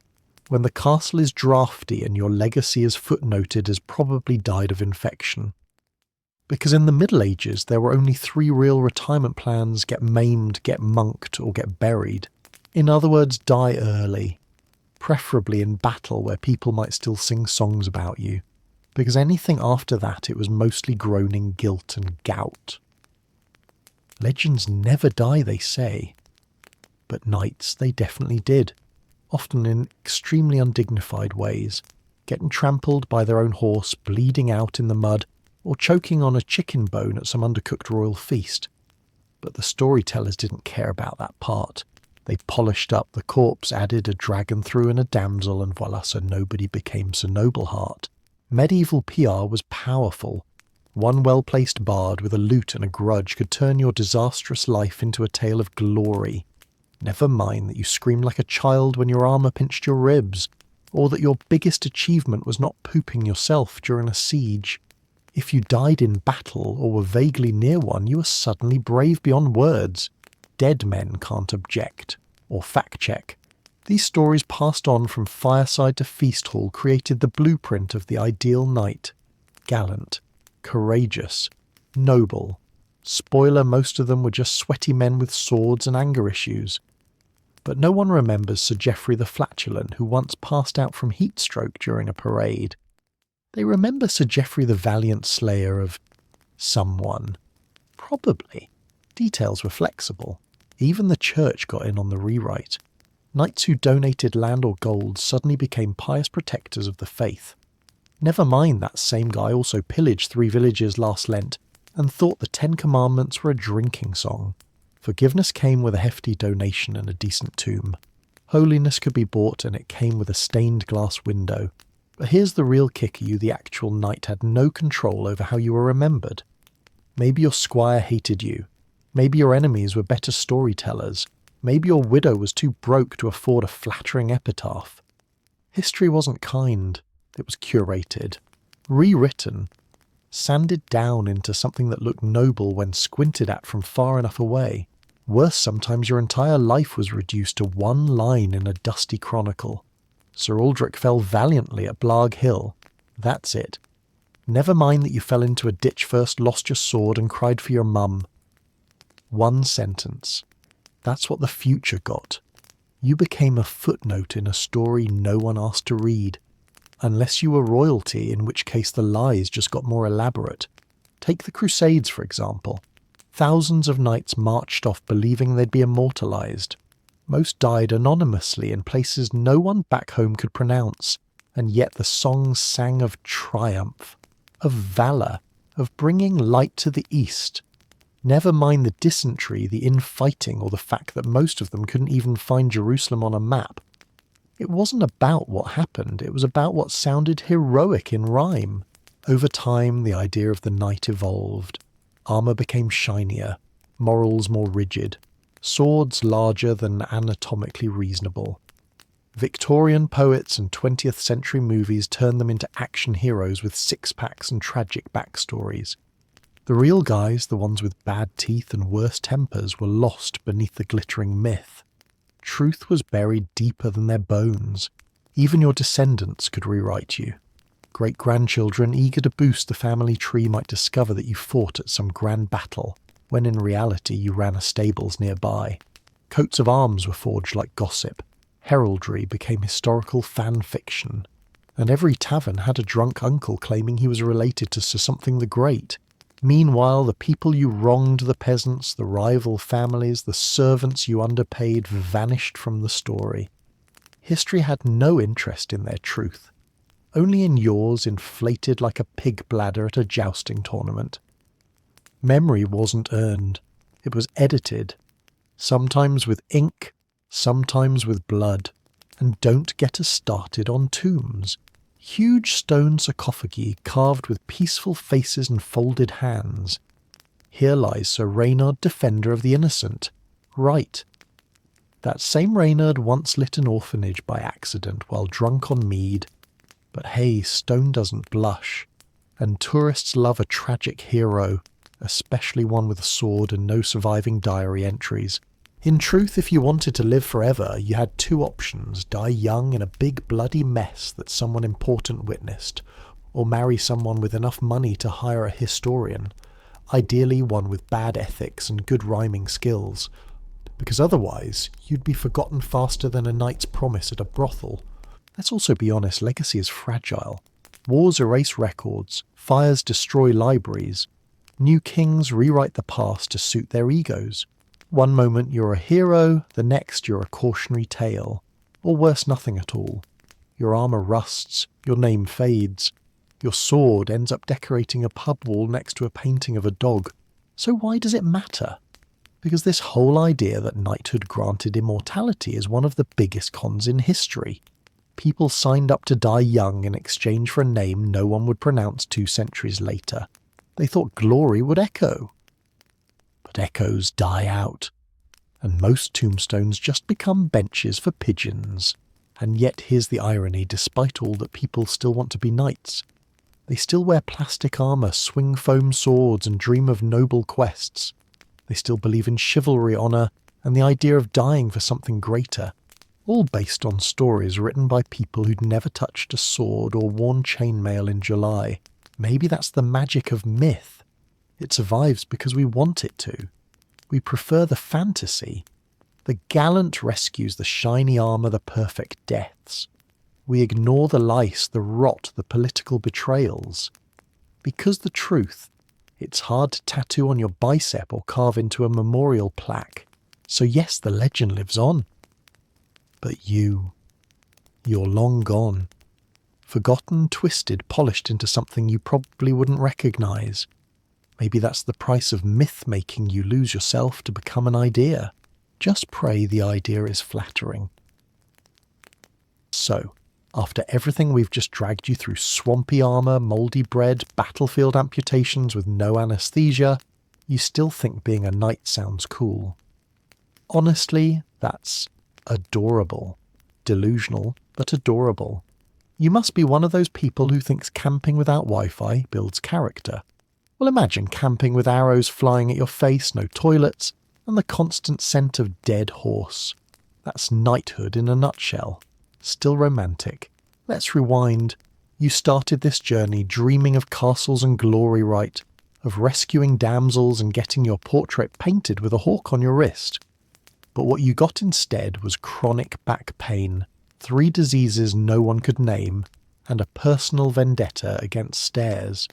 When the castle is drafty and your legacy is footnoted as probably died of infection? Because in the Middle Ages there were only 3 real retirement plans: get maimed, get monked, or get buried. In other words, die early. Preferably in battle where people might still sing songs about you. Because anything after that it was mostly groaning guilt and gout. Legends never die, they say. But knights, they definitely did. Often in extremely undignified ways. Getting trampled by their own horse, bleeding out in the mud, or choking on a chicken bone at some undercooked royal feast. But the storytellers didn't care about that part. They polished up the corpse, added a dragon through and a damsel, and voila, so nobody became Sir Nobleheart. Medieval PR was powerful. One well-placed bard with a lute and a grudge could turn your disastrous life into a tale of glory. Never mind that you screamed like a child when your armour pinched your ribs, or that your biggest achievement was not pooping yourself during a siege. If you died in battle or were vaguely near one, you were suddenly brave beyond words. Dead men can't object, or fact-check. These stories passed on from fireside to feast hall created the blueprint of the ideal knight. Gallant, courageous, noble. Spoiler, most of them were just sweaty men with swords and anger issues. But no one remembers Sir Geoffrey the Flatulent, who once passed out from heat stroke during a parade. They remember Sir Geoffrey the valiant slayer of someone. Probably. Details were flexible. Even the church got in on the rewrite. Knights who donated land or gold suddenly became pious protectors of the faith. Never mind that same guy also pillaged 3 villages last Lent and thought the 10 Commandments were a drinking song. Forgiveness came with a hefty donation and a decent tomb. Holiness could be bought and it came with a stained glass window. But here's the real kicker: you, the actual knight, had no control over how you were remembered. Maybe your squire hated you. Maybe your enemies were better storytellers. Maybe your widow was too broke to afford a flattering epitaph. History wasn't kind. It was curated, rewritten, sanded down into something that looked noble when squinted at from far enough away. Worse, sometimes your entire life was reduced to one line in a dusty chronicle. Sir Aldrich fell valiantly at Blarg Hill. That's it. Never mind that you fell into a ditch first, lost your sword, and cried for your mum. One sentence. That's what the future got. You became a footnote in a story no one asked to read. Unless you were royalty, in which case the lies just got more elaborate. Take the Crusades, for example. Thousands of knights marched off believing they'd be immortalized. Most died anonymously in places no one back home could pronounce, and yet the songs sang of triumph, of valour, of bringing light to the east. Never mind the dysentery, the infighting, or the fact that most of them couldn't even find Jerusalem on a map. It wasn't about what happened, it was about what sounded heroic in rhyme. Over time, the idea of the knight evolved. Armour became shinier, morals more rigid, swords larger than anatomically reasonable. Victorian poets and 20th century movies turned them into action heroes with six-packs and tragic backstories. The real guys, the ones with bad teeth and worse tempers, were lost beneath the glittering myth. Truth was buried deeper than their bones. Even your descendants could rewrite you. Great-grandchildren eager to boost the family tree might discover that you fought at some grand battle, when in reality you ran a stables nearby. Coats of arms were forged like gossip. Heraldry became historical fan fiction. And every tavern had a drunk uncle claiming he was related to Sir Something the Great. Meanwhile, the people you wronged, the peasants, the rival families, the servants you underpaid, vanished from the story. History had no interest in their truth. Only in yours, inflated like a pig bladder at a jousting tournament. Memory wasn't earned. It was edited. Sometimes with ink, sometimes with blood. And don't get us started on tombs. Huge stone sarcophagi carved with peaceful faces and folded hands. Here lies Sir Reynard, defender of the innocent. Right. That same Reynard once lit an orphanage by accident while drunk on mead. But hey, stone doesn't blush. And tourists love a tragic hero, especially one with a sword and no surviving diary entries. In truth, if you wanted to live forever, you had two options: die young in a big bloody mess that someone important witnessed, or marry someone with enough money to hire a historian, ideally one with bad ethics and good rhyming skills, because otherwise you'd be forgotten faster than a knight's promise at a brothel. Let's also be honest, legacy is fragile. Wars erase records, fires destroy libraries, new kings rewrite the past to suit their egos. One moment you're a hero, the next you're a cautionary tale, or worse, nothing at all. Your armour rusts, your name fades, your sword ends up decorating a pub wall next to a painting of a dog. So why does it matter? Because this whole idea that knighthood granted immortality is one of the biggest cons in history. People signed up to die young in exchange for a name no one would pronounce 2 centuries later. They thought glory would echo. But echoes die out, and most tombstones just become benches for pigeons. And yet here's the irony: despite all that, people still want to be knights. They still wear plastic armour, swing foam swords, and dream of noble quests. They still believe in chivalry, honour, and the idea of dying for something greater, all based on stories written by people who'd never touched a sword or worn chainmail in July. Maybe that's the magic of myth. It survives because we want it to. We prefer the fantasy. The gallant rescues, the shiny armour, the perfect deaths. We ignore the lice, the rot, the political betrayals. Because the truth, it's hard to tattoo on your bicep or carve into a memorial plaque. So yes, the legend lives on. But you're long gone. Forgotten, twisted, polished into something you probably wouldn't recognise. Maybe that's the price of myth-making. You lose yourself to become an idea. Just pray the idea is flattering. So, after everything we've just dragged you through: swampy armour, mouldy bread, battlefield amputations with no anaesthesia, you still think being a knight sounds cool. Honestly, That's adorable. Delusional, but adorable. You must be one of those people who thinks camping without Wi-Fi builds character. Well, imagine camping with arrows flying at your face, no toilets, and the constant scent of dead horse. That's knighthood in a nutshell. Still romantic. Let's rewind. You started this journey dreaming of castles and glory, right? Of rescuing damsels and getting your portrait painted with a hawk on your wrist. But what you got instead was chronic back pain, 3 diseases no one could name, and a personal vendetta against stairs.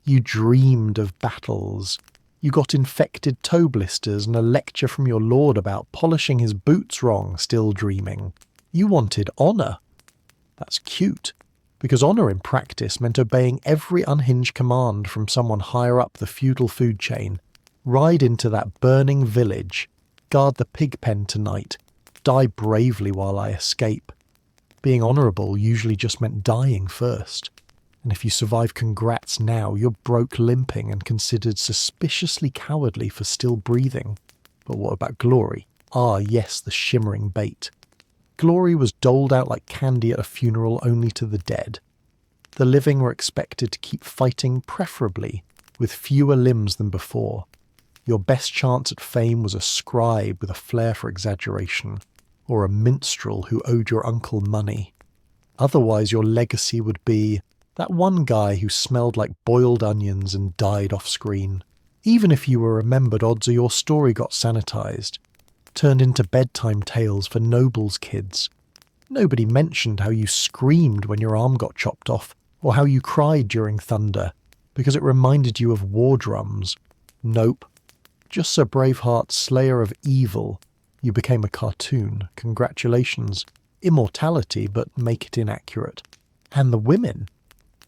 You dreamed of battles. You got infected toe blisters and a lecture from your lord about polishing his boots wrong, still dreaming. You wanted honour. That's cute, because honour in practice meant obeying every unhinged command from someone higher up the feudal food chain. Ride into that burning village. Guard the pig pen tonight. Die bravely while I escape. Being honourable usually just meant dying first. And if you survive congrats now, you're broke limping and considered suspiciously cowardly for still breathing. But what about glory? Ah, yes, the shimmering bait. Glory was doled out like candy at a funeral only to the dead. The living were expected to keep fighting, preferably with fewer limbs than before. Your best chance at fame was a scribe with a flair for exaggeration, or a minstrel who owed your uncle money. Otherwise your legacy would be that one guy who smelled like boiled onions and died off screen. Even if you were remembered, odds are your story got sanitized, turned into bedtime tales for nobles' kids. Nobody mentioned how you screamed when your arm got chopped off, or how you cried during thunder, because it reminded you of war drums. Nope. Just Sir Braveheart's slayer of evil. You became a cartoon. Congratulations. Immortality, but make it inaccurate. And the women?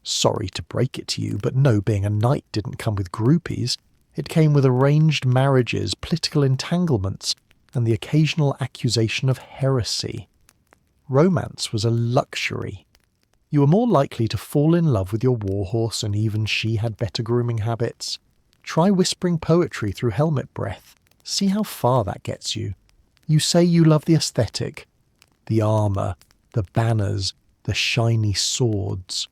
Sorry to break it to you, but no, being a knight didn't come with groupies. It came with arranged marriages, political entanglements, and the occasional accusation of heresy. Romance was a luxury. You were more likely to fall in love with your warhorse, and even she had better grooming habits. Try whispering poetry through helmet breath. See how far that gets you. You say you love the aesthetic. The armour, the banners, the shiny swords.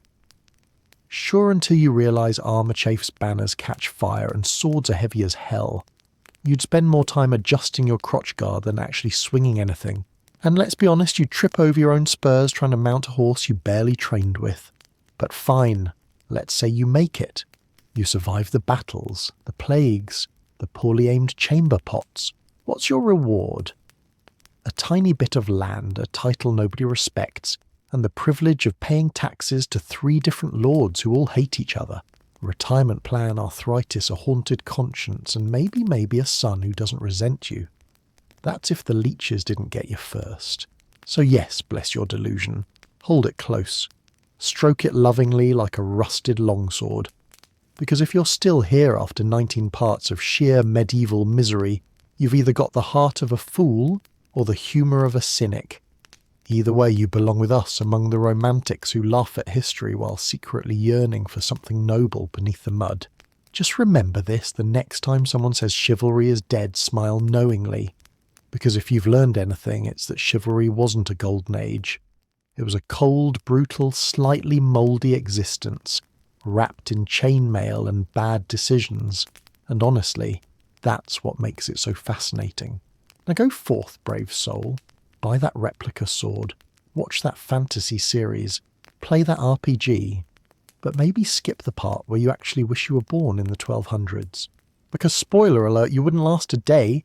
Sure, until you realise armour chafes, banners catch fire, and swords are heavy as hell. You'd spend more time adjusting your crotch guard than actually swinging anything. And let's be honest, you'd trip over your own spurs trying to mount a horse you barely trained with. But fine, let's say you make it. You survive the battles, the plagues, the poorly aimed chamber pots. What's your reward? A tiny bit of land, a title nobody respects, and the privilege of paying taxes to 3 different lords who all hate each other. A retirement plan, arthritis, a haunted conscience, and maybe a son who doesn't resent you. That's if the leeches didn't get you first. So yes, bless your delusion. Hold it close. Stroke it lovingly like a rusted longsword. Because if you're still here after 19 parts of sheer medieval misery, you've either got the heart of a fool or the humour of a cynic. Either way, you belong with us among the romantics who laugh at history while secretly yearning for something noble beneath the mud. Just remember this the next time someone says chivalry is dead, smile knowingly. Because if you've learned anything, it's that chivalry wasn't a golden age. It was a cold, brutal, slightly mouldy existence, wrapped in chainmail and bad decisions. And honestly, that's what makes it so fascinating. Now go forth, brave soul. Buy that replica sword, watch that fantasy series, play that RPG, but maybe skip the part where you actually wish you were born in the 1200s. Because spoiler alert, you wouldn't last a day,